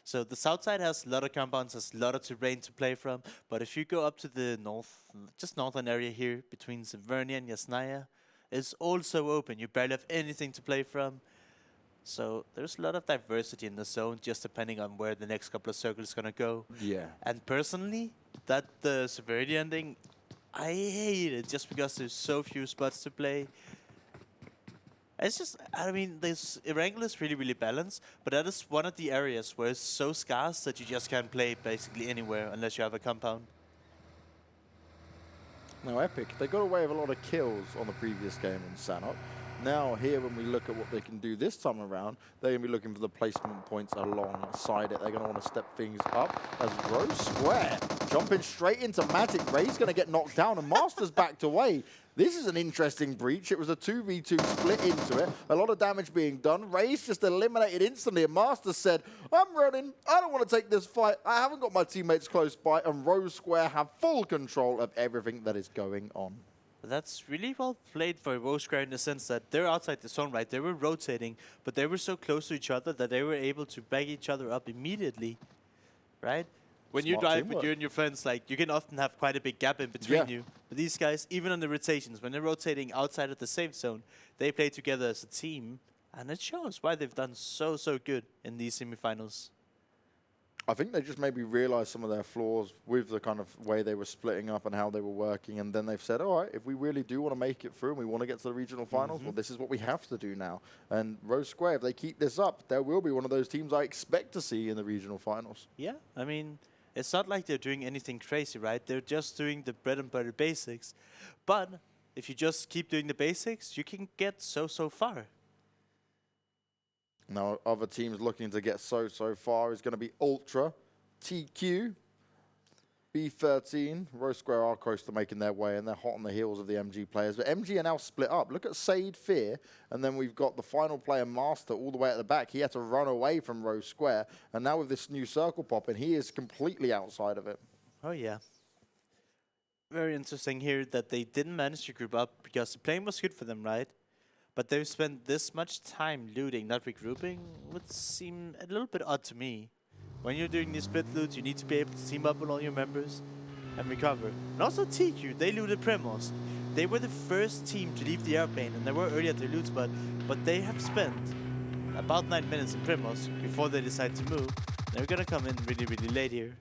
So the south side has a lot of compounds, has a lot of terrain to play from. But if you go up to the north, just northern area here between Severnia and Yasnaya, it's also open. You barely have anything to play from. So there's a lot of diversity in the zone, just depending on where the next couple of circles is gonna go. Yeah. And personally, that the severity ending, I hate it just because there's so few spots to play. It's just, I mean, this Erangel is really, really balanced, but that is one of the areas where it's so scarce that you just can't play basically anywhere unless you have a compound. Now Epic, they got away with a lot of kills on the previous game in Sanhok. Now here, when we look at what they can do this time around, they're going to be looking for the placement points alongside it. They're going to want to step things up as Rosq jumping straight into Magic. Ray's going to get knocked down and Master's backed away. This is an interesting breach. It was a 2v2 split into it. A lot of damage being done. Ray's just eliminated instantly. And Master said, I'm running. I don't want to take this fight. I haven't got my teammates close by. And Rosq have full control of everything that is going on. That's really well played for Rosq in the sense that they're outside the zone, right? They were rotating, but they were so close to each other that they were able to back each other up immediately, right? When you Smart drive teamwork. with you and your friends, like, you can often have quite a big gap in between you. But these guys, even on the rotations, when they're rotating outside of the safe zone, they play together as a team, and it shows why they've done so good in these semifinals. I think they just maybe realized some of their flaws with the kind of way they were splitting up and how they were working, and then they've said, all right, if we really do want to make it through and we want to get to the regional finals, well, this is what we have to do now. And Rosq, if they keep this up, there will be one of those teams I expect to see in the regional finals. Yeah, I mean, it's not like they're doing anything crazy, right? They're just doing the bread and butter basics. But if you just keep doing the basics, you can get so far. Now, other teams looking to get so far is going to be Ultra, TQ, B13, Rosq are close to making their way, and they're hot on the heels of the MG players. But MG are now split up. Look at Sade Fear, and then we've got the final player, Master, all the way at the back. He had to run away from Rosq, and now with this new circle popping, he is completely outside of it. Oh, yeah. Very interesting here that they didn't manage to group up because the playing was good for them, right? But they've spent this much time looting, not regrouping, would seem a little bit odd to me. When you're doing these split loots, you need to be able to team up with all your members and recover. And also TQ, they looted Primos. They were the first team to leave the airplane, and they were early at their loot spot, but they have spent about 9 minutes in Primos before they decide to move. They're gonna come in really late here.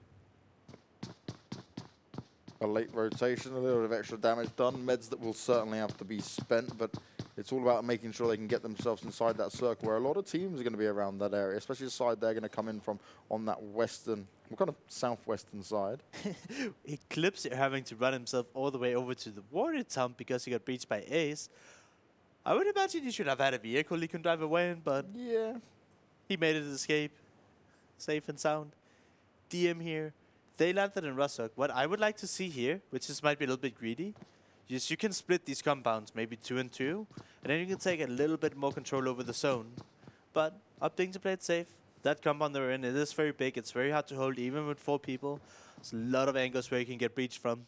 A late rotation, a little bit of extra damage done. Meds that will certainly have to be spent, but it's all about making sure they can get themselves inside that circle where a lot of teams are going to be around that area, especially the side they're going to come in from on that western, what kind of southwestern side? Eclipse are having to run himself all the way over to the Warrior Town because he got breached by Ace. I would imagine he should have had a vehicle he can drive away in, but Yeah. he made it escape. Safe and sound. DM here. They landed in Rosq. What I would like to see here, which just might be a little bit greedy, is you can split these compounds, maybe 2 and 2, and then you can take a little bit more control over the zone. But opting to play it safe, that compound they're in, it is very big, it's very hard to hold, even with 4 people. There's a lot of angles where you can get breached from.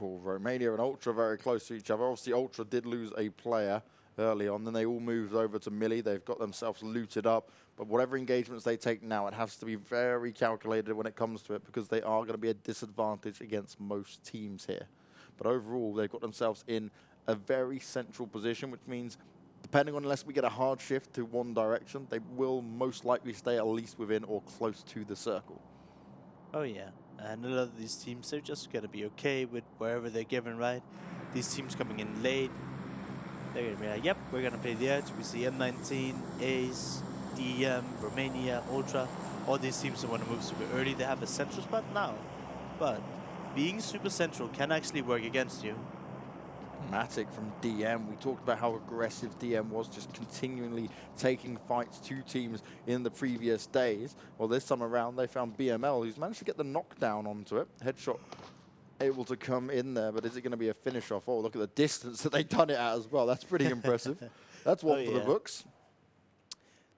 Oh, Romania and Ultra very close to each other. Obviously, Ultra did lose a player early on. Then they all moved over to Millie. They've got themselves looted up. But whatever engagements they take now, it has to be very calculated when it comes to it because they are going to be a disadvantage against most teams here. But overall, they've got themselves in a very central position, which means depending on unless we get a hard shift to one direction, they will most likely stay at least within or close to the circle. Oh yeah, and a lot of these teams, they're just going to be okay with wherever they're given, right? These teams coming in late, they're going to be like, yep, we're going to play the edge. We see M19, Ace, DM, Romania, Ultra. All these teams that want to move super early, they have a central spot now. But being super central can actually work against you. Matic from DM. We talked about how aggressive DM was, just continually taking fights to teams in the previous days. Well, this time around, they found BML, who's managed to get the knockdown onto it. Headshot able to come in there, but is it going to be a finish off? Oh, look at the distance that they've done it at as well. That's pretty impressive. That's one for the books.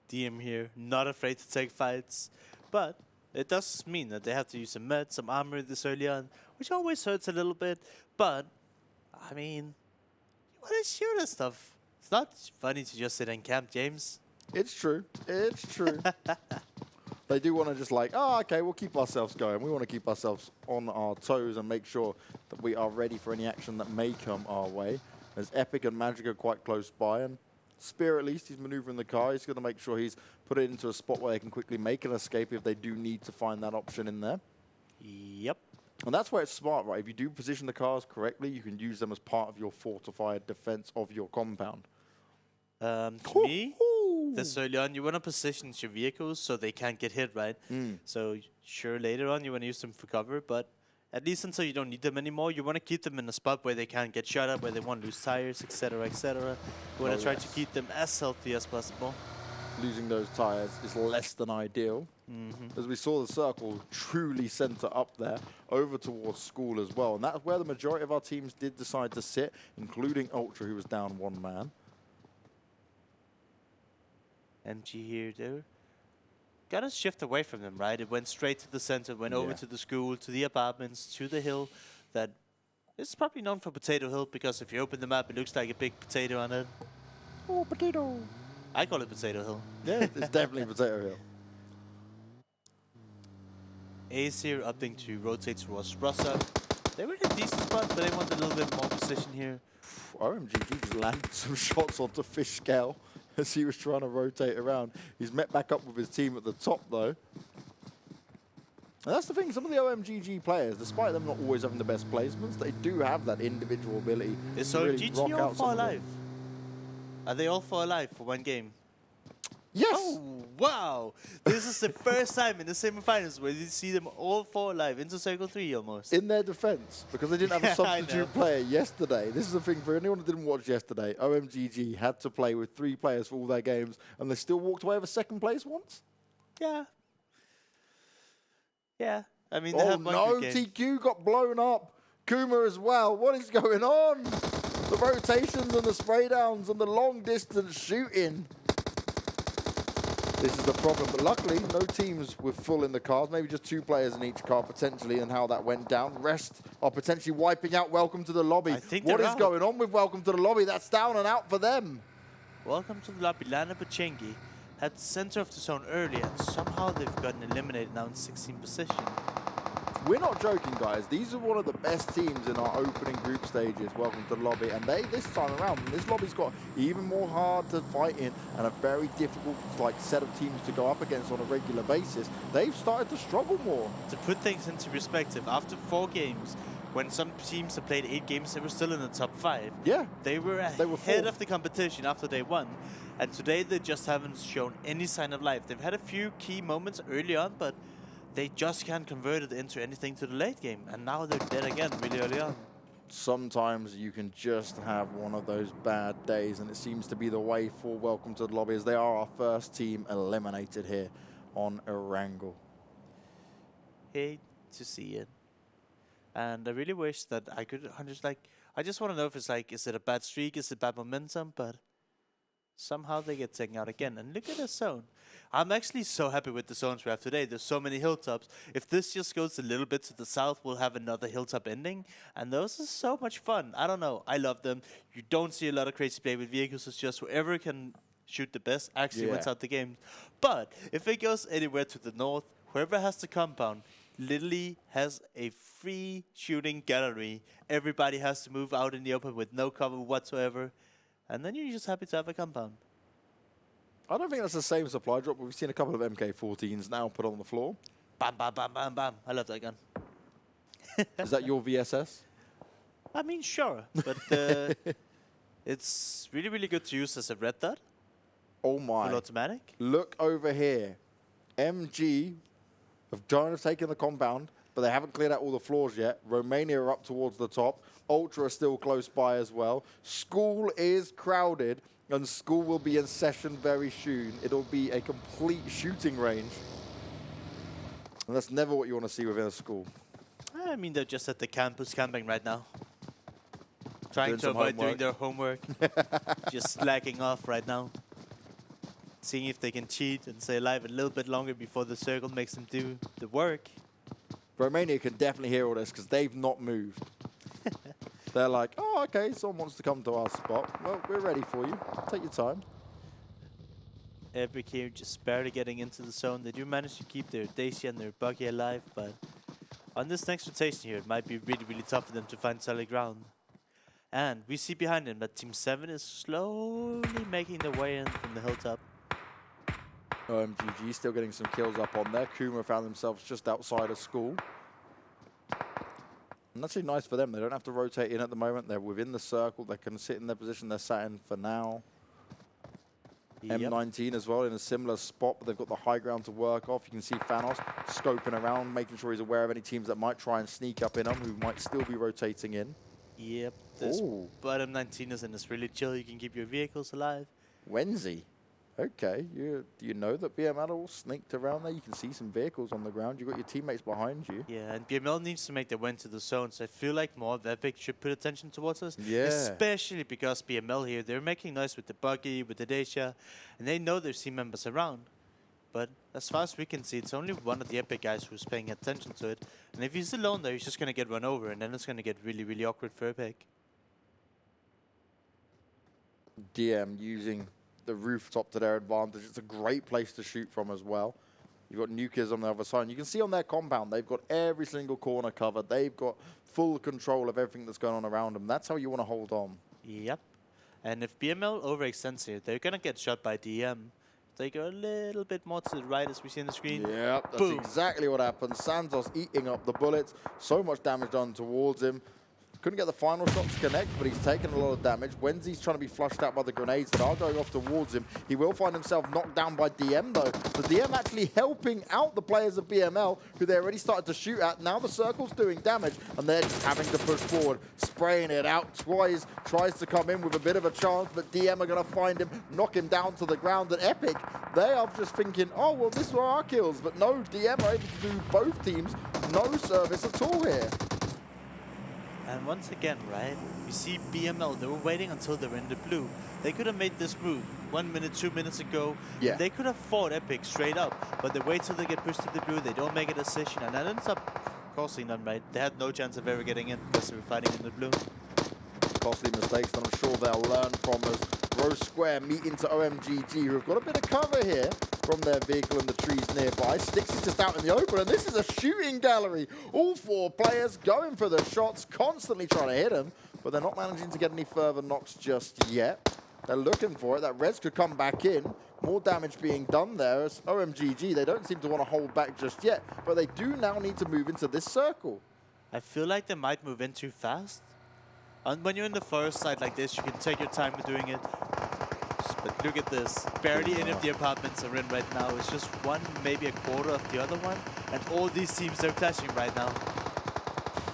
DM here, not afraid to take fights, but it does mean that they have to use some meds, some armor this early on, which always hurts a little bit, but I mean, you want to shoot at stuff. It's not funny to just sit and camp, James. It's true. It's true. They do want to just like, oh, okay, we'll keep ourselves going. We want to keep ourselves on our toes and make sure that we are ready for any action that may come our way. As Epic and Magic are quite close by, and Spear at least, he's maneuvering the car. He's going to make sure he's put it into a spot where they can quickly make an escape if they do need to find that option in there. Yep. And that's where it's smart, right? If you do position the cars correctly, you can use them as part of your fortified defense of your compound. To me, this early on, you want to position your vehicles so they can't get hit, right? So sure, later on you want to use them for cover, but at least until you don't need them anymore, you want to keep them in a spot where they can't get shot up, where they won't lose tires, etc., etc. You want to try to keep them as healthy as possible. Losing those tires is less than ideal. As we saw the circle truly center up there, over towards school as well. And that's where the majority of our teams did decide to sit, including Ultra, who was down one man. MG here, though. Gotta shift away from them, right? It went straight to the center, went over to the school, to the apartments, to the hill. That is probably known for Potato Hill, because if you open the map, it looks like a big potato on it. Oh, potato. I call it Potato Hill. Yeah, it's definitely Potato Hill. Ace here opting to rotate towards Rosq. They were in a decent spot, but they want a little bit more position here. OMGG just landed some shots onto Fish Scale as he was trying to rotate around. He's met back up with his team at the top, though. And that's the thing, some of the OMGG players, despite them not always having the best placements, they do have that individual ability. Is to really rock OMGG all out some four of them. alive? Are they all four alive for one game? Yes! Oh, wow! This is the first time in the semifinals where you see them all four alive into Circle 3 almost. In their defense, because they didn't have a Yeah, I know. substitute player yesterday. This is the thing for anyone who didn't watch yesterday. OMGG had to play with 3 players for all their games, and they still walked away with a second place once? Yeah. Yeah. I mean, they Oh have one no, good game. TQ got blown up. Kuma as well. What is going on? The rotations and the spray downs and the long distance shooting. This is the problem, but luckily no teams were full in the cars, maybe just 2 players in each car potentially, and how that went down. Rest are potentially wiping out Welcome to the Lobby. I think What they're is out. going on with Welcome to the Lobby? That's down and out for them. Welcome to the lobby. Lana Pachengi had center of the zone early, and somehow they've gotten eliminated now in 16th position. We're not joking, guys. These are one of the best teams in our opening group stages. Welcome to the lobby. And they, this time around, this lobby's got even more hard to fight in and a very difficult set of teams to go up against on a regular basis. They've started to struggle more. To put things into perspective, after 4 games, when some teams have played 8 games, they were still in the top 5. Yeah. They were They were ahead fourth. of the competition after they won. And today they just haven't shown any sign of life. They've had a few key moments early on, but they just can't convert it into anything to the late game. And now they're dead again really early on. Sometimes you can just have one of those bad days, and it seems to be the way for Welcome to the Lobby, as they are our first team eliminated here on Erangel. Hate to see it. And I really wish that I could I just want to know if it's is it a bad streak, is it bad momentum, but somehow they get taken out again. And look at the zone. I'm actually so happy with the zones we have today. There's so many hilltops. If this just goes a little bit to the south, we'll have another hilltop ending. And those are so much fun. I don't know. I love them. You don't see a lot of crazy play with vehicles. It's just whoever can shoot the best actually wins out the game. But if it goes anywhere to the north, whoever has the compound literally has a free shooting gallery. Everybody has to move out in the open with no cover whatsoever. And then you're just happy to have a compound. I don't think that's the same supply drop, but we've seen a couple of MK14s now put on the floor. Bam, bam, bam, bam, bam. I love that gun. Is that your VSS? I mean, sure. But it's really, really good to use as a red dot. Oh my. Full automatic. Look over here. MG have taken the compound, but they haven't cleared out all the floors yet. Romania are up towards the top. Ultra are still close by as well. School is crowded, and school will be in session very soon. It'll be a complete shooting range. And that's never what you want to see within a school. I mean, they're just at the campus camping right now. Trying Doing to some avoid homework. doing their homework. Just slacking off right now. Seeing if they can cheat and stay alive a little bit longer before the circle makes them do the work. Romania can definitely hear all this because they've not moved. They're like, oh, okay, someone wants to come to our spot. Well, we're ready for you. Take your time. Epic here just barely getting into the zone. They do manage to keep their Daisy and their Buggy alive, but on this next rotation here, it might be really, really tough for them to find solid ground. And we see behind them that Team 7 is slowly making their way in from the hilltop. OMGG still getting some kills up on there. Kuma found themselves just outside of school. And that's really nice for them. They don't have to rotate in at the moment. They're within the circle. They can sit in their position they're sat in for now. Yep. M19 as well in a similar spot, but they've got the high ground to work off. You can see Thanos scoping around, making sure he's aware of any teams that might try and sneak up in him, who might still be rotating in. Yep, this Ooh. bottom 19 is in this really chill. You can keep your vehicles alive. Wenzy. Okay, do you know that BML sneaked around there? You can see some vehicles on the ground. You've got your teammates behind you. Yeah, and BML needs to make their way to the zone, so I feel like more of Epic should put attention towards us. Yeah. Especially because BML here, they're making noise with the Buggy, with the Dacia, and they know there's team members around. But as far as we can see, it's only one of the Epic guys who's paying attention to it. And if he's alone there, he's just going to get run over, and then it's going to get really, really awkward for Epic. DM using the rooftop to their advantage. It's a great place to shoot from as well. You've got nuclears on the other side. You can see on their compound, they've got every single corner covered. They've got full control of everything that's going on around them. That's how you want to hold on. Yep. And if BML overextends here, they're going to get shot by DM. They go a little bit more to the right as we see on the screen. Yep, that's Boom. exactly what happened. Santos eating up the bullets. So much damage done towards him. Couldn't get the final shot to connect, but he's taken a lot of damage. Wenzy's trying to be flushed out by the grenades that are going off towards him. He will find himself knocked down by DM, though. The DM actually helping out the players of BML, who they already started to shoot at. Now the circle's doing damage, and they're just having to push forward. Spraying it out twice, tries to come in with a bit of a chance, but DM are going to find him, knock him down to the ground. And Epic, they are just thinking, oh, well, this were our kills. But no, DM are able to do both teams no service at all here. And once again, right, we see BML, they were waiting until they were in the blue. They could have made this move 1 minute, 2 minutes ago. Yeah. They could have fought Epic straight up, but they wait till they get pushed to the blue, they don't make a decision, and that ends up costing them, right? They had no chance of ever getting in because they were fighting in the blue. Costly mistakes that I'm sure they'll learn from as Rosq meet into OMGG, who have got a bit of cover here from their vehicle in the trees nearby. Styx is just out in the open, and this is a shooting gallery. All four players going for the shots, constantly trying to hit them, but they're not managing to get any further knocks just yet. They're looking for it. That res could come back in. More damage being done there as OMGG. They don't seem to want to hold back just yet, but they do now need to move into this circle. I feel like they might move in too fast. And when you're in the forest side like this, you can take your time with doing it. But look at this. Barely any of the apartments are in right now. It's just one, maybe a quarter of the other one. And all these teams are clashing right now.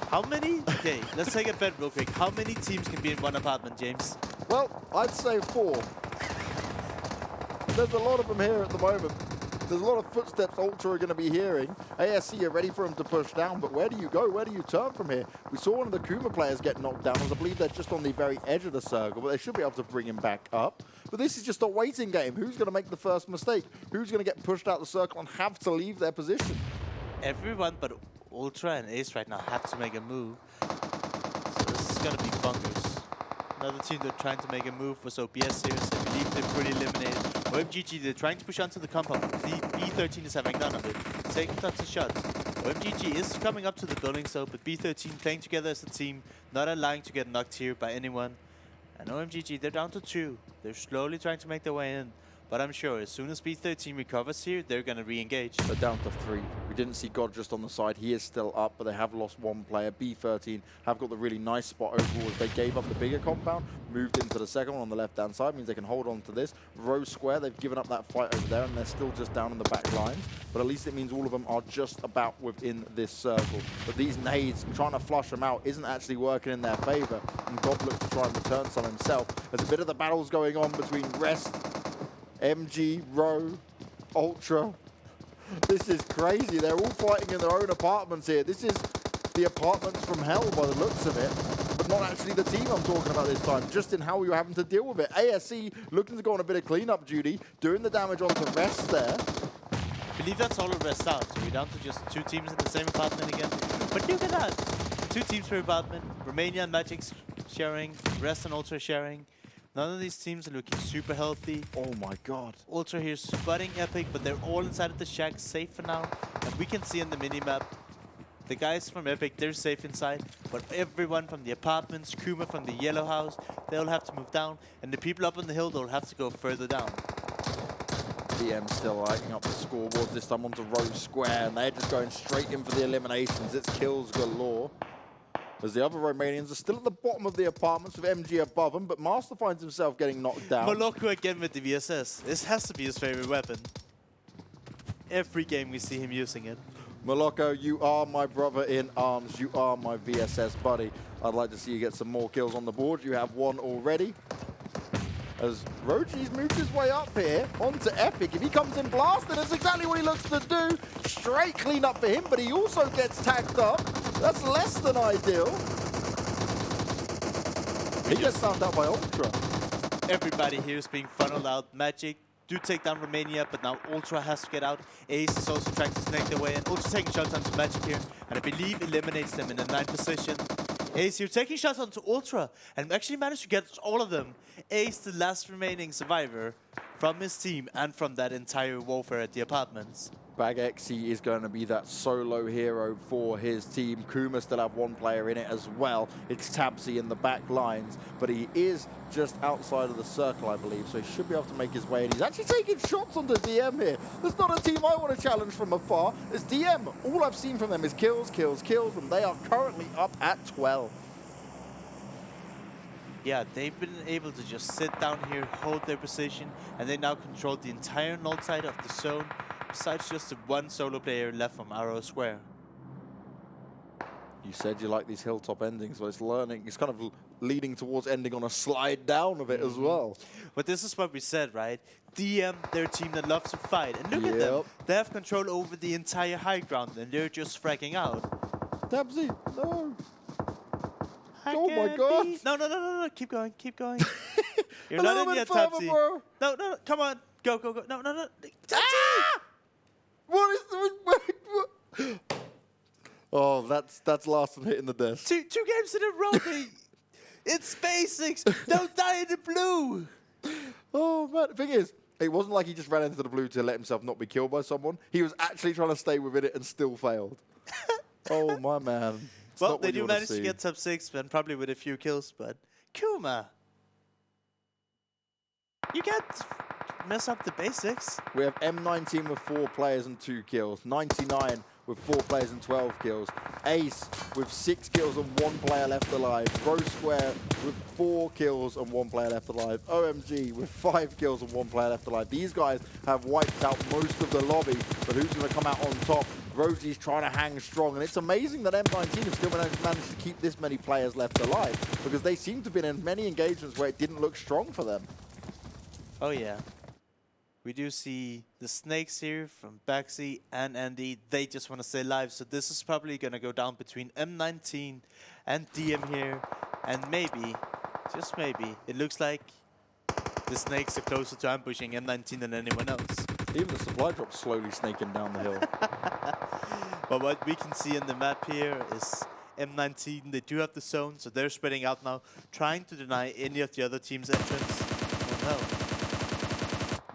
How many? Okay, let's take a bet real quick. How many teams can be in one apartment, James? Well, I'd say 4. There's a lot of them here at the moment. There's a lot of footsteps Ultra are going to be hearing. ASC are ready for him to push down, but where do you go? Where do you turn from here? We saw one of the Kuma players get knocked down, as I believe they're just on the very edge of the circle, but they should be able to bring him back up. But this is just a waiting game. Who's going to make the first mistake? Who's going to get pushed out the circle and have to leave their position? Everyone but Ultra and Ace right now have to make a move. So this is going to be bonkers. Another team that are trying to make a move was OBS here, so I believe they're pretty eliminated. OMGG, they're trying to push onto the compound. B13 is having none of it. Taking tons of shots. OMGG is coming up to the building, so but B13 playing together as a team, not allowing to get knocked here by anyone. And OMGG, they're down to 2. They're slowly trying to make their way in. But I'm sure as soon as B13 recovers here, they're going to re-engage. They're down to 3. We didn't see God just on the side. He is still up, but they have lost one player. B13 have got the really nice spot overall as they gave up the bigger compound, moved into the second one on the left-hand side, means they can hold on to this. Rosq, they've given up that fight over there, and they're still just down in the back lines. But at least it means all of them are just about within this circle. But these nades, trying to flush them out, isn't actually working in their favor. And God looks to try and return some himself. There's a bit of the battles going on between Rest, MG, Ro, Ultra. This is crazy. They're all fighting in their own apartments here. This is the apartments from hell by the looks of it, but not actually the team I'm talking about this time, just in how we were having to deal with it. ASC looking to go on a bit of cleanup duty, doing the damage onto Rest there. I believe that's all of Rest out, so we're down to just 2 teams in the same apartment again. But look at that! 2 teams per apartment. Romania and Magic's sharing, Rest and Ultra sharing. None of these teams are looking super healthy. Oh my god. Ultra here spotting Epic, but they're all inside of the shack, safe for now. And we can see in the minimap, the guys from Epic, they're safe inside, but everyone from the apartments, Kuma from the yellow house, they'll have to move down, and the people up on the hill, they'll have to go further down. DM still lighting up the scoreboards, this time onto Rosq, and they're just going straight in for the eliminations. It's kills galore. As the other Romanians are still at the bottom of the apartments with MG above them, but Master finds himself getting knocked down. Moloko again with the VSS. This has to be his favorite weapon. Every game we see him using it. Moloko, you are my brother in arms. You are my VSS buddy. I'd like to see you get some more kills on the board. You have one already. As Roji's moved his way up here onto Epic. If he comes in blasted, that's exactly what he looks to do. Straight clean up for him, but he also gets tagged up. That's less than ideal. He gets found out by Ultra. Everybody here is being funneled out. Magic do take down Romania, but now Ultra has to get out. Ace is also trying to snake their way in. Ultra taking shots onto Magic here, and I believe eliminates them in a 9th position. Ace here taking shots onto Ultra, and actually managed to get all of them. Ace, the last remaining survivor from his team and from that entire warfare at the apartments. Bagexy is going to be that solo hero for his team. Kuma still have one player in it as well. It's Tabsy in the back lines, but he is just outside of the circle, I believe, so he should be able to make his way in. He's actually taking shots onto DM here. That's not a team I want to challenge from afar. It's DM. All I've seen from them is kills, kills, kills, and they are currently up at 12. Yeah, they've been able to just sit down here, hold their position, and they now control the entire north side of the zone, besides just the one solo player left from Arrow Square. You said you like these hilltop endings, so it's kind of leading towards ending on a slide down of it as well. But this is what we said, right? DM, they're a team that loves to fight. And look at them. They have control over the entire high ground, and they're just fragging out. Tabsy, no. Oh my god. No. Keep going, keep going. You're A not little in bit yet, further, Tabsy. bro. No, come on. Go. No. Tabsy! Ah! What is the... Oh, that's last one hitting the desk. Two games in a row, mate. It's basics. Don't die in the blue. Oh, man. The thing is, it wasn't like he just ran into the blue to let himself not be killed by someone. He was actually trying to stay within it and still failed. Oh, my man. It's well, not they what you do wanna manage see. to get top 6, and probably with a few kills, but Kuma, you can't mess up the basics. We have M19 with 4 players and 2 kills. 99 with 4 players and 12 kills. Ace with 6 kills and 1 player left alive. Rosq with 4 kills and 1 player left alive. OMG with 5 kills and 1 player left alive. These guys have wiped out most of the lobby, but who's going to come out on top? Rosie's trying to hang strong, and it's amazing that M19 have still managed to keep this many players left alive, because they seem to have been in many engagements where it didn't look strong for them. Oh yeah. We do see the snakes here from Baxi and Andy. They just want to stay alive, so this is probably going to go down between M19 and DM here. And maybe, just maybe, it looks like the snakes are closer to ambushing M19 than anyone else. Even the supply drop's slowly snaking down the hill. But what we can see in the map here is M19, they do have the zone, so they're spreading out now, trying to deny any of the other team's entrance. Oh no.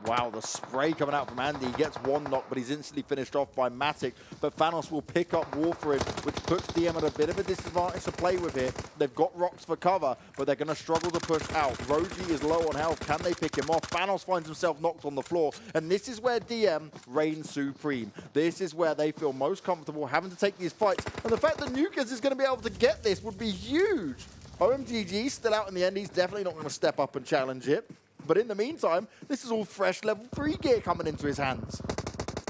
Wow, the spray coming out from Andy. He gets 1 knock, but he's instantly finished off by Matic. But Thanos will pick up Warfarin, which puts DM at a bit of a disadvantage to play with here. They've got rocks for cover, but they're going to struggle to push out. Roji is low on health. Can they pick him off? Thanos finds himself knocked on the floor. And this is where DM reigns supreme. This is where they feel most comfortable having to take these fights. And the fact that Nukas is going to be able to get this would be huge. OMGG still out in the end. He's definitely not going to step up and challenge it. But in the meantime, this is all fresh level 3 gear coming into his hands.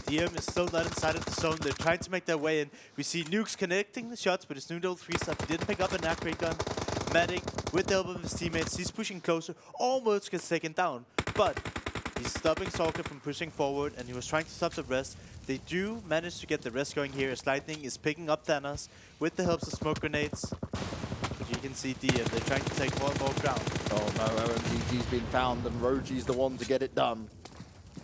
DM is still not inside of the zone. They're trying to make their way in. We see Nukes connecting the shots, but it's Noodle 3-step. He didn't pick up an accurate gun. Medic, with the help of his teammates, he's pushing closer. Almost gets taken down. But he's stopping Salka from pushing forward, and he was trying to stop the rest. They do manage to get the rest going here, as Lightning is picking up Thanos with the help of smoke grenades. But you can see DM, they're trying to take more and more ground. Oh no, OMGG's been found and Roji's the one to get it done.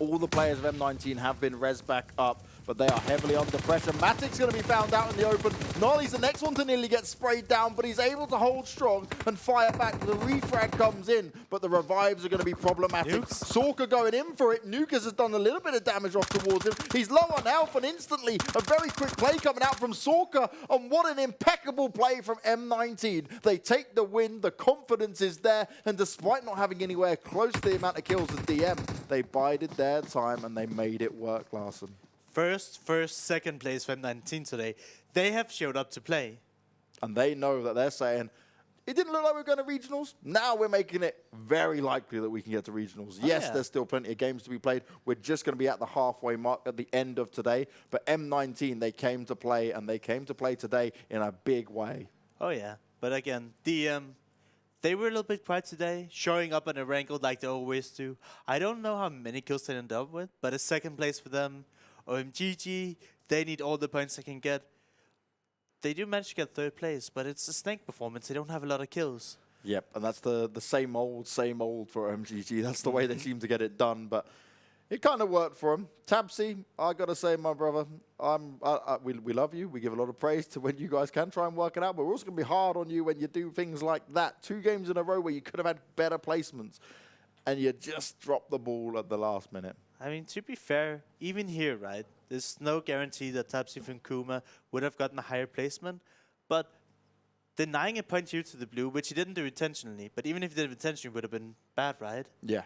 All the players of M19 have been res back up. but they are heavily under pressure. Matic's going to be found out in the open. Nolly's the next one to nearly get sprayed down, but he's able to hold strong and fire back. The refrag comes in, but the revives are going to be problematic. Sorka going in for it. Nukas has done a little bit of damage off towards him. He's low on health, and instantly a very quick play coming out from Sorka, and what an impeccable play from M19. They take the win, the confidence is there, and despite not having anywhere close to the amount of kills as DM, they bided their time and they made it work, Larson. First, second place for M19 today. They have showed up to play. And they know that they're saying, it didn't look like we were going to regionals. Now we're making it very likely that we can get to regionals. Yes, there's still plenty of games to be played. We're just going to be at the halfway mark at the end of today. But M19, they came to play, and they came to play today in a big way. Oh, yeah. But again, they were a little bit quiet today, showing up on Erangel like they always do. I don't know how many kills they ended up with, but a second place for them. OMGG, they need all the points they can get. They do manage to get third place, but it's a snake performance. They don't have a lot of kills. Yep, and that's the same old for OMGG. That's the way they seem to get it done, but it kind of worked for them. Tabsy, I got to say, my brother, we love you. We give a lot of praise to when you guys can try and work it out, but we're also going to be hard on you when you do things like that. 2 games in a row where you could have had better placements, and you just dropped the ball at the last minute. I mean, to be fair, even here, right, there's no guarantee that Tabsy from Kuma would have gotten a higher placement, but denying a point here to the blue, which he didn't do intentionally, but even if he did it intentionally, would have been bad, right? Yeah.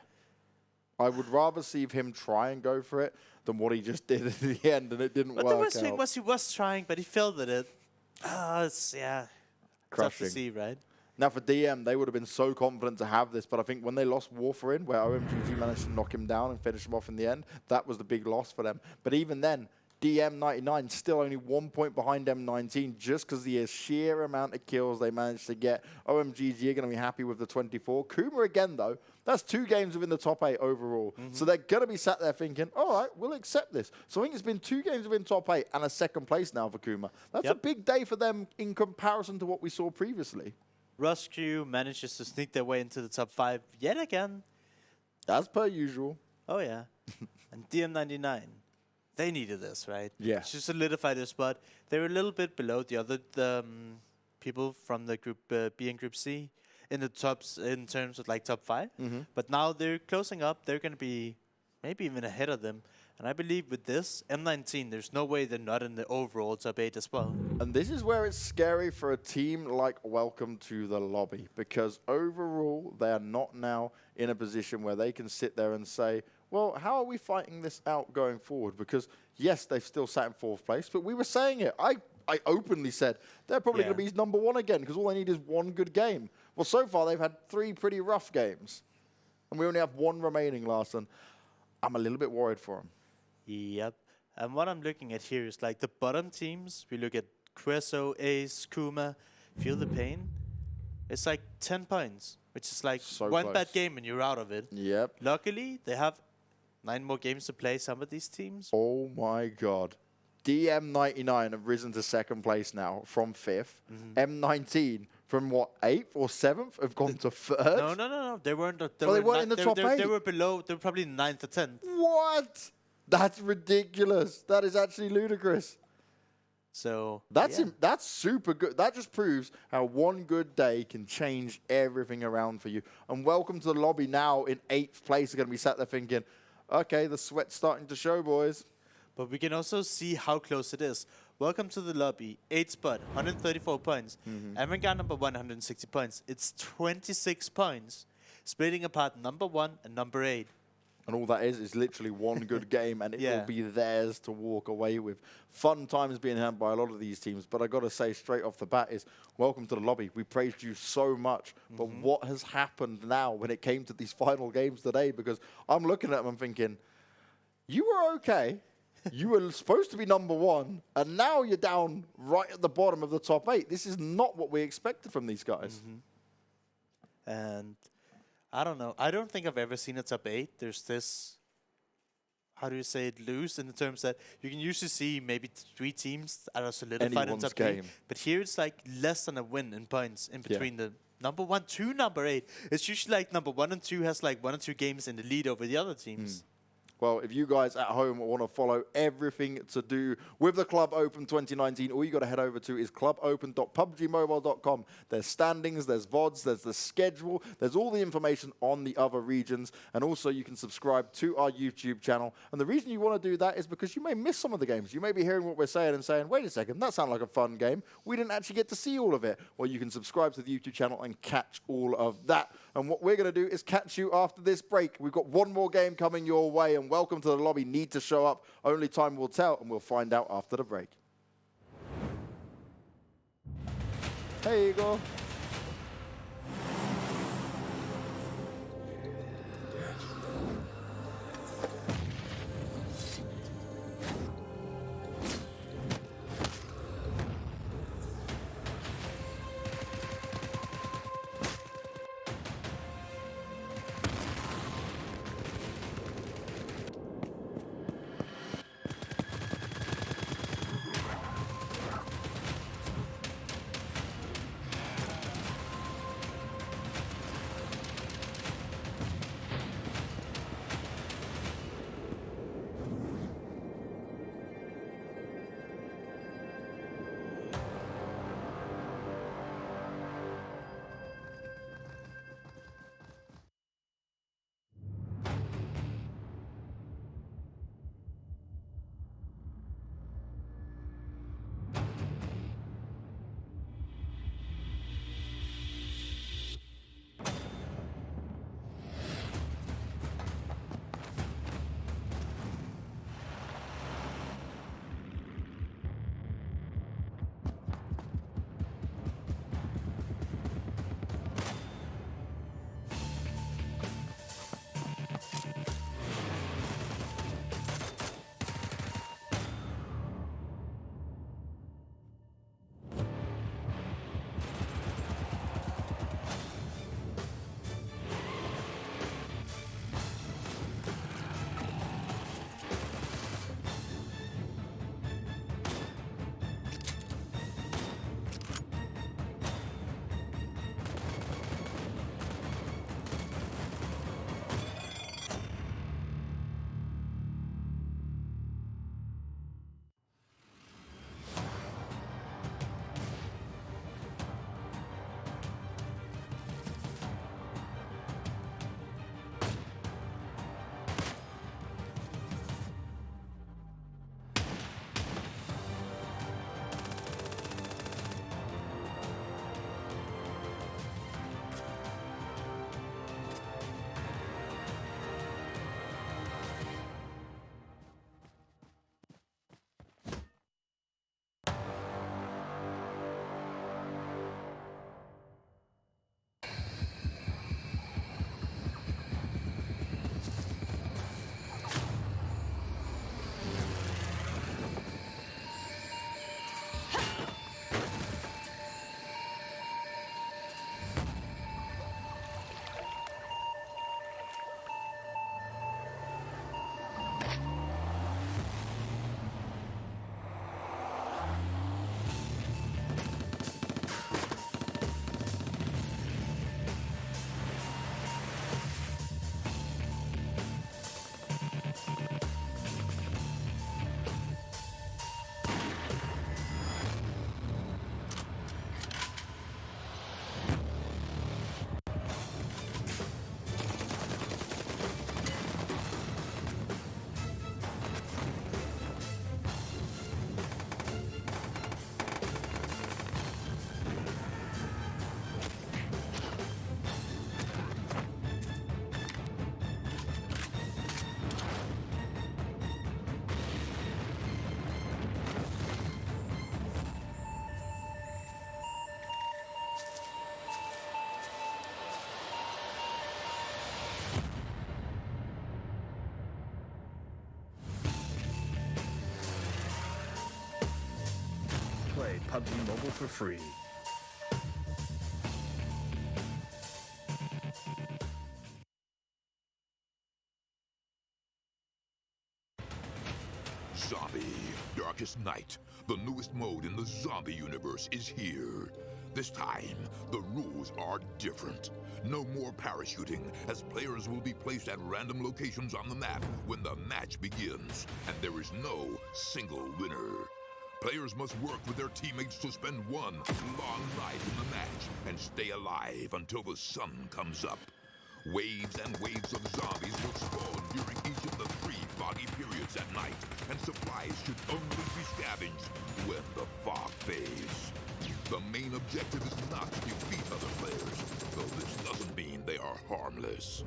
I would rather see him try and go for it than what he just did at the end, and it didn't work out. But the worst thing was he was trying, but he failed at it. It's, tough to see, right? Now for DM, they would have been so confident to have this, but I think when they lost Warfarin, where OMGG managed to knock him down and finish him off in the end, that was the big loss for them. But even then, DM99 still only 1 point behind M19 just because the sheer amount of kills they managed to get. OMGG are going to be happy with the 24. Kuma again, though, that's 2 games within the top 8 overall. So they're going to be sat there thinking, all right, we'll accept this. So I think it's been 2 games within top 8 and a second place now for Kuma. That's a big day for them in comparison to what we saw previously. Rosq manages to sneak their way into the top 5 yet again. As per usual. Oh, yeah. And DM99, they needed this, right? Yeah. To solidify their spot. They were a little bit below the other people from the group B and group C in the tops in terms of like top 5. But now they're closing up. They're going to be maybe even ahead of them. And I believe with this, M19, there's no way they're not in the overall top 8 as well. And this is where it's scary for a team like Welcome to the Lobby, because overall, they are not now in a position where they can sit there and say, well, how are we fighting this out going forward? Because, yes, they've still sat in 4th place, but we were saying it. I openly said they're probably going to be #1 again because all they need is 1 good game. Well, so far, they've had 3 pretty rough games. And we only have 1 remaining, Larson. I'm a little bit worried for them. Yep. And what I'm looking at here is like the bottom teams. We look at Queso, Ace, Kuma, FeelThePain. It's like 10 points, which is like so one close. bad game and you're out of it. Yep. Luckily, they have 9 more games to play, some of these teams. Oh my God. DM99 have risen to 2nd place now from 5th. M19 from what, 8th or 7th have gone to 3rd? No. They weren't. They weren't in the top 8. They were below. They were probably 9th or 10th. What? That's ridiculous. That is actually ludicrous. So that's super good. That just proves how 1 good day can change everything around for you. And Welcome to the Lobby now in 8th place are going to be sat there thinking, okay, the sweat's starting to show, boys. But we can also see how close it is. Welcome to the Lobby, 8th spot, 134 points. Avangar number 1, 160 points. It's 26 points, splitting apart number 1 and number 8. And all that is literally 1 good game, and it will be theirs to walk away with. Fun times being had by a lot of these teams, but I got to say straight off the bat is, welcome to the lobby. We praised you so much, but what has happened now when it came to these final games today? Because I'm looking at them and thinking, you were okay. You were supposed to be number 1, and now you're down right at the bottom of the top 8. This is not what we expected from these guys. And I don't know. I don't think I've ever seen a top 8. There's this, how do you say it, loose in the terms that you can usually see maybe 3 teams that are solidified in top 8. But here it's like less than a win in points in between the number 1 to number 8. It's usually like number 1 and 2 has like 1 or 2 games in the lead over the other teams. Well, if you guys at home want to follow everything to do with the Club Open 2019, all you got to head over to is clubopen.pubgmobile.com. There's standings, there's VODs, there's the schedule, there's all the information on the other regions, and also you can subscribe to our YouTube channel. And the reason you want to do that is because you may miss some of the games. You may be hearing what we're saying and saying, wait a second, that sounds like a fun game. We didn't actually get to see all of it. Well, you can subscribe to the YouTube channel and catch all of that. And what we're going to do is catch you after this break. We've got one more game coming your way, and welcome to the lobby. Need to show up. Only time will tell, and we'll find out after the break. Hey, Igor. Play PUBG Mobile for free. Zombie, Darkest Night, the newest mode in the zombie universe, is here. This time, the rules are different. No more parachuting, as players will be placed at random locations on the map when the match begins, and there is no single winner. Players must work with their teammates to spend one long night in the match and stay alive until the sun comes up. Waves and waves of zombies will spawn during each of the 3 foggy periods at night, and supplies should only be scavenged when the fog fades. The main objective is not to defeat other players, though this doesn't mean they are harmless.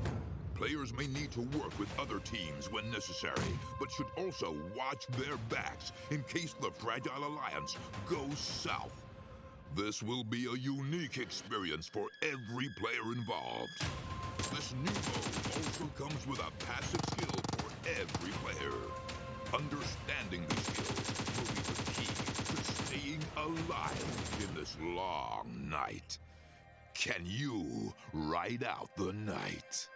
Players may need to work with other teams when necessary, but should also watch their backs in case the Fragile Alliance goes south. This will be a unique experience for every player involved. This new mode also comes with a passive skill for every player. Understanding these skills will be the key to staying alive in this long night. Can you ride out the night?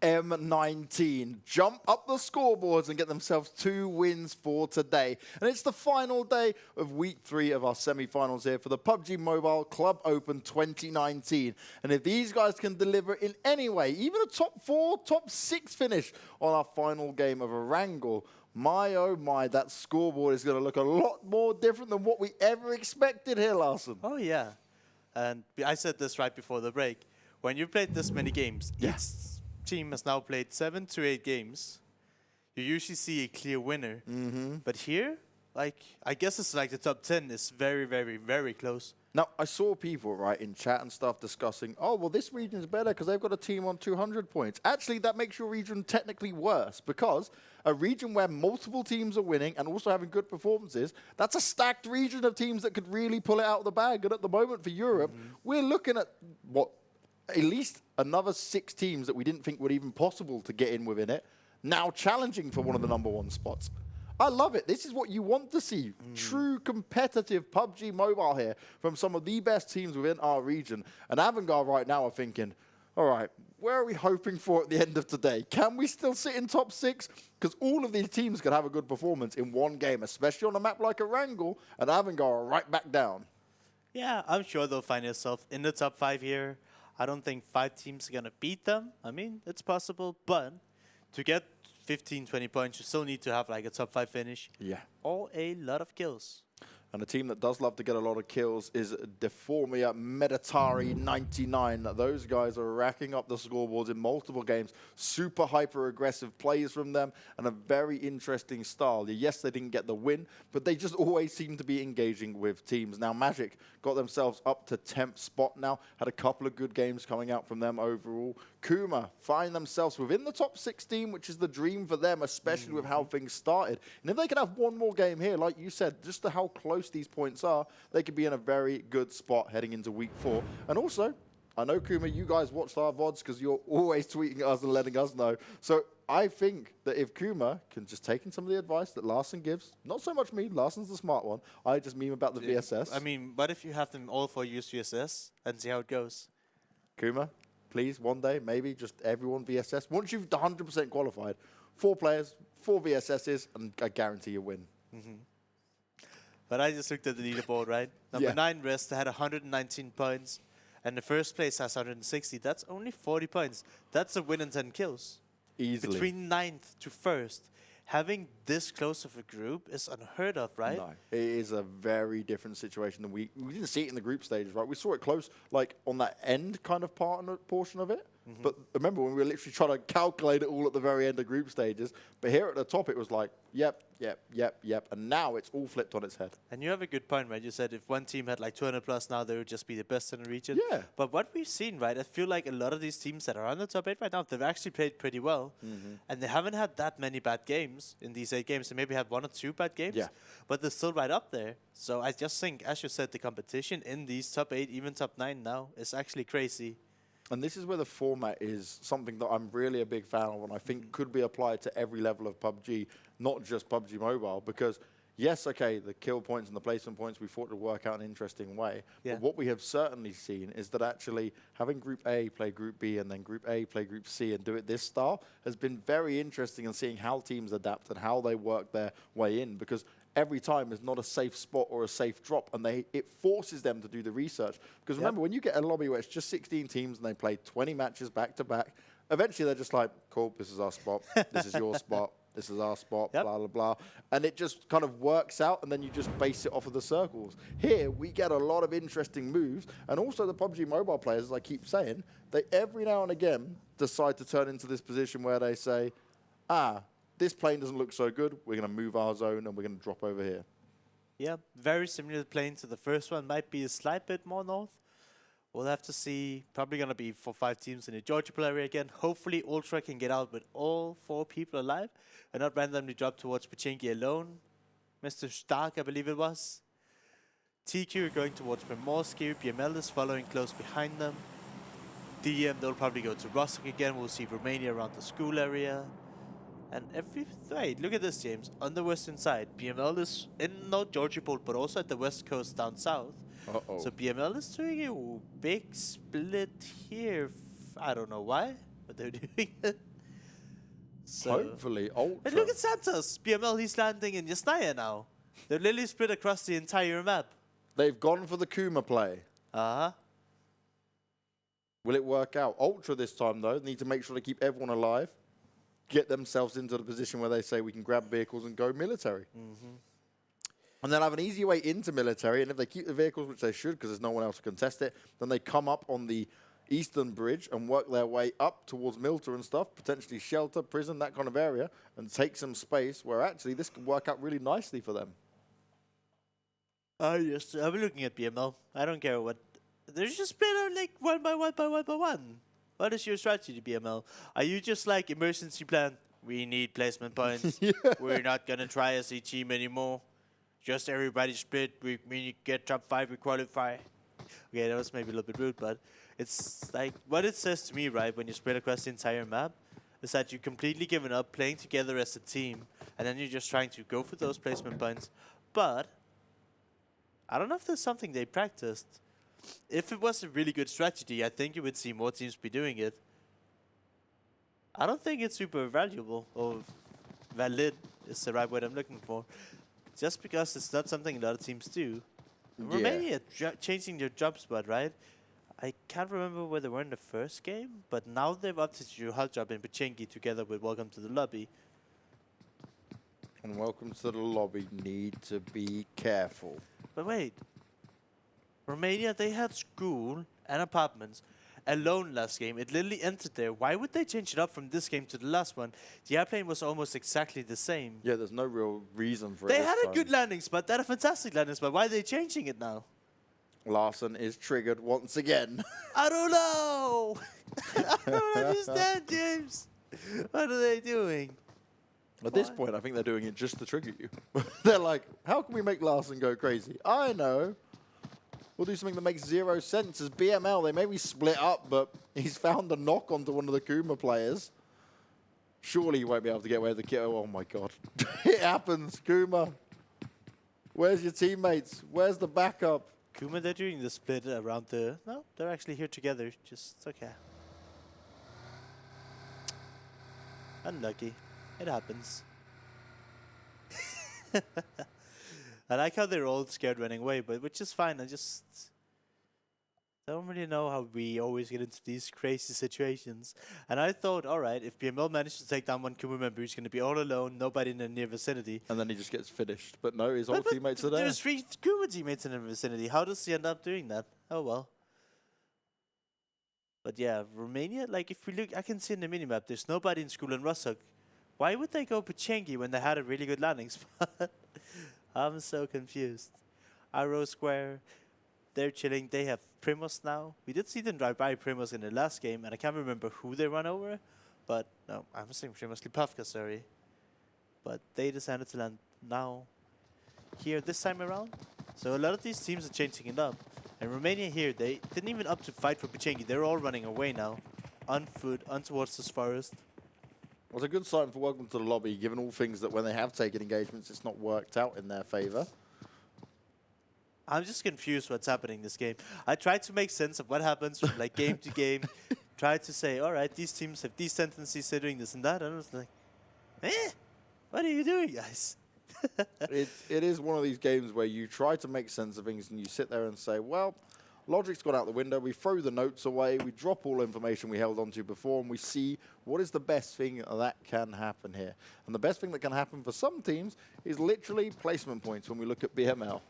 M19 jump up the scoreboards and get themselves 2 wins for today. And it's the final day of week 3 of our semi-finals here for the PUBG Mobile Club Open 2019. And if these guys can deliver in any way, even a top 4, top 6 finish on our final game of Erangel, my oh my, that scoreboard is going to look a lot more different than what we ever expected here, Larson. Oh, yeah. And I said this right before the break. When you played this many games, each team has now played 7 to 8 games. You usually see a clear winner. But here, like, I guess it's like the top 10 is very, very, very close. Now, I saw people, right, in chat and stuff discussing, oh, well, this region's better because they've got a team on 200 points. Actually, that makes your region technically worse because a region where multiple teams are winning and also having good performances, that's a stacked region of teams that could really pull it out of the bag. And at the moment for Europe, we're looking at, what, at least another 6 teams that we didn't think would even possible to get in within it, now challenging for one of the #1 spots. I love it. This is what you want to see. True competitive PUBG Mobile here from some of the best teams within our region. And Avangar right now are thinking, all right, where are we hoping for at the end of today? Can we still sit in top 6? Because all of these teams could have a good performance in one game, especially on a map like Erangel, and Avangar are right back down. Yeah, I'm sure they'll find themselves in the top 5 here. I don't think 5 teams are going to beat them. I mean, it's possible, but to get 15, 20 points, you still need to have like a top 5 finish. Yeah. Or a lot of kills. And a team that does love to get a lot of kills is Deformia Meditari 99. Those guys are racking up the scoreboards in multiple games. Super hyper-aggressive plays from them and a very interesting style. Yes, they didn't get the win, but they just always seem to be engaging with teams. Now, Magic got themselves up to 10th spot now. Had a couple of good games coming out from them overall. Kuma find themselves within the top 16, which is the dream for them, especially with how things started. And if they can have one more game here, like you said, just to how close these points are, they could be in a very good spot heading into week 4. And also, I know, Kuma, you guys watched our VODs because you're always tweeting at us and letting us know. So I think that if Kuma can just take in some of the advice that Larson gives, not so much me, Larson's the smart one, I just meme about the VSS. I mean, what if you have them all for use VSS and see how it goes? Kuma, please, one day, maybe just everyone VSS. Once you've 100% qualified, 4 players, 4 VSSs, and I guarantee you win. But I just looked at the leaderboard, right? Number 9, Rest, had 119 points. And the first place has 160. That's only 40 points. That's a win and 10 kills. Easily. Between 9th to 1st. Having this close of a group is unheard of, right? No, it is a very different situation than we didn't see it in the group stages, right? We saw it close, like on that end kind of portion of it. But remember when we were literally trying to calculate it all at the very end of group stages. But here at the top, it was like, yep. And now it's all flipped on its head. And you have a good point, right? You said if one team had like 200 plus now, they would just be the best in the region. Yeah. But what we've seen, right, I feel like a lot of these teams that are on the top 8 right now, they've actually played pretty well. And they haven't had that many bad games in these 8 games. They maybe had 1 or 2 bad games. Yeah. But they're still right up there. So I just think, as you said, the competition in these top 8, even top 9 now, is actually crazy. And this is where the format is something that I'm really a big fan of and I think could be applied to every level of PUBG, not just PUBG Mobile, because yes, okay, the kill points and the placement points we thought would work out in an interesting way. Yeah. But what we have certainly seen is that actually having Group A play Group B and then Group A play Group C and do it this style has been very interesting in seeing how teams adapt and how they work their way in, because every time is not a safe spot or a safe drop, and it forces them to do the research. Because remember, when you get a lobby where it's just 16 teams and they play 20 matches back to back, eventually they're just like, cool, this is our spot, this is your spot, this is our spot, blah, blah, blah. And it just kind of works out, and then you just base it off of the circles. Here, we get a lot of interesting moves, and also the PUBG Mobile players, as I keep saying, they every now and again decide to turn into this position where they say, this plane doesn't look so good, we're going to move our zone and we're going to drop over here. Yeah, very similar plane to the first one. Might be a slight bit more north. We'll have to see. Probably going to be for 5 teams in the Georgia area again. Hopefully Ultra can get out with all 4 people alive and not randomly drop towards Vikendi alone. Mr. Stark, I believe it was. TQ are going towards Rosq. BML is following close behind them. DM, they'll probably go to Rosq again. We'll see Romania around the school area. And wait, look at this, James. On the western side, BML is in not Georgia Pole, but also at the west coast down south. So BML is doing a big split here. I don't know why, but they're doing it. So Hopefully, Ultra. and look at Santos. BML, he's landing in Yasnaya now. They're literally split across the entire map. They've gone for the Kuma play. Uh-huh. Will it work out? Ultra this time, though, need to make sure they keep everyone alive. Get themselves into the position where they say we can grab vehicles and go military. And they'll have an easy way into military, and if they keep the vehicles, which they should because there's no one else to contest it, then they come up on the eastern bridge and work their way up towards Milta and stuff, potentially shelter, prison, that kind of area, and take some space where actually this could work out really nicely for them. Yes, I'm looking at BML. I don't care what. They're just split out like one by one. What is your strategy, BML? Are you just like emergency plan? We need placement points. We're not going to try as a team anymore. Just everybody split. We get top 5, we qualify. Okay, that was maybe a little bit rude, but it's like what it says to me, right, when you spread across the entire map, is that you're completely given up playing together as a team, and then you're just trying to go for those placement points. But I don't know if there's something they practiced. If it was a really good strategy, I think you would see more teams be doing it. I don't think it's super valuable or valid is the right word I'm looking for. Just because it's not something a lot of teams do. Yeah. Romania changing their job spot, right? I can't remember where they were in the first game, but now they've upped to your hot job in Pochinki together with Welcome to the Lobby. And welcome to the lobby. Need to be careful. But wait, Romania, they had school and apartments alone last game. It literally entered there. Why would they change it up from this game to the last one? The airplane was almost exactly the same. Yeah, there's no real reason for it. They this had a time. good landing spot. They had a fantastic landing spot. Why are they changing it now? Larson is triggered once again. I don't know. I don't understand, James. What are they doing? At this point, I think they're doing it just to trigger you. They're like, how can we make Larson go crazy? I know. We'll do something that makes 0 sense. As BML, they maybe split up, but he's found a knock onto one of the Kuma players. Surely he won't be able to get away with the kill. Oh my god. It happens, Kuma. Where's your teammates? Where's the backup? Kuma, they're doing the split around the... No, they're actually here together. Just, okay. Unlucky. It happens. I like how they're all scared running away, but which is fine. I just don't really know how we always get into these crazy situations. And I thought, all right, if BML managed to take down one Kuma member, he's going to be all alone, nobody in the near vicinity. And then he just gets finished. But no, his whole But teammates are there. There's 3 Kuma teammates in the vicinity. How does he end up doing that? Oh well. But yeah, Romania, like if we look, I can see in the minimap, there's nobody in school in Rosq. Why would they go Pochinki when they had a really good landing spot? I'm so confused. Arrow Square, they're chilling. They have Primos now. We did see them drive by Primos in the last game, and I can't remember who they run over. But no, I'm saying Primos Lipavka, sorry. But they decided to land now here this time around. So a lot of these teams are changing it up. And Romania here, they didn't even up to fight for Pochinki. They're all running away now. On foot, on towards this forest. Well, it's a good sign for Welcome to the Lobby, given all things that when they have taken engagements, it's not worked out in their favor. I'm just confused what's happening this game. I tried to make sense of what happens from like game to game. Tried to say, all right, these teams have these tendencies, they're doing this and that. And I was like, what are you doing, guys? It is one of these games where you try to make sense of things and you sit there and say, well, logic's gone out the window, we throw the notes away, we drop all information we held onto before, and we see what is the best thing that can happen here. And the best thing that can happen for some teams is literally placement points when we look at BML.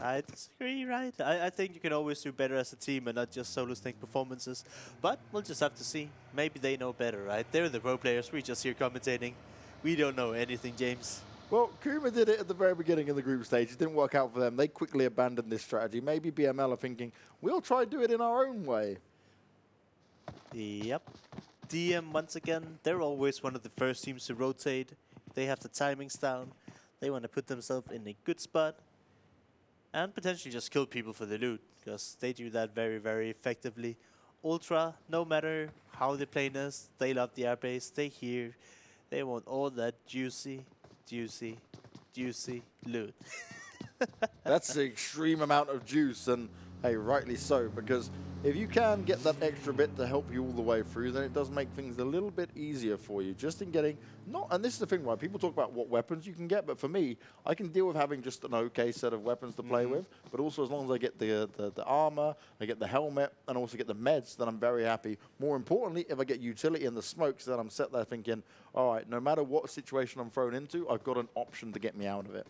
I disagree, right? I think you can always do better as a team and not just solo snake performances. But we'll just have to see. Maybe they know better, right? They're the pro players, we just here commentating. We don't know anything, James. Well, Kuma did it at the very beginning of the group stage. It didn't work out for them. They quickly abandoned this strategy. Maybe BML are thinking, we'll try to do it in our own way. Yep. DM, once again, they're always one of the first teams to rotate. They have the timings down. They want to put themselves in a good spot. And potentially just kill people for the loot, because they do that very, very effectively. Ultra, no matter how they play this, they love the airbase. They here. They want all that juicy loot. That's an extreme amount of juice, and hey, rightly so, because if you can get that extra bit to help you all the way through, then it does make things a little bit easier for you, just in getting, and this is the thing, right, people talk about what weapons you can get, but for me, I can deal with having just an okay set of weapons to play with, but also as long as I get the armor, I get the helmet, and also get the meds, then I'm very happy. More importantly, if I get utility and the smokes, then I'm set there thinking, all right, no matter what situation I'm thrown into, I've got an option to get me out of it.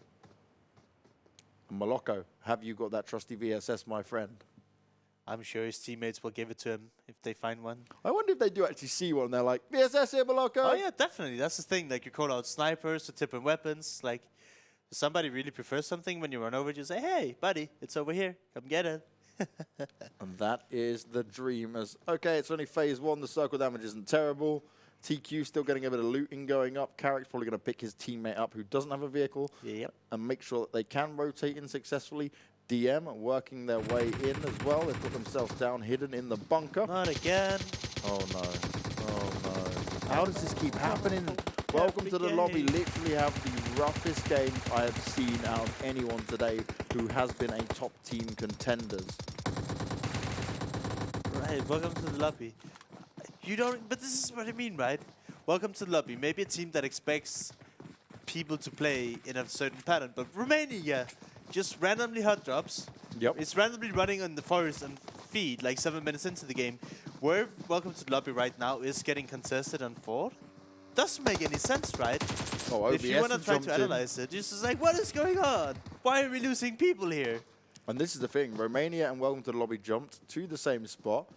Moloko, have you got that trusty VSS, my friend? I'm sure his teammates will give it to him if they find one. I wonder if they do actually see one and they're like, VSS here, Moloko! Oh yeah, definitely. That's the thing. Like you call out snipers to tip in weapons. Like, does somebody really prefer something when you run over, just say, hey, buddy, it's over here. Come get it. And that is the dream. As okay, it's only phase 1. The circle damage isn't terrible. TQ still getting a bit of looting going up. Carrick's probably going to pick his teammate up who doesn't have a vehicle. Yep. And make sure that they can rotate in successfully. DM working their way in as well. They've put themselves down, hidden in the bunker. Not again. Oh no. Oh no. How does this keep happening? Welcome to the lobby. Literally have the roughest games I have seen out of anyone today who has been a top team contenders. Right, welcome to the lobby. You don't. But this is what I mean, right? Welcome to the lobby. Maybe a team that expects people to play in a certain pattern, but Romania just randomly hot drops. Yep. It's randomly running on the forest and feed like 7 minutes into the game. Where Welcome to the lobby right now is getting contested on Ford. Doesn't make any sense, right? Oh, If you want to OBS try jumped to in. analyze it, it's just like, what is going on? Why are we losing people here? And this is the thing, Romania and Welcome to the Lobby jumped to the same spot.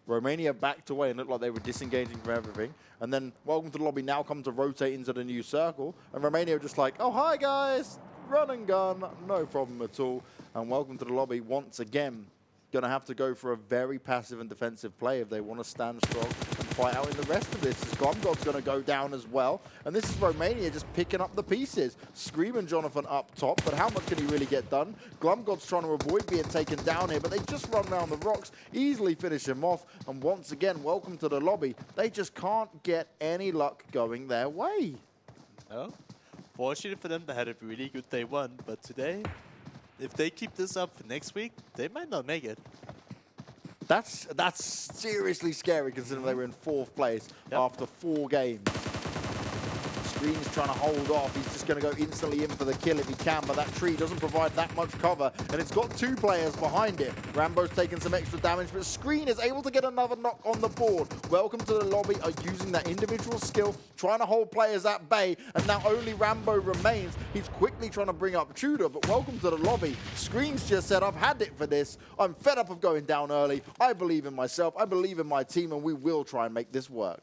Romania backed away and looked like they were disengaging from everything. And then Welcome to the Lobby now come to rotate into the new circle. And Romania were just like, oh, hi guys, run and gun, no problem at all. And Welcome to the Lobby once again going to have to go for a very passive and defensive play if they want to stand strong and fight out in the rest of this. As Glumgod's going to go down as well. And this is Romania just picking up the pieces. Scream and Jonathan up top, but how much can he really get done? Glumgod's trying to avoid being taken down here, but they just run down the rocks, easily finish him off. And once again, Welcome to the Lobby. They just can't get any luck going their way. Oh, fortunate for them, they had a really good day one, but today, if they keep this up for next week, they might not make it. That's seriously scary considering they were in 4th place after 4 games. Screen's trying to hold off. He's just going to go instantly in for the kill if he can, but that tree doesn't provide that much cover, and it's got 2 players behind it. Rambo's taking some extra damage, but Screen is able to get another knock on the board. Welcome to the Lobby are using that individual skill, trying to hold players at bay, and now only Rambo remains. He's quickly trying to bring up Tudor, but Welcome to the Lobby. Screen's just said, I've had it for this. I'm fed up of going down early. I believe in myself. I believe in my team, and we will try and make this work.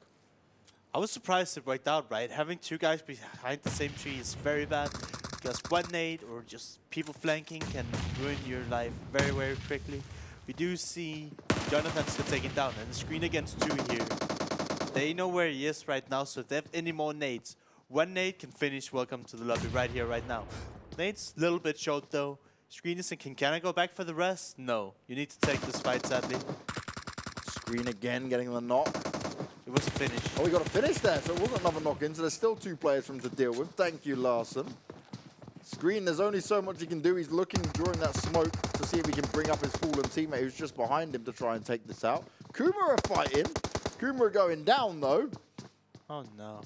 I was surprised it worked out, right? Having 2 guys behind the same tree is very bad, because one nade or just people flanking can ruin your life very, very quickly. We do see Jonathan's get taken down, and the Screen against 2 here. They know where he is right now, so if they have any more nades, 1 nade can finish Welcome to the Lobby right here, right now. Nade's a little bit short though. Screen is thinking, can I go back for the rest? No, you need to take this fight, sadly. Screen again getting the knock. It was a finish. Oh, we got a finish there, so it wasn't another knock-in, so there's still 2 players for him to deal with. Thank you, Larson. Screen, there's only so much he can do. He's looking during that smoke to see if he can bring up his fallen teammate who's just behind him to try and take this out. Kuma are fighting. Kuma are going down, though. Oh no.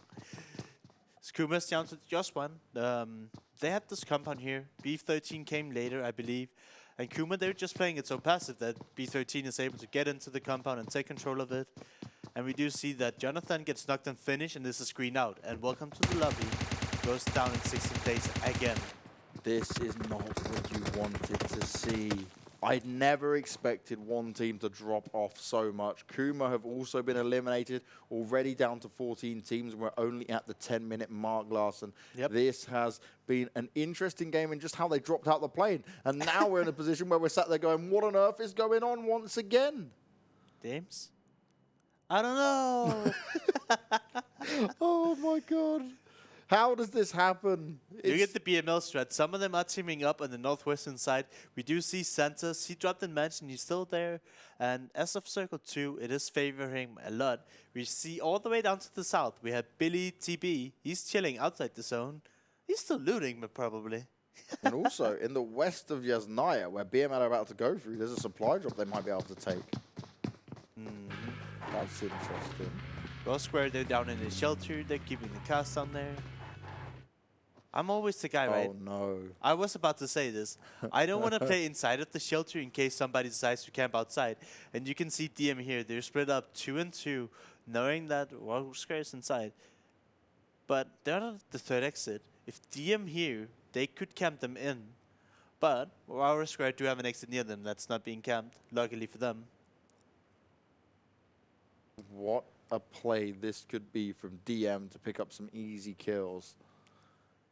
Kuma's down to just 1. They had this compound here. B13 came later, I believe. And Kuma, they're just playing it so passive that B13 is able to get into the compound and take control of it. And we do see that Jonathan gets knocked and finished, and this is Screen out. And Welcome to the Lobby goes down in 16th place again. This is not what you wanted to see. I'd never expected one team to drop off so much. Kuma have also been eliminated, already down to 14 teams, and we're only at the 10-minute mark, Larson. Yep. This has been an interesting game in just how they dropped out the plane. And now we're in a position where we're sat there going, what on earth is going on once again? James? I don't know. Oh, my God. How does this happen? You get the BML strat. Some of them are teaming up on the northwestern side. We do see Santos. He dropped in match and he's still there. And as of Circle 2, it is favoring him a lot. We see all the way down to the south. We have Billy TB. He's chilling outside the zone. He's still looting, but probably. And also, in the west of Yasnaya, where BML are about to go through, there's a supply drop they might be able to take. That's interesting. Rosq, they're down in the shelter. They're keeping the cast down there. I'm always the guy, right? Oh, no. I was about to say this. I don't want to play inside of the shelter in case somebody decides to camp outside. And you can see DM here. They're split up 2 and 2, knowing that Rosq is inside. But they're not at the 3rd exit. If DM here, they could camp them in. But Rosq do have an exit near them that's not being camped, luckily for them. What a play this could be from DM to pick up some easy kills.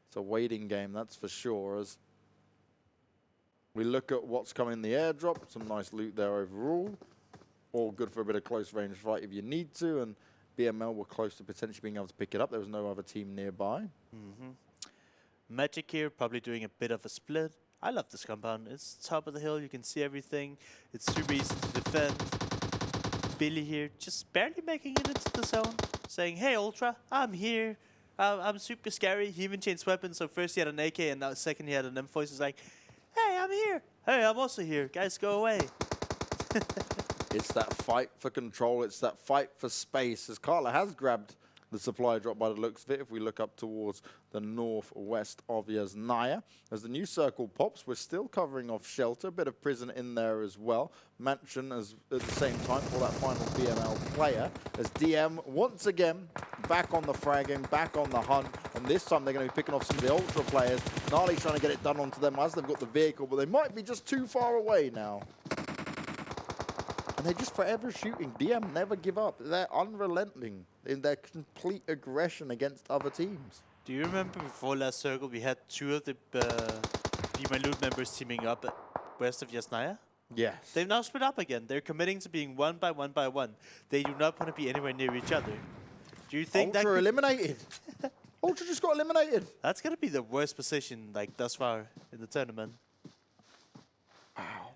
It's a waiting game, that's for sure. As we look at what's coming in the airdrop, some nice loot there overall. All good for a bit of close range fight if you need to, and BML were close to potentially being able to pick it up. There was no other team nearby. Magic here, probably doing a bit of a split. I love this compound. It's top of the hill, you can see everything. It's super easy to defend. Billy here, just barely making it into the zone, saying, hey Ultra, I'm here. I'm super scary. He even changed weapons, so first he had an AK and now second he had an M4. He's like, hey, I'm here. Hey, I'm also here. Guys, go away. It's that fight for control. It's that fight for space. As Carla has grabbed the supply drop by the looks of it, if we look up towards the northwest of Yasnaya. As the new circle pops, we're still covering off shelter. A bit of prison in there as well. Mansion as at the same time for that final BML player. As DM once again back on the fragging, back on the hunt. And this time they're going to be picking off some of the Ultra players. Gnarly's trying to get it done onto them as they've got the vehicle, but they might be just too far away now. And they're just forever shooting. DM never give up. They're unrelenting in their complete aggression against other teams. Do you remember before last circle we had two of the Bemyloot members teaming up west of Yasnaya? Yes. They've now split up again. They're committing to being one by one by one. They do not want to be anywhere near each other. Do you think Ultra that eliminated. Ultra just got eliminated. that's gonna be the worst position like thus far in the tournament? Wow.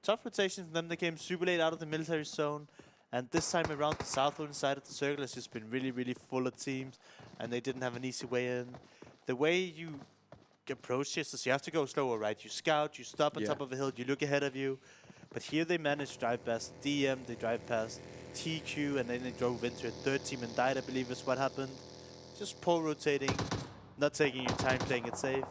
Tough rotation from them. They came super late out of the military zone. And this time around, the southern side of the circle has just been really, really full of teams. And they didn't have an easy way in. The way you approach this is you have to go slower, right? You scout, you stop on top of a hill, you look ahead of you. But here they managed to drive past DM, they drive past TQ, and then they drove into a third team and died, I believe is what happened. Just poor rotating, not taking your time, playing it safe.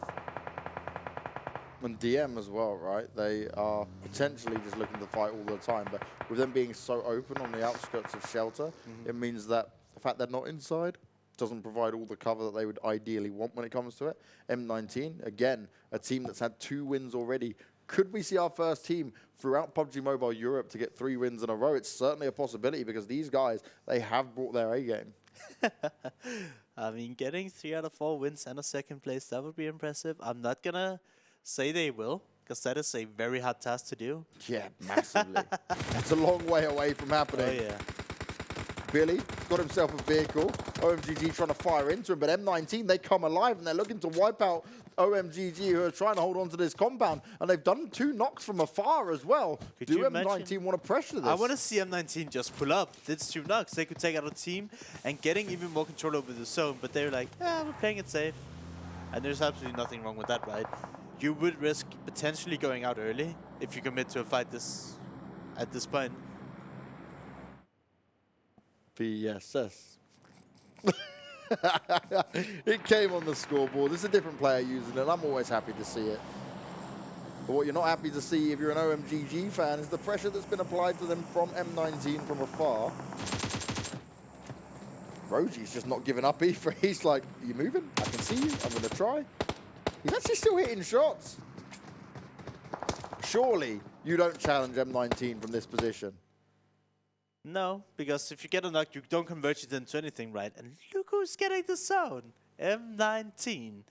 And DM as well, right? They are potentially just looking to fight all the time, but with them being so open on the outskirts of shelter, it means that the fact they're not inside doesn't provide all the cover that they would ideally want when it comes to it. M19, again, a team that's had 2 wins already. Could we see our first team throughout PUBG Mobile Europe to get 3 wins in a row? It's certainly a possibility because these guys, they have brought their A game. I mean, getting 3 out of 4 wins and a second place, that would be impressive. I'm not gonna say they will, because that is a very hard task to do. Yeah, massively. It's a long way away from happening. Oh, yeah. Billy got himself a vehicle. OMGG trying to fire into him, but M19, they come alive and they're looking to wipe out OMGG, who are trying to hold on to this compound. And they've done 2 knocks from afar as well. Do M19 want to pressure this? I want to see M19 just pull up. It's 2 knocks. They could take out a team and getting even more control over the zone, but they're like, yeah, we're playing it safe. And there's absolutely nothing wrong with that, right? You would risk potentially going out early if you commit to a fight at this point. VSS. It came on the scoreboard. There's a different player using it. I'm always happy to see it. But what you're not happy to see if you're an OMGG fan is the pressure that's been applied to them from M19 from afar. Roji's just not giving up either. He's like, are you moving? I can see you. I'm going to try. He's actually still hitting shots. Surely you don't challenge M19 from this position. No, because if you get a knock, you don't convert it into anything, right? And look who's getting the zone. M19.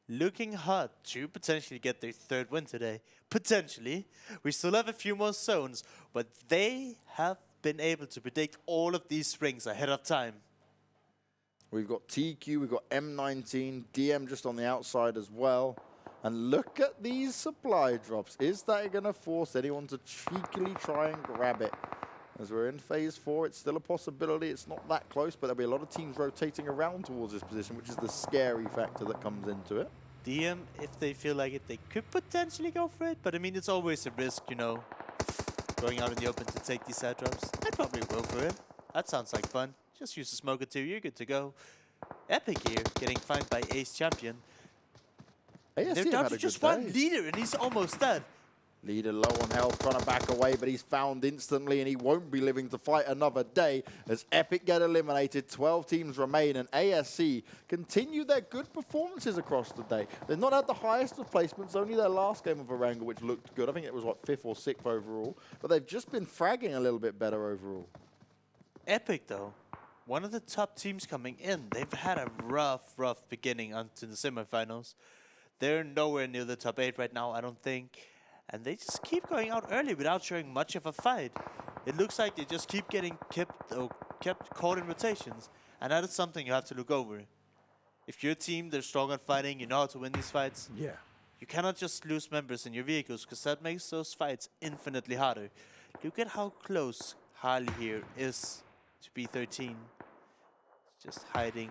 Looking hot to potentially get their 3rd win today. Potentially. We still have a few more zones, but they have been able to predict all of these rings ahead of time. We've got TQ, we've got M19, DM just on the outside as well. And look at these supply drops. Is that going to force anyone to cheekily try and grab it? As we're in phase 4, it's still a possibility. It's not that close, but there'll be a lot of teams rotating around towards this position, which is the scary factor that comes into it. DM, if they feel like it, they could potentially go for it. But I mean, it's always a risk, you know, going out in the open to take these side drops. I'd probably go for it. That sounds like fun. Just use the smoker too, you're good to go. Epic here, getting fined by Ace Champion. They're down to just 1 leader, and he's almost dead. Leader low on health, trying to back away, but he's found instantly, and he won't be living to fight another day as Epic get eliminated. 12 teams remain, and ASC continue their good performances across the day. They've not had the highest of placements, only their last game of Erangel, which looked good. I think it was, what, 5th or 6th overall, but they've just been fragging a little bit better overall. Epic, though, one of the top teams coming in. They've had a rough beginning onto the semifinals. They're nowhere near the top 8 right now, I don't think. And they just keep going out early without showing much of a fight. It looks like they just keep getting kept caught in rotations. And that is something you have to look over. If you're a team that's strong on fighting, you know how to win these fights. Yeah. You cannot just lose members in your vehicles, because that makes those fights infinitely harder. Look at how close Harley here is to B13. Just hiding.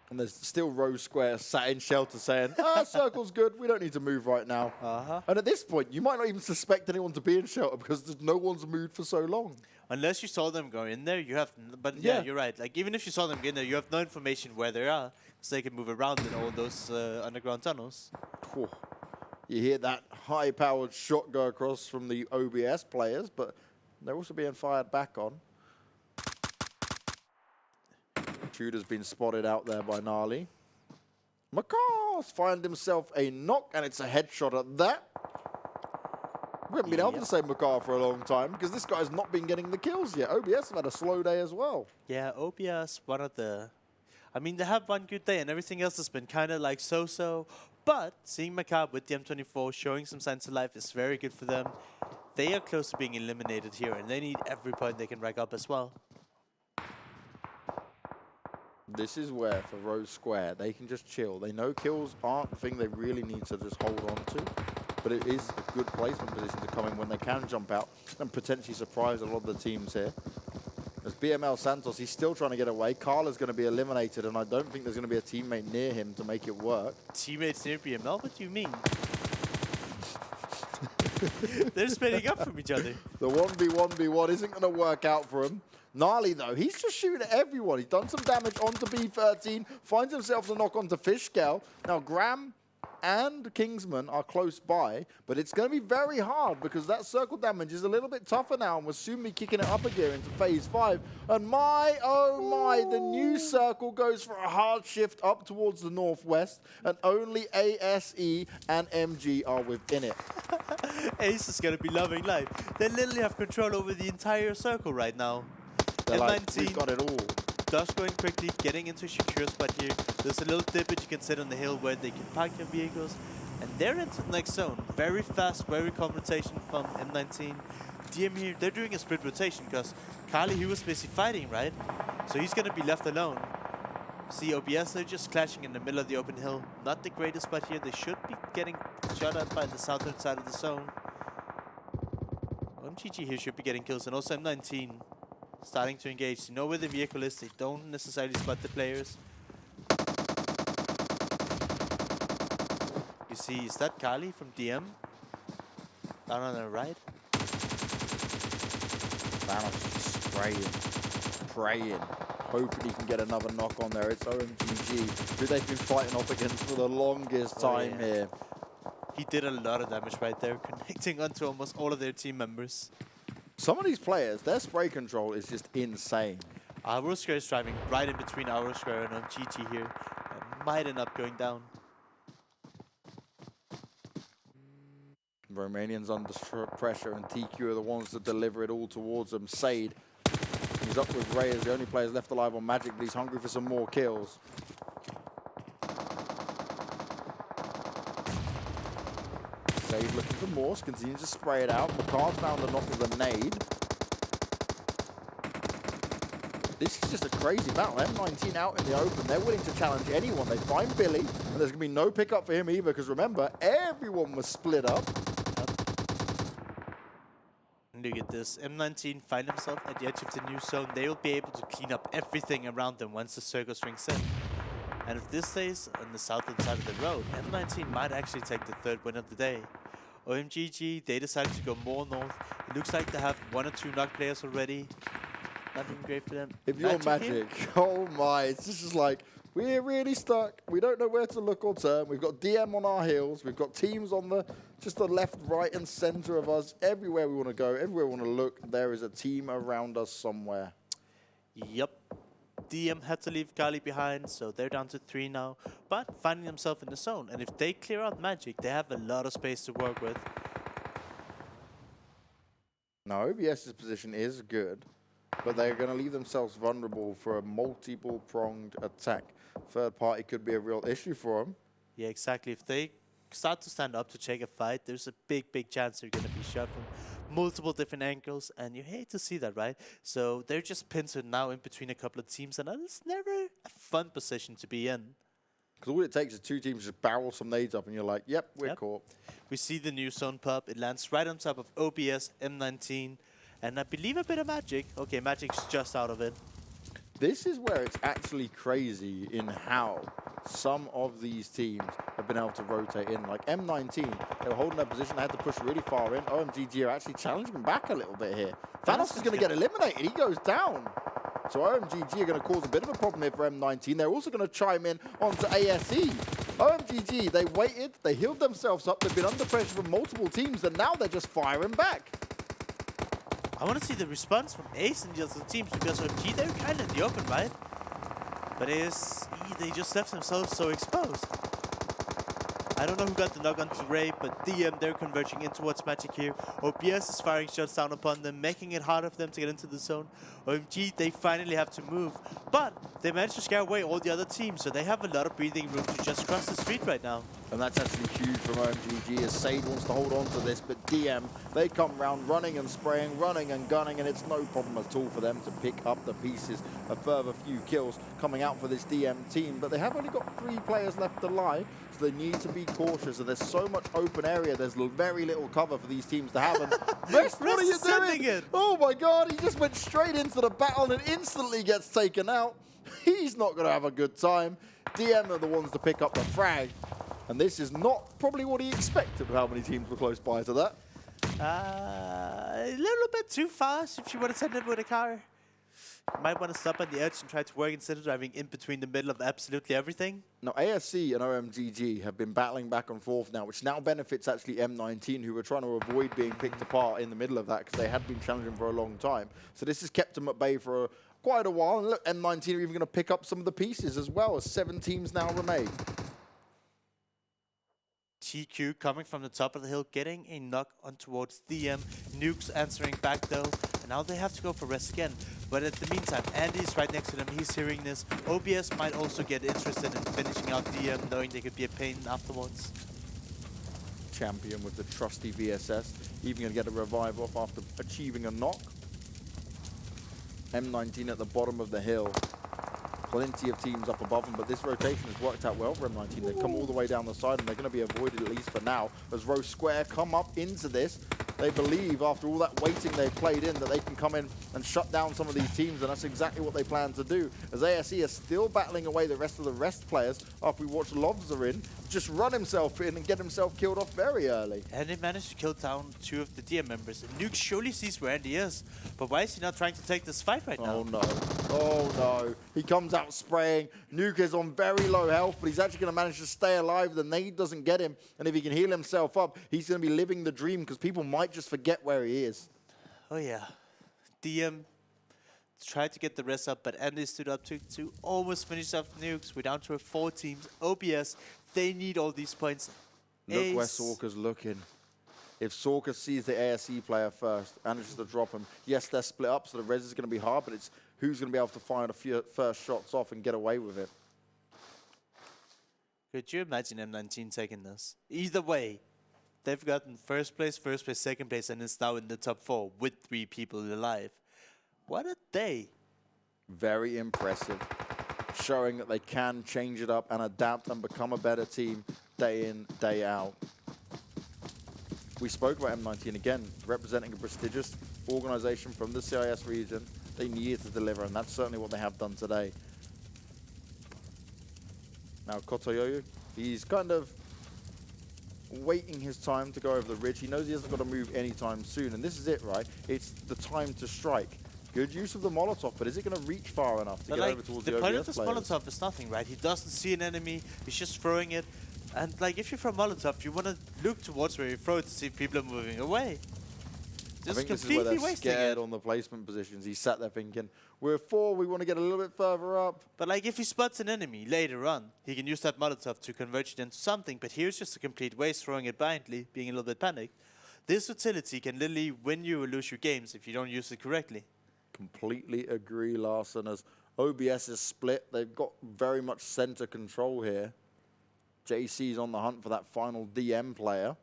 And there's still Rosq sat in shelter saying, circle's good, we don't need to move right now. And at this point, you might not even suspect anyone to be in shelter because there's no one's moved for so long. Unless you saw them go in there, you have... But yeah, you're right. Like, even if you saw them get in there, you have no information where they are, so they can move around in all those underground tunnels. Whew. You hear that high-powered shot go across from the OBS players, but they're also being fired back on. Tudor's been spotted out there by Gnarly. Makar's find himself a knock, and it's a headshot at that. We haven't been able to say Makar for a long time because this guy's not been getting the kills yet. OBS have had a slow day as well. Yeah, OBS, one of the... I mean, they have one good day and everything else has been kind of like so-so. But seeing Makar with the M24 showing some signs of life is very good for them. They are close to being eliminated here and they need every point they can rack up as well. This is where, for Rosq, they can just chill. They know kills aren't the thing they really need to just hold on to. But it is a good placement position to come in when they can jump out and potentially surprise a lot of the teams here. As BML Santos, he's still trying to get away. Carla's going to be eliminated, and I don't think there's going to be a teammate near him to make it work. Teammates near BML? What do you mean? They're splitting up from each other. The 1v1v1 isn't going to work out for him. Gnarly, though, he's just shooting at everyone. He's done some damage onto B13, finds himself the knock onto Fishscale. Now, Graham and Kingsman are close by, but it's going to be very hard because that circle damage is a little bit tougher now, and we'll soon be kicking it up a gear into phase 5. And my, oh my, the new circle goes for a hard shift up towards the northwest, and only ASE and MG are within it. Ace is going to be loving life. They literally have control over the entire circle right now. They're like, M19 we've got it all. Dust going quickly, getting into a secure spot here. There's a little dip you can sit on the hill where they can park their vehicles. And they're into the next zone. Very fast, very calm rotation from M19. DM here, they're doing a split rotation because Carly, he was busy fighting, right? So he's going to be left alone. See, OBS, they're just clashing in the middle of the open hill. Not the greatest spot here. They should be getting shot at by the southern side of the zone. OMGG here should be getting kills. And also M19 starting to engage. They know where the vehicle is. They don't necessarily spot the players. You see, is that Kali from DM? Down on the right? Thanos just spraying, praying, hoping he can get another knock on there. It's OMGG, who they've been fighting off against for the longest time here. He did a lot of damage right there, connecting onto almost all of their team members. Some of these players, their spray control is just insane. Rosq is driving right in between Rosq and OMGG here. Might end up going down. Romanians under pressure, and TQ are the ones that deliver it all towards them. Sade, he's up with Ray as the only players left alive on Magic, but he's hungry for some more kills. Sade looking for Morse, continues to spray it out. Makar's found the knock with a nade. This is just a crazy battle. M19 out in the open. They're willing to challenge anyone. They find Billy, and there's going to be no pickup for him either, because remember, everyone was split up. Look at this. M19 find himself at the edge of the new zone. They will be able to clean up everything around them once the circle strings in. And if this stays on the southern side of the road, M19 might actually take the third win of the day. OMGG, they decided to go more north. It looks like they have 1 or 2 knock players already. Nothing great for them. If you're Magic, oh my, it's just like, we're really stuck. We don't know where to look or turn. We've got DM on our heels. We've got teams on the just the left, right, and center of us. Everywhere we want to go, everywhere we want to look, there is a team around us somewhere. Yep. DM had to leave Kali behind, so they're down to 3 now, but finding themselves in the zone. And if they clear out Magic, they have a lot of space to work with. Now, OBS's position is good, but they're going to leave themselves vulnerable for a multiple-pronged attack. Third party could be a real issue for them. Yeah, exactly. If they start to stand up to take a fight, there's a big chance they're going to be shot from multiple different angles, and you hate to see that, right? So they're just pincered now in between a couple of teams, and it's never a fun position to be in. Because all it takes is 2 teams just barrel some nades up, and you're like, yep, we're caught. We see the new zone pop. It lands right on top of OBS, M19, and I believe a bit of Magic. Okay, Magic's just out of it. This is where it's actually crazy in how some of these teams have been able to rotate in. Like M19, they were holding their position, they had to push really far in. OMGG are actually challenging back a little bit here. Thanos is going to get eliminated, he goes down. So OMGG are going to cause a bit of a problem here for M19. They're also going to chime in onto ASE. OMGG, they waited, they healed themselves up, they've been under pressure from multiple teams, and now they're just firing back. I want to see the response from Ace and the other teams, because OMG, they're kind of in the open, right? But ASE, they just left themselves so exposed. I don't know who got the knock onto Ray, but DM, they're converging in towards Magic here. OBS is firing shots down upon them, making it harder for them to get into the zone. OMG, they finally have to move. But they managed to scare away all the other teams, so they have a lot of breathing room to just cross the street right now. And that's actually huge from OMGG as Sade wants to hold on to this, but DM, they come round running and spraying, running and gunning, and it's no problem at all for them to pick up the pieces. A further few kills coming out for this DM team, but they have only got 3 players left alive, so they need to be cautious. And there's so much open area, there's very little cover for these teams to have. And Rosq, what are you doing? Oh my god, he just went straight into the battle and instantly gets taken out. He's not going to have a good time. DM are the ones to pick up the frag. And this is not probably what he expected of how many teams were close by to that. A little bit too fast if you want to send him with a car. You might want to stop at the edge and try to work instead of driving in between the middle of absolutely everything. Now, ASC and OMGG have been battling back and forth now, which now benefits actually M19, who were trying to avoid being picked apart in the middle of that because they had been challenging for a long time. So this has kept them at bay for quite a while. And look, M19 are even going to pick up some of the pieces as well, as 7 teams now remain. TQ coming from the top of the hill, getting a knock on towards DM. Nukes answering back though, and now they have to go for rest again. But at the meantime, Andy's right next to them, he's hearing this. OBS might also get interested in finishing out DM, knowing they could be a pain afterwards. Champion with the trusty VSS, even going to get a revive off after achieving a knock. M19 at the bottom of the hill. Plenty of teams up above them, but this rotation has worked out well for M19. They've come all the way down the side, and they're going to be avoided at least for now. As Rosq come up into this, they believe after all that waiting they've played in that they can come in and shut down some of these teams, and that's exactly what they plan to do. As ASE is still battling away the rest of the rest players after we watch Lovza in just run himself in and get himself killed off very early. And they managed to kill down 2 of the DM members. And Nuke surely sees where Andy is, but why is he not trying to take this fight right now? Oh no, oh no. He comes out spraying. Nuke is on very low health, but he's actually going to manage to stay alive. The nade doesn't get him, and if he can heal himself up, he's going to be living the dream because people might just forget where he is. Oh yeah. DM tried to get the rest up, but Andy stood up to almost finish off Nukes. We're down to 4 teams. OBS, they need all these points. Look Ace. where Sorka's looking. If Sorka sees the ASE player first, manages to drop him, yes, they're split up, so the res is going to be hard, but it's who's going to be able to fire the first shots off and get away with it. Could you imagine M19 taking this? Either way, they've gotten first place, second place, and it's now in the top 4 with 3 people alive. What a day. Very impressive. Showing that they can change it up and adapt and become a better team day in, day out. We spoke about M19 again, representing a prestigious organization from the CIS region. They needed to deliver, and that's certainly what they have done today. Now, Kotoyoyu, he's kind of waiting his time to go over the ridge. He knows he hasn't got to move anytime soon, and this is it, right? It's the time to strike. Good use of the Molotov, but is it going to reach far enough to get over towards the OBS point of this players? Molotov is nothing, right? He doesn't see an enemy, he's just throwing it. And like, if you throw Molotov, you want to look towards where you throw it to see if people are moving away. I think this is where they're scared on the placement positions. He sat there thinking, we're 4, we want to get a little bit further up. But like, if he spots an enemy later on, he can use that Molotov to convert it into something. But here's just a complete waste, throwing it blindly, being a little bit panicked. This utility can literally win you or lose your games if you don't use it correctly. Completely agree, Larson. As OBS is split, they've got very much center control here. JC's on the hunt for that final DM player.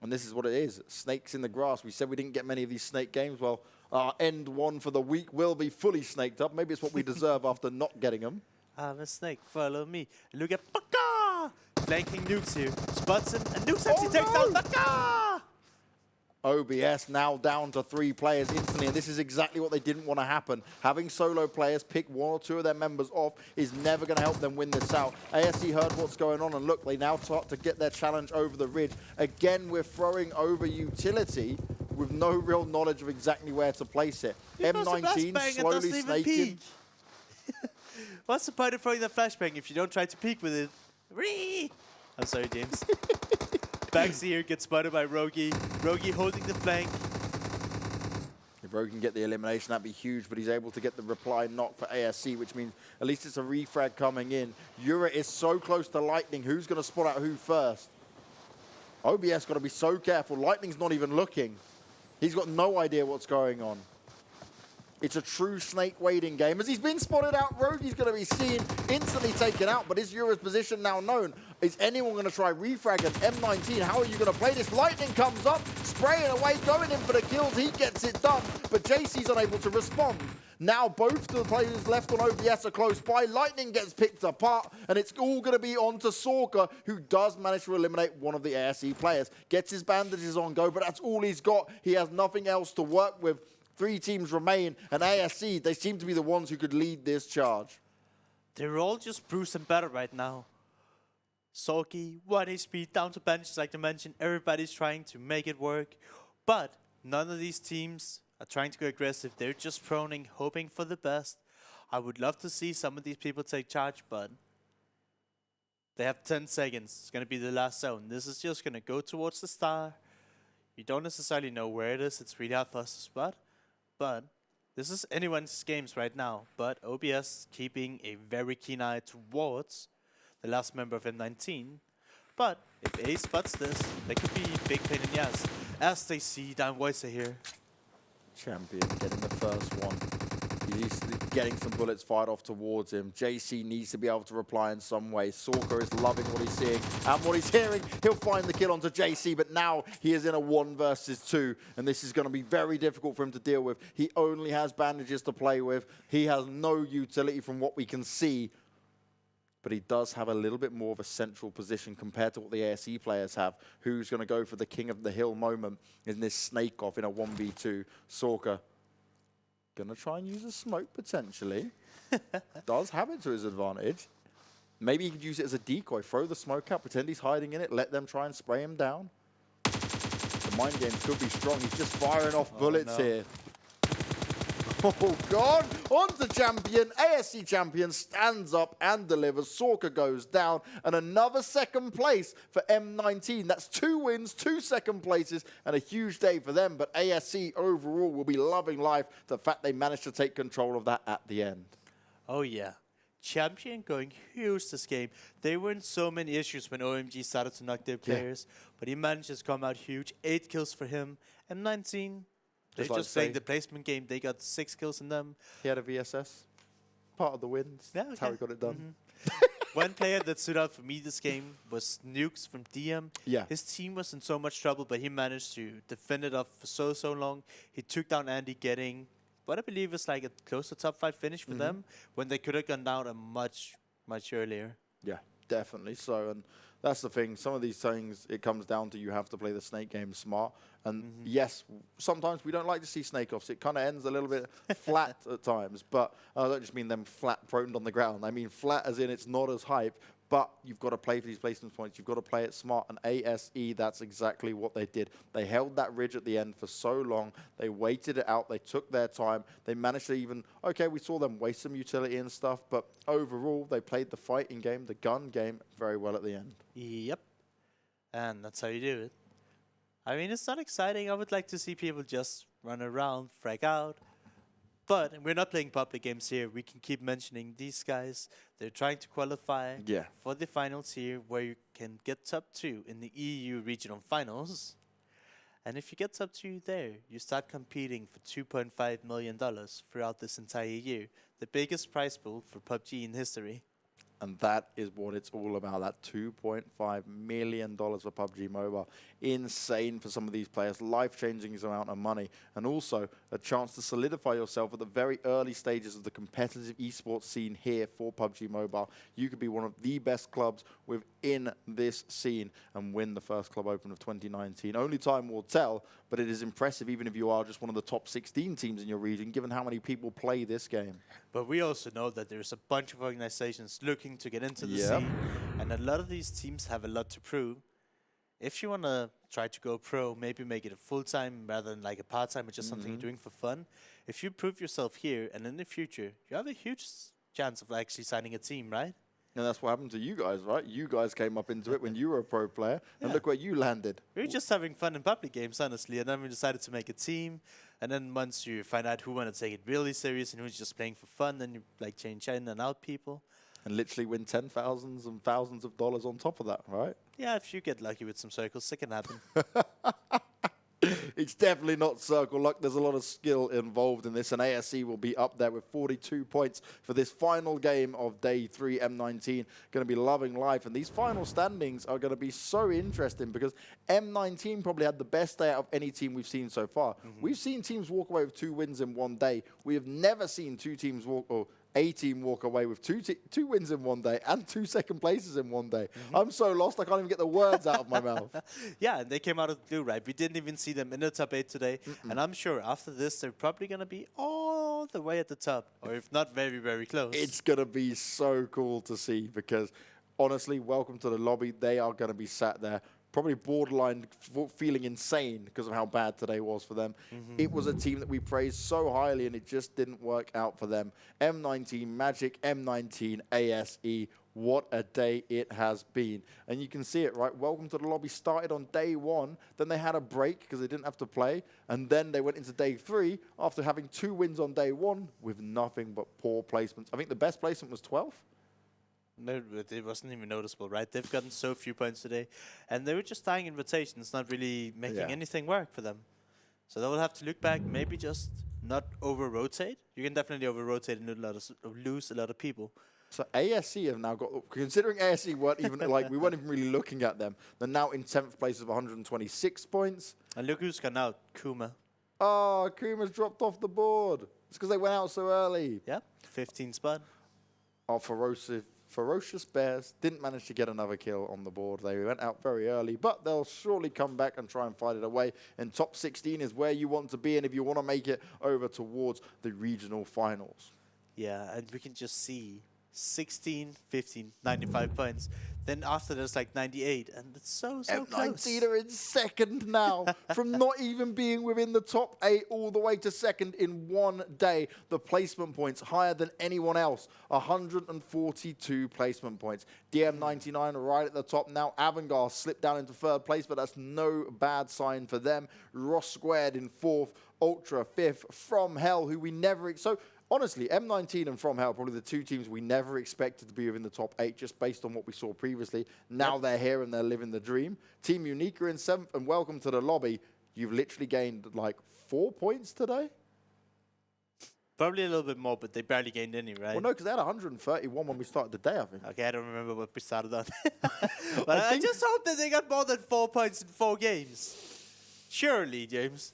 And this is what it is. Snakes in the grass. We said we didn't get many of these snake games. Well, our end one for the week will be fully snaked up. Maybe it's what we deserve after not getting them. I'm a snake, follow me. Look at Baka! Flanking Nukes here. Spots him, and Nukes actually takes down Baka! OBS now down to 3 players instantly, and this is exactly what they didn't want to happen. Having solo players pick 1 or 2 of their members off is never going to help them win this out. ASC heard what's going on, and look, they now start to get their challenge over the ridge. Again, we're throwing over utility with no real knowledge of exactly where to place it. M19 slowly snaking. What's the point of throwing the flashbang if you don't try to peek with it? Ree! I'm sorry, James. Bagsy here gets spotted by Rogi. Rogi holding the flank. If Rogi can get the elimination, that'd be huge, but he's able to get the reply knock for ASC, which means at least it's a refrag coming in. Yura is so close to Lightning. Who's going to spot out who first? OBS got to be so careful. Lightning's not even looking. He's got no idea what's going on. It's a true snake waiting game. As he's been spotted out, Rogi's going to be seen, instantly taken out, but is Yura's position now known? Is anyone going to try refrag at M19? How are you going to play this? Lightning comes up, spraying away, going in for the kills. He gets it done, but JC's unable to respond. Now both the players left on OBS are close by. Lightning gets picked apart, and it's all going to be on to Sorka, who does manage to eliminate one of the ASE players. Gets his bandages on go, but that's all he's got. He has nothing else to work with. 3 teams remain, and ASC, they seem to be the ones who could lead this charge. They're all just bruised and battered right now. Sulky, 1 HP, down to benches like I mentioned. Everybody's trying to make it work. But none of these teams are trying to go aggressive. They're just proning, hoping for the best. I would love to see some of these people take charge, but they have 10 seconds. It's going to be the last zone. This is just going to go towards the star. You don't necessarily know where it is. It's really hard for us to spot. But this is anyone's games right now. But OBS keeping a very keen eye towards the last member of M19. But if A spots this, they could be big pain in the ass. As they see down Voice here. Champion getting the first one. He's getting some bullets fired off towards him. JC needs to be able to reply in some way. Sorka is loving what he's seeing and what he's hearing. He'll find the kill onto JC, but now he is in a 1 versus 2, and this is going to be very difficult for him to deal with. He only has bandages to play with. He has no utility from what we can see, but he does have a little bit more of a central position compared to what the ASE players have. Who's going to go for the king of the hill moment in this snake off in a 1v2? Sorka gonna try and use a smoke potentially. Does have it to his advantage. Maybe he could use it as a decoy. Throw the smoke out, pretend he's hiding in it, let them try and spray him down. The mind game could be strong. He's just firing off bullets here. Oh, God. On to champion. ASC champion stands up and delivers. Sorka goes down. And another 2nd place for M19. That's 2 wins, 2 2nd places, and a huge day for them. But ASC overall will be loving life. The fact they managed to take control of that at the end. Oh, yeah. Champion going huge this game. They were in so many issues when OMG started to knock their players. But he managed to come out huge. 8 kills for him. M19... They're just playing the placement game. They got 6 kills in them. He had a VSS. Part of the wins. Yeah, that's how he got it done. One player that stood out for me this game was Nukes from DM. Yeah. His team was in so much trouble, but he managed to defend it off for so long. He took down Andy, getting what I believe is like a close to top 5 finish for them, when they could have gone down a much earlier. Yeah, definitely so. And that's the thing. Some of these things, it comes down to you have to play the snake game smart. And yes, sometimes we don't like to see snake offs. It kind of ends a little bit flat at times. But I don't just mean them flat prone on the ground. I mean flat as in it's not as hype. But you've got to play for these placement points. You've got to play it smart. And ASE, that's exactly what they did. They held that ridge at the end for so long. They waited it out. They took their time. They managed to even, okay, we saw them waste some utility and stuff. But overall, they played the fighting game, the gun game, very well at the end. Yep. And that's how you do it. I mean, it's not exciting. I would like to see people just run around, frag out. But we're not playing public games here. We can keep mentioning these guys. They're trying to qualify for the finals here, where you can get top 2 in the EU regional finals. And if you get top 2 there, you start competing for $2.5 million throughout this entire year. The biggest prize pool for PUBG in history. And that is what it's all about, that $2.5 million for PUBG Mobile. Insane for some of these players, life-changing amount of money, and also a chance to solidify yourself at the very early stages of the competitive esports scene here for PUBG Mobile. You could be one of the best clubs within this scene and win the first Club Open of 2019. Only time will tell, but it is impressive even if you are just one of the top 16 teams in your region, given how many people play this game. But we also know that there's a bunch of organizations looking to get into the scene, and a lot of these teams have a lot to prove. If you want to try to go pro, maybe make it a full-time rather than like a part-time or just something you're doing for fun. If you prove yourself here and in the future, you have a huge chance of actually signing a team, right? And that's what happened to you guys, right? You guys came up into it when you were a pro player, and look where you landed. We were just having fun in public games, honestly, and then we decided to make a team. And then once you find out who want to take it really serious and who's just playing for fun, then you like change in and out people. And literally win $10,000s and thousands of dollars on top of that, right? Yeah, if you get lucky with some circles, it can happen. It's definitely not circle luck. There's a lot of skill involved in this, and ASE will be up there with 42 points for this final game of Day 3. M19 going to be loving life, and these final standings are going to be so interesting because M19 probably had the best day out of any team we've seen so far. We've seen teams walk away with 2 wins in one day. We have never seen two teams walk, or a team walk away with two wins in one day and 2 second places in one day. I'm so lost, I can't even get the words out of my mouth. Yeah, and they came out of the blue, right? We didn't even see them in the top 8 today. And I'm sure after this, they're probably going to be all the way at the top, or if not very, very close. It's going to be so cool to see because, honestly, welcome to the lobby. They are going to be sat there probably borderline feeling insane because of how bad today was for them. It was a team that we praised so highly, and it just didn't work out for them. M19 Magic, M19 ASE. What a day it has been. And you can see it, right? Welcome to the lobby started on day 1. Then they had a break because they didn't have to play. And then they went into day 3 after having 2 wins on day 1 with nothing but poor placements. I think the best placement was 12th. No, it wasn't even noticeable, right? They've gotten so few points today, and they were just dying in rotations, not really making anything work for them. So they will have to look back, maybe just not over-rotate. You can definitely over-rotate and lose a lot of people. So ASE have now got, considering ASE weren't even, like, we weren't even really looking at them, they're now in 10th place with 126 points. And look who's gone out, Kuma. Oh, Kuma's dropped off the board. It's because they went out so early. Yeah, 15 spot. Oh, Ferocious Bears didn't manage to get another kill on the board. They went out very early, but they'll surely come back and try and fight it away. And top 16 is where you want to be, and if you want to make it over towards the regional finals. Yeah, and we can just see 16, 15, 95 points. Then after there's like 98, and it's so close. M19 are in 2nd now, from not even being within the top 8 all the way to 2nd in one day. The placement points higher than anyone else, 142 placement points. DM99 right at the top now. Avangar slipped down into 3rd place, but that's no bad sign for them. Rosq in 4th, Ultra 5th, FromHell, who we never... Honestly, M19 and FromHell are probably the 2 teams we never expected to be within the top 8 just based on what we saw previously. Now they're here and they're living the dream. Team Unique are in 7th, and welcome to the lobby. You've literally gained like 4 points today? Probably a little bit more, but they barely gained any, right? Well, no, because they had 131 when we started the day, I think. Okay, I don't remember what we started on. But I just hope that they got more than 4 points in 4 games. Surely, James.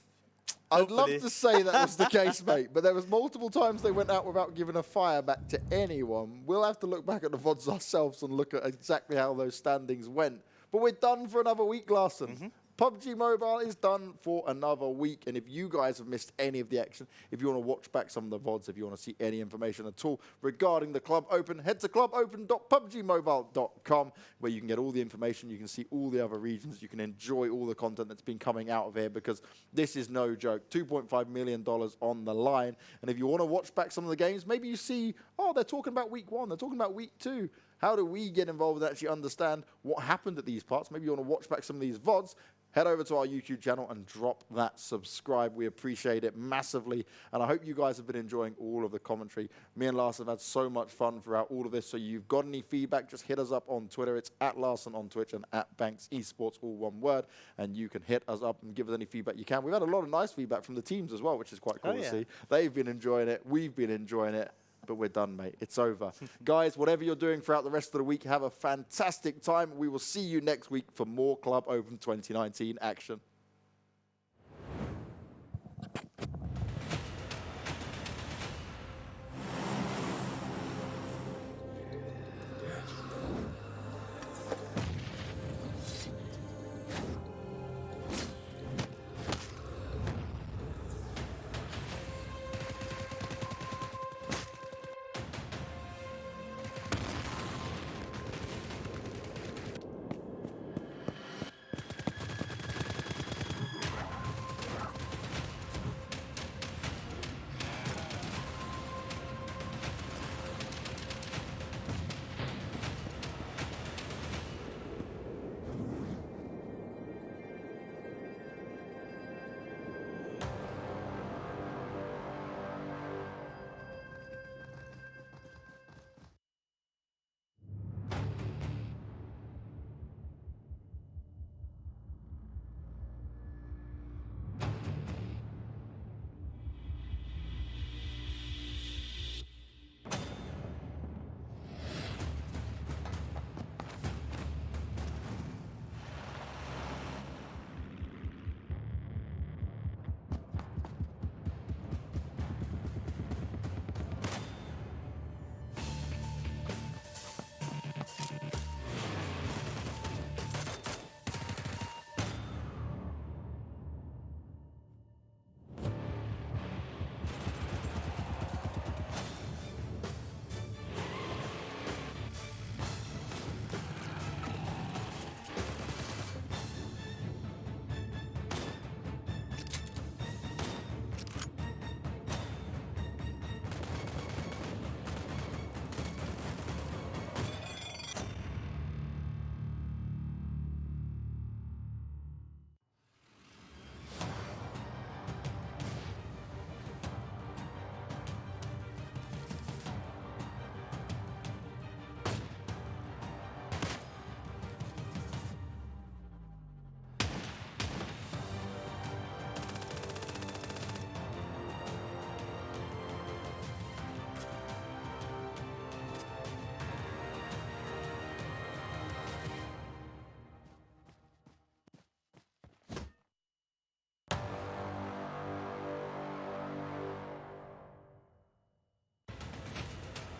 I'd love to say that was the case, mate, but there was multiple times they went out without giving a fire back to anyone. We'll have to look back at the VODs ourselves and look at exactly how those standings went. But we're done for another week, Larson. PUBG Mobile is done for another week, and if you guys have missed any of the action, if you want to watch back some of the VODs, if you want to see any information at all regarding the Club Open, head to clubopen.pubgmobile.com, where you can get all the information, you can see all the other regions, you can enjoy all the content that's been coming out of here, because this is no joke. $2.5 million on the line, and if you want to watch back some of the games, maybe you see, oh, they're talking about week 1, they're talking about week 2. How do we get involved and actually understand what happened at these parts? Maybe you want to watch back some of these VODs. Head over to our YouTube channel and drop that subscribe. We appreciate it massively. And I hope you guys have been enjoying all of the commentary. Me and Larson have had so much fun throughout all of this. So you've got any feedback, just hit us up on Twitter. It's @Larson on Twitch and @Banks Esports, all one word. And you can hit us up and give us any feedback you can. We've had a lot of nice feedback from the teams as well, which is quite cool to see. They've been enjoying it. We've been enjoying it. but we're done, mate. It's over. Guys, whatever you're doing throughout the rest of the week, have a fantastic time. We will see you next week for more Club Open 2019 action.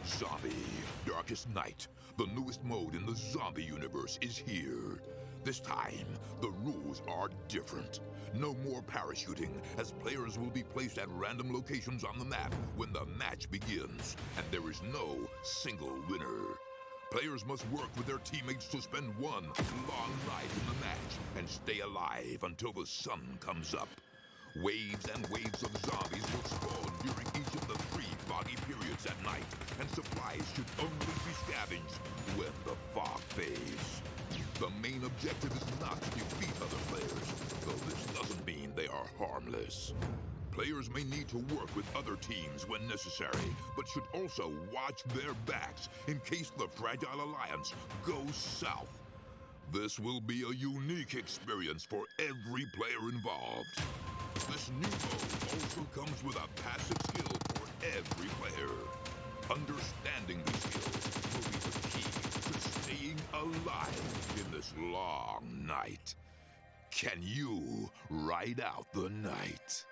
Zombie, Darkest Night, the newest mode in the zombie universe, is here. This time, the rules are different. No more parachuting, as players will be placed at random locations on the map when the match begins, and there is no single winner. Players must work with their teammates to spend one long night in the match and stay alive until the sun comes up. Waves and waves of zombies will spawn during each of the 3 foggy periods at night, and supplies should only be scavenged when the fog fades. The main objective is not to defeat other players, though this doesn't mean they are harmless. Players may need to work with other teams when necessary, but should also watch their backs in case the Fragile Alliance goes south. This will be a unique experience for every player involved. This new mode also comes with a passive skill for every player. Understanding these skills will be the key to staying alive in this long night. Can you ride out the night?